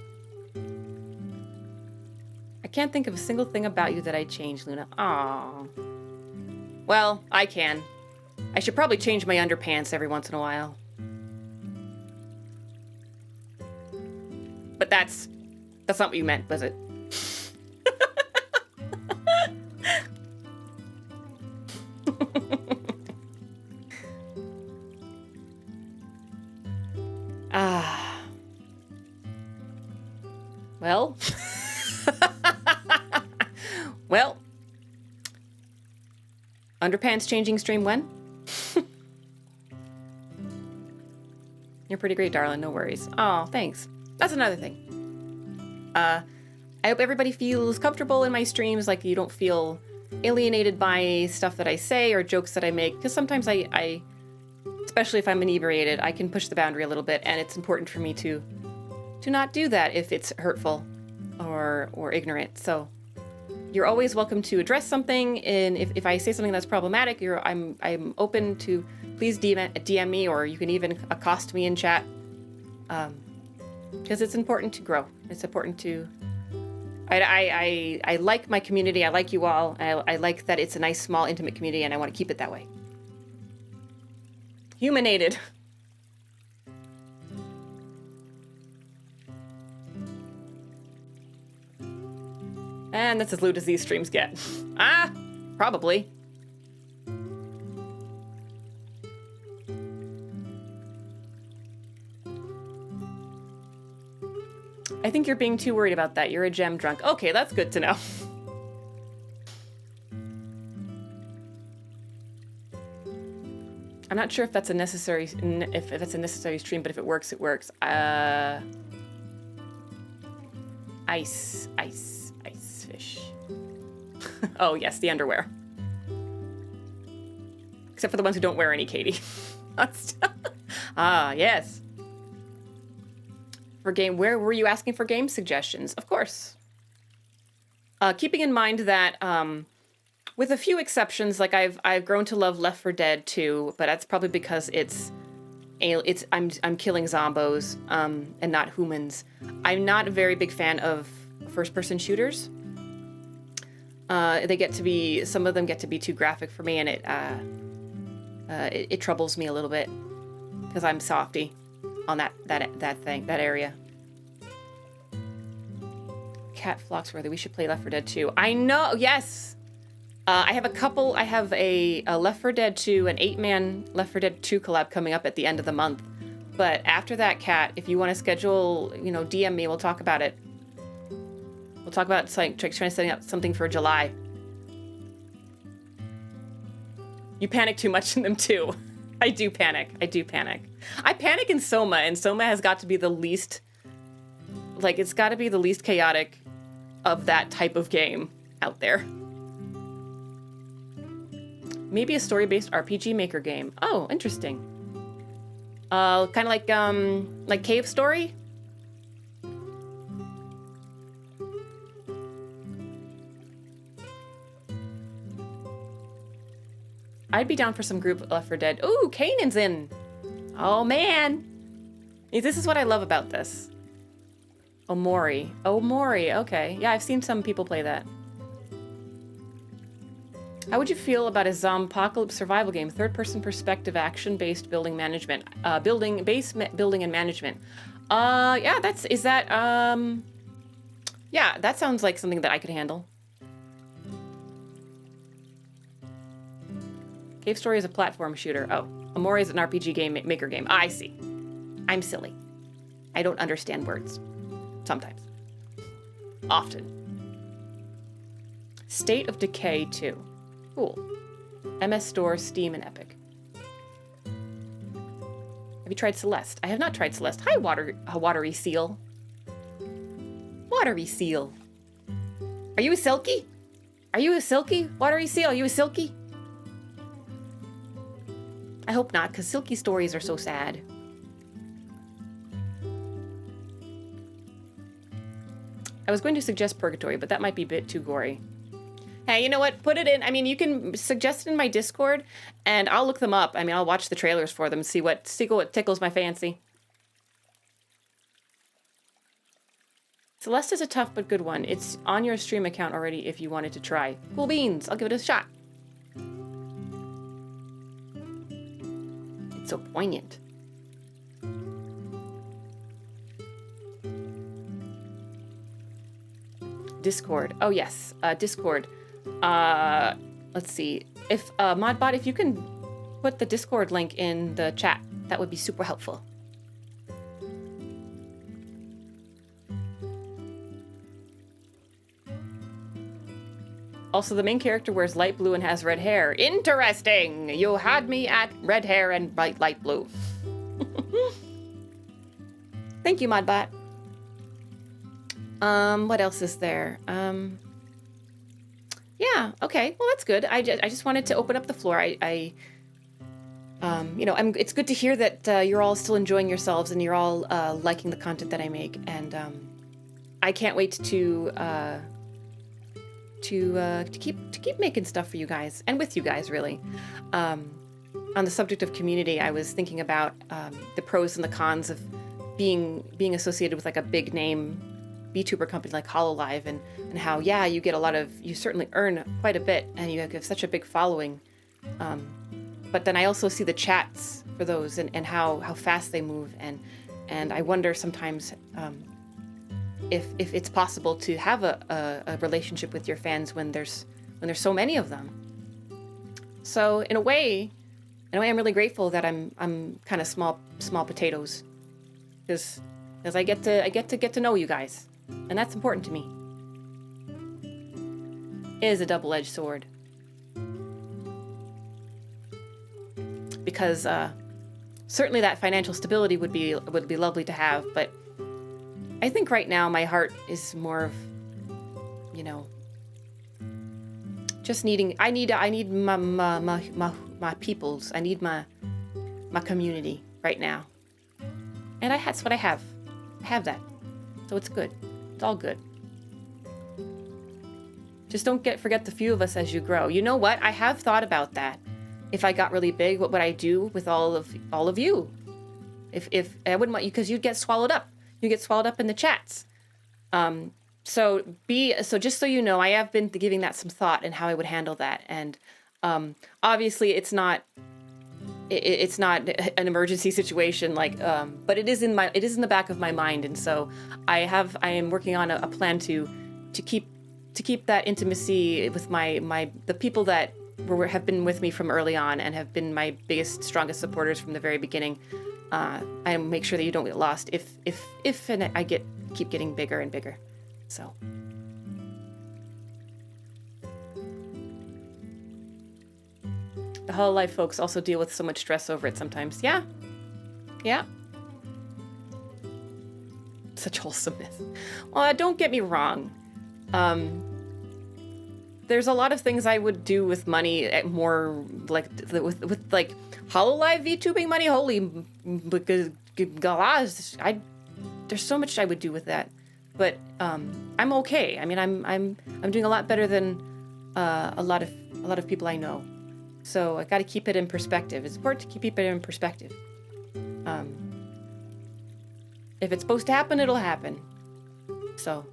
I can't think of a single thing about you that I changed, Luna. Aww. Well, I can. I should probably change my underpants every once in a while. But that's not what you meant, was it? Well. Well. Underpants changing stream when? You're pretty great, darling. No worries. Oh, thanks. That's another thing. I hope everybody feels comfortable in my streams, like you don't feel alienated by stuff that I say or jokes that I make, because sometimes I, especially if I'm inebriated, I can push the boundary a little bit, and it's important for me to not do that if it's hurtful or ignorant. So you're always welcome to address something, and if I say something that's problematic, I'm open to please DM me, or you can even accost me in chat, because it's important to grow. It's important to. I like my community. I like you all. I like that it's a nice, small, intimate community, and I want to keep it that way. Humanated. And that's as lewd as these streams get. Probably. I think you're being too worried about that. You're a gem drunk. Okay, that's good to know. I'm not sure if that's a necessary stream, but if it works, it works. Ice fish. Oh yes, the underwear. Except for the ones who don't wear any, Katie. Ah, yes. For game, where were you asking for game suggestions? Of course. Keeping in mind that, with a few exceptions, like I've grown to love Left 4 Dead 2, but that's probably because I'm killing zombos, and not humans. I'm not a very big fan of first-person shooters. They get to be, some of them get to be too graphic for me, and it troubles me a little bit because I'm softy on that area. Cat Flocksworthy, we should play Left 4 Dead 2. I know, yes. I have a couple. I have a Left 4 Dead 2, an 8-man Left 4 Dead 2 collab coming up at the end of the month. But after that, Cat, if you want to schedule, DM me, we'll talk about it. We'll talk about trying to set up something for July. You panic too much in them too. I do panic. I panic in SOMA, and SOMA has got to be the least, it's got to be the least chaotic of that type of game out there. Maybe a story-based RPG Maker game. Oh, interesting. Kind of like Cave Story? I'd be down for some group Left 4 Dead. Ooh, Kanan's in. Oh, man. This is what I love about this. Omori. Okay. Yeah, I've seen some people play that. How would you feel about a zompocalypse survival game? Third-person perspective, action-based building management. Building and management. Yeah, yeah, that sounds like something that I could handle. Cave Story is a platform shooter. Oh, Omori is an RPG maker game. I see. I'm silly. I don't understand words. Sometimes. Often. State of Decay 2. Cool. MS Store, Steam, and Epic. Have you tried Celeste? I have not tried Celeste. Hi, watery seal. Watery seal. Are you a silky? Are you a silky? Watery seal, are you a silky? I hope not, because silky stories are so sad. I was going to suggest Purgatory, but that might be a bit too gory. Hey, you know what? Put it in. I mean, you can suggest it in my Discord, and I'll look them up. I mean, I'll watch the trailers for them and see what tickles my fancy. Celeste is a tough but good one. It's on your stream account already if you wanted to try. Cool beans. I'll give it a shot. It's so poignant. Discord. Oh, yes. Discord. Let's see. If, Modbot, if you can put the Discord link in the chat, that would be super helpful. Also, the main character wears light blue and has red hair. Interesting! You had me at red hair and light blue. Thank you, Modbot. What else is there? Yeah, okay. Well, that's good. I just wanted to open up the floor. You know, it's good to hear that you're all still enjoying yourselves and you're all liking the content that I make. And I can't wait to keep making stuff for you guys and with you guys, really. On the subject of community, I was thinking about the pros and the cons of being associated with like a big name VTuber company like HoloLive, and how, yeah, you get you certainly earn quite a bit and you have such a big following. But then I also see the chats for those and how fast they move, and I wonder sometimes if it's possible to have a relationship with your fans when there's so many of them. So in a way I'm really grateful that I'm kind of small potatoes, because because I get to know you guys, and that's important to me. It is a double-edged sword, because certainly that financial stability would be lovely to have, but I think right now my heart is more of, you know, just needing. I need my peoples. I need my community right now, and that's what I have. I have that, so it's good. It's all good. Just don't forget the few of us as you grow. You know what? I have thought about that. If I got really big, what would I do with all of you? If I wouldn't want you, because you'd get swallowed up. You get swallowed up in the chats. So just so you know, I have been giving that some thought and how I would handle that. And obviously, it's not an emergency situation, like, but it is in the back of my mind. And so I am working on a plan to keep that intimacy with the people that have been with me from early on and have been my biggest, strongest supporters from the very beginning. I make sure that you don't get lost if and I keep getting bigger and bigger. So. The Hollow Life folks also deal with so much stress over it sometimes. Yeah. Such wholesomeness. Well, don't get me wrong. There's a lot of things I would do with money, more like with like Hollow Live VTubing money. Holy, because gosh, there's so much I would do with that. But I'm okay. I mean, I'm doing a lot better than a lot of people I know. So I got to keep it in perspective. It's important to keep it in perspective. If it's supposed to happen, it'll happen. So.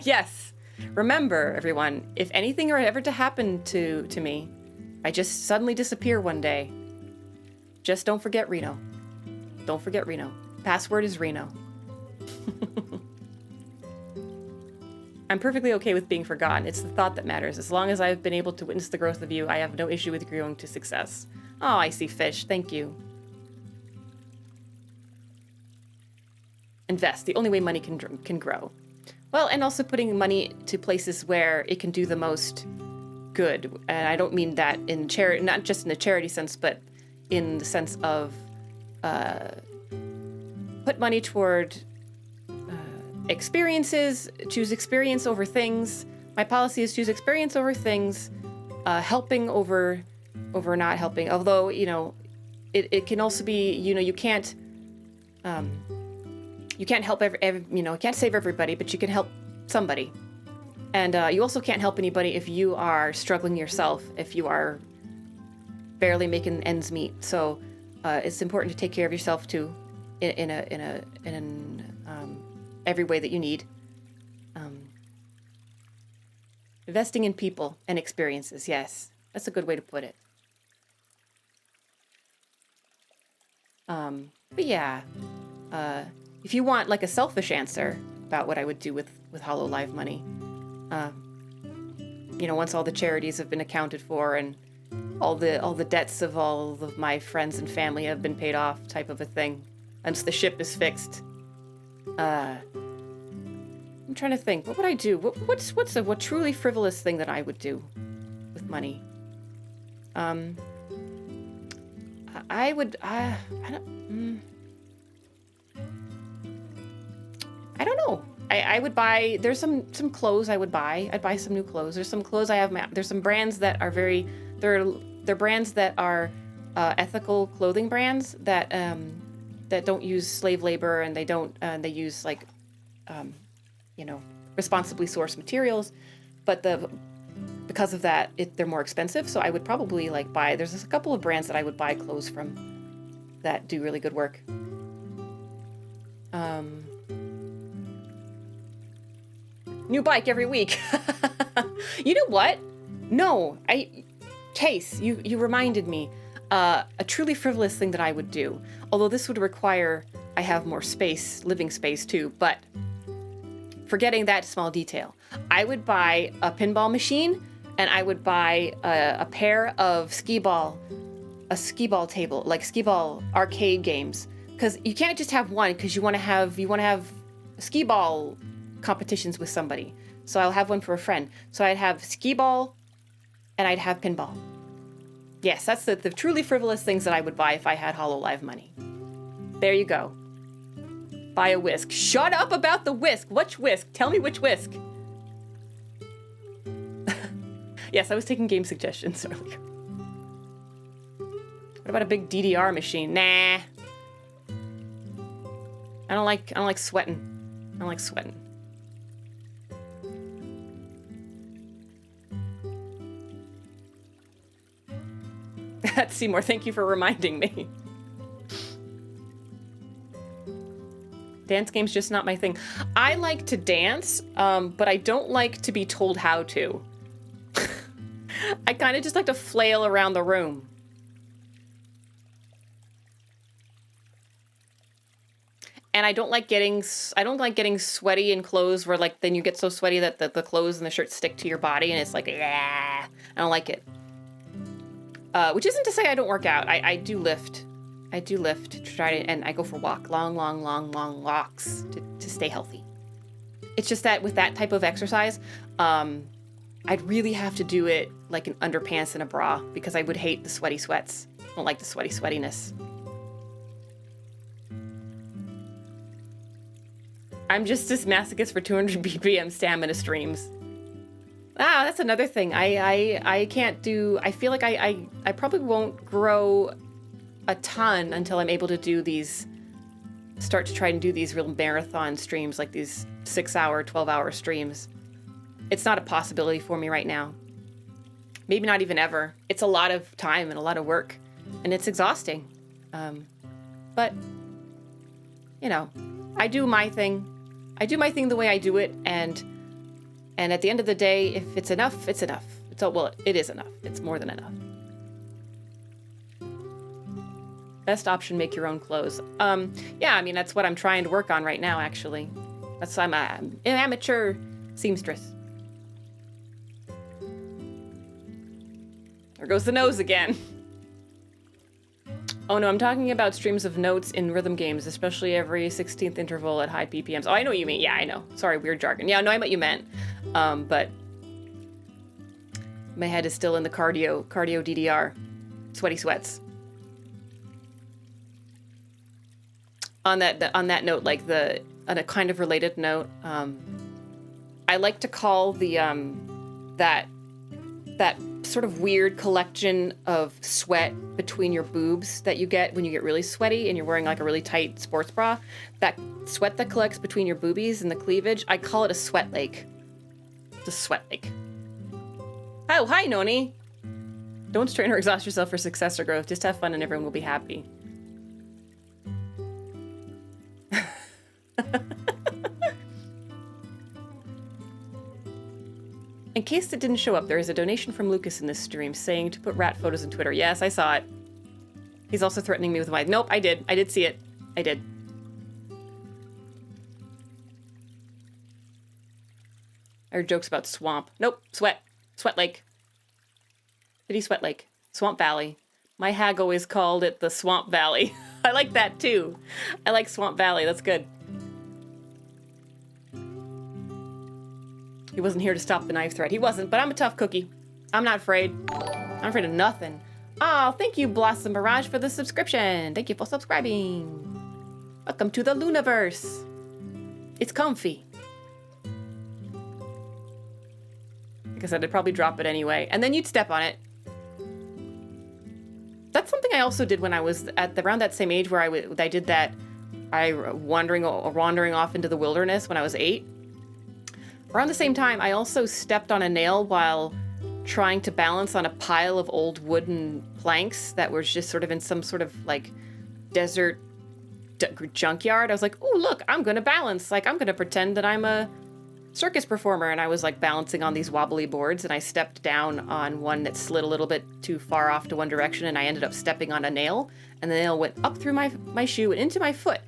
Yes. Remember, everyone, if anything were ever to happen to me, I just suddenly disappear one day. Just don't forget Reno. Don't forget Reno. Password is Reno. I'm perfectly okay with being forgotten. It's the thought that matters. As long as I've been able to witness the growth of you, I have no issue with growing to success. Oh, I see fish. Thank you. Invest. The only way money can grow. Well, and also putting money to places where it can do the most good. And I don't mean that in charity, not just in a charity sense, but in the sense of put money toward experiences, choose experience over things. My policy is choose experience over things, helping over not helping. Although, you know, it can also be, you know, you can't help you can't save everybody, but you can help somebody. And you also can't help anybody if you are struggling yourself, if you are barely making ends meet. So it's important to take care of yourself too, in every way that you need. Investing in people and experiences, yes, that's a good way to put it. But yeah, if you want like a selfish answer about what I would do with Hollow Live money, you know, once all the charities have been accounted for and all the debts of all of my friends and family have been paid off, type of a thing, once the ship is fixed. I'm trying to think. What would I do? What's a truly frivolous thing that I would do with money? I don't know. I would buy. There's some clothes I would buy. I'd buy some new clothes. There's some clothes I have. There's some brands that are they're brands that are ethical clothing brands that don't use slave labor, and they use like you know, responsibly sourced materials, but because of that, they're more expensive. So I would probably like buy. There's a couple of brands that I would buy clothes from that do really good work. New bike every week. You know what? No, Chase, you reminded me. A truly frivolous thing that I would do, although this would require I have more space, living space too, but forgetting that small detail, I would buy a pinball machine, and I would buy a pair of skee ball skee-ball table, like skee-ball arcade games, because you can't just have one, because you want to have skee-ball competitions with somebody. So I'll have one for a friend. So I'd have skee-ball and I'd have pinball. Yes, that's the truly frivolous things that I would buy if I had HoloLive money. There you go. Buy a whisk. Shut up about the whisk. Which whisk? Tell me which whisk. Yes, I was taking game suggestions earlier. What about a big DDR machine? Nah. I don't like sweating. I don't like sweating. Seymour, thank you for reminding me. Dance game's just not my thing. I like to dance, but I don't like to be told how to. I kind of just like to flail around the room. And I don't like getting sweaty in clothes where like then you get so sweaty that the clothes and the shirt stick to your body and it's like, yeah, I don't like it. Which isn't to say I don't work out. I do lift. I do lift to try to, and I go for long walks to stay healthy. It's just that with that type of exercise, I'd really have to do it like in underpants and a bra because I would hate the sweaty sweats. I don't like the sweaty sweatiness. I'm just this masochist for 200 BPM stamina streams. Ah, that's another thing. I can't do, I feel like I probably won't grow a ton until I'm able to do these, start to try and do these real marathon streams, like these 6-hour, 12-hour streams. It's not a possibility for me right now. Maybe not even ever. It's a lot of time and a lot of work, and it's exhausting. But, you know, I do my thing. I do my thing the way I do it, and at the end of the day, if it's enough, it's enough. Well, it is enough. It's more than enough. Best option, make your own clothes. Yeah, I mean, that's what I'm trying to work on right now, actually. I'm an amateur seamstress. There goes the nose again. Oh no, I'm talking about streams of notes in rhythm games, especially every 16th interval at high BPMs. Oh, I know what you mean. Yeah, I know. Sorry, weird jargon. Yeah, no, I know what you meant. But my head is still in the cardio DDR. Sweaty sweats. On that note, like on a kind of related note, I like to call the that sort of weird collection of sweat between your boobs that you get when you get really sweaty and you're wearing like a really tight sports bra, that sweat that collects between your boobies and the cleavage, I call it a sweat lake. It's a sweat lake. Oh, hi, Noni. Don't strain or exhaust yourself for success or growth. Just have fun and everyone will be happy. In case it didn't show up, there is a donation from Lucas in this stream saying to put rat photos on Twitter. Yes, I saw it. He's also threatening me with my... Nope, I did. I did see it. I did. I heard jokes about swamp. Nope, sweat. Sweat lake. City Sweat Lake. Swamp Valley. My hag always called it the Swamp Valley. I like that too. I like Swamp Valley. That's good. He wasn't here to stop the knife threat. He wasn't, but I'm a tough cookie. I'm not afraid. I'm not afraid of nothing. Oh, thank you, Blossom Mirage, for the subscription. Thank you for subscribing. Welcome to the Lunaverse. It's comfy. Like I said, I'd probably drop it anyway, and then you'd step on it. That's something I also did when I was at around that same age where I did that. Wandering off into the wilderness when I was 8. Around the same time, I also stepped on a nail while trying to balance on a pile of old wooden planks that were just sort of in some sort of like desert junkyard. I was like, "Ooh, look, I'm gonna balance. Like, I'm gonna pretend that I'm a circus performer." And I was like balancing on these wobbly boards, and I stepped down on one that slid a little bit too far off to one direction, and I ended up stepping on a nail, and the nail went up through my shoe and into my foot.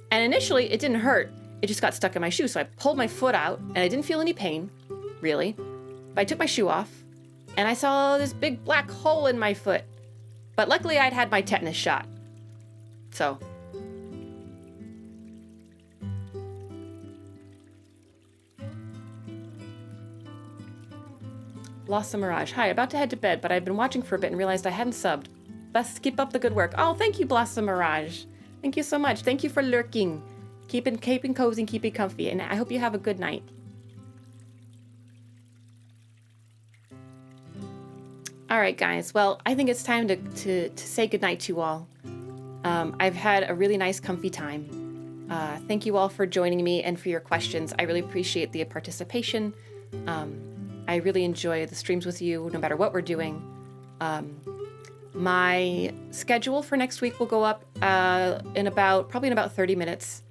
And initially, it didn't hurt. It just got stuck in my shoe, so I pulled my foot out, and I didn't feel any pain, really. But I took my shoe off, and I saw this big black hole in my foot. But luckily I'd had my tetanus shot. So. Blossom Mirage. Hi, about to head to bed, but I've been watching for a bit and realized I hadn't subbed. Best keep up the good work. Oh, thank you, Blossom Mirage. Thank you so much. Thank you for lurking. Keeping cozy and keeping comfy. And I hope you have a good night. All right, guys. Well, I think it's time to say goodnight to you all. I've had a really nice, comfy time. Thank you all for joining me and for your questions. I really appreciate the participation. I really enjoy the streams with you, no matter what we're doing. My schedule for next week will go up probably in about 30 minutes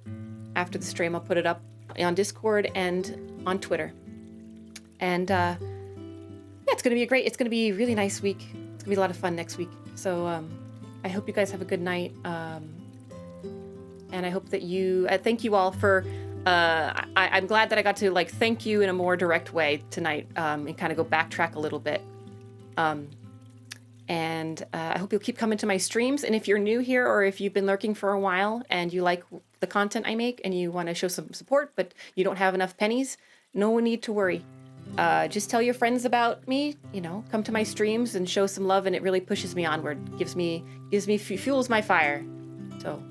after the stream. I'll put it up on Discord and on Twitter. And yeah, it's gonna be a really nice week. It's gonna be a lot of fun next week. So I hope you guys have a good night. And I hope that you, thank you all for, I'm glad that I got to thank you in a more direct way tonight, and kind of go backtrack a little bit. And I hope you'll keep coming to my streams. And if you're new here, or if you've been lurking for a while and you like the content I make and you want to show some support, but you don't have enough pennies, no need to worry. Just tell your friends about me, come to my streams and show some love, and it really pushes me onward, fuels my fire. So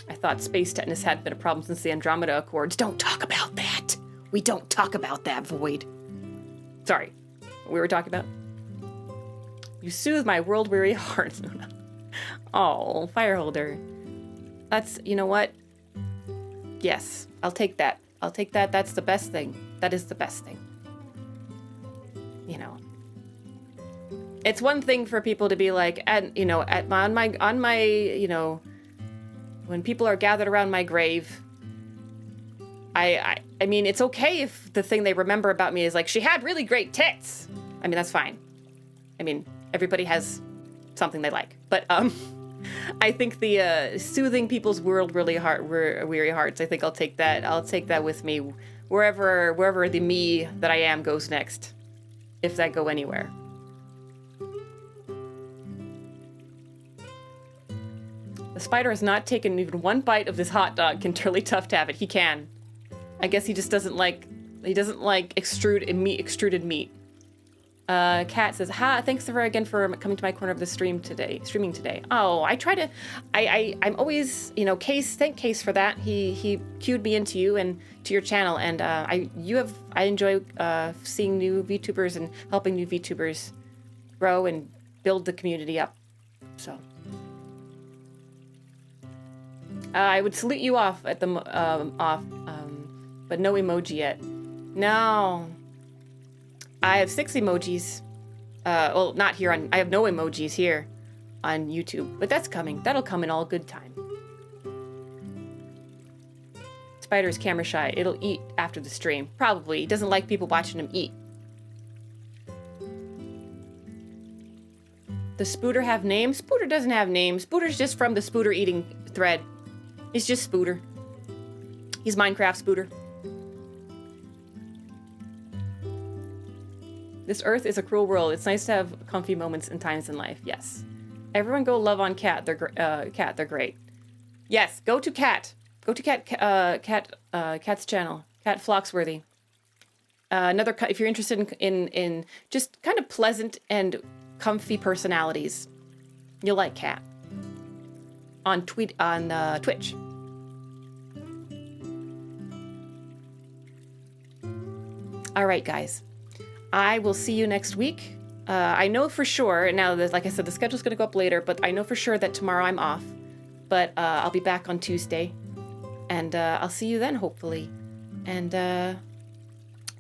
I thought space tetanus had been a problem since the Andromeda Accords. Don't talk about that. We don't talk about that, Void. Sorry, what we were talking about? You soothe my world-weary heart. Oh, Fireholder. That's, you know what? Yes, I'll take that. I'll take that. That's the best thing. That is the best thing. It's one thing for people to be like, on my, when people are gathered around my grave, I mean, it's okay if the thing they remember about me is she had really great tits. I mean, that's fine. I mean, everybody has something they like. But I think the soothing people's weary hearts, I think I'll take that. I'll take that with me wherever the me that I am goes next, if that go anywhere. The spider has not taken even one bite of this hot dog. Really tough to have it. He can. I guess he just doesn't like extruded meat. Kat says, thanks again for coming to my corner of the streaming today. Oh, I try to, I'm always, thank Case for that. He cued me into you and to your channel, and I enjoy seeing new VTubers and helping new VTubers grow and build the community up. So I would salute you off at the but no emoji yet. No. I have 6 emojis. Well, not here I have no emojis here on YouTube, but that's coming. That'll come in all good time. Spider's camera shy. It'll eat after the stream. Probably. He doesn't like people watching him eat. Does Spooter have names? Spooter doesn't have names. Spooter's just from the Spooter eating thread. He's just Spooter. He's Minecraft Spooter. This earth is a cruel world. It's nice to have comfy moments and times in life. Yes. Everyone go love on Kat. They're great. Yes, go to Kat. Go to Kat's channel. Kat Floxworthy. If you're interested in just kind of pleasant and comfy personalities, you'll like Kat. On Twitch. All right, guys. I will see you next week. I know for sure, now that, like I said, the schedule's going to go up later, but I know for sure that tomorrow I'm off. But I'll be back on Tuesday. And I'll see you then, hopefully. And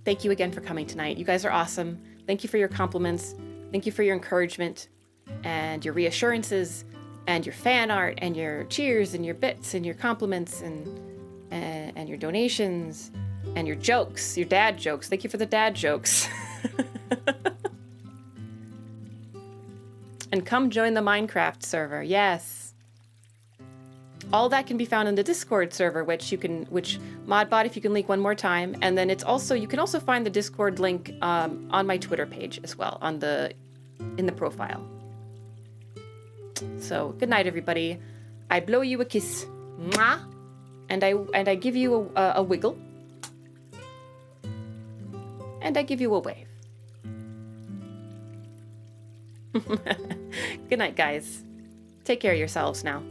thank you again for coming tonight. You guys are awesome. Thank you for your compliments. Thank you for your encouragement and your reassurances and your fan art and your cheers and your bits and your compliments and your donations and your jokes, your dad jokes. Thank you for the dad jokes. And come join the Minecraft server. Yes. all that can be found in the Discord server, which Modbot, if you can link one more time, and then you can also find the Discord link on my Twitter page as well, in the profile. So good night, everybody. I blow you a kiss, mwah, and I give you a wiggle, and I give you a wave. Good night, guys. Take care of yourselves now.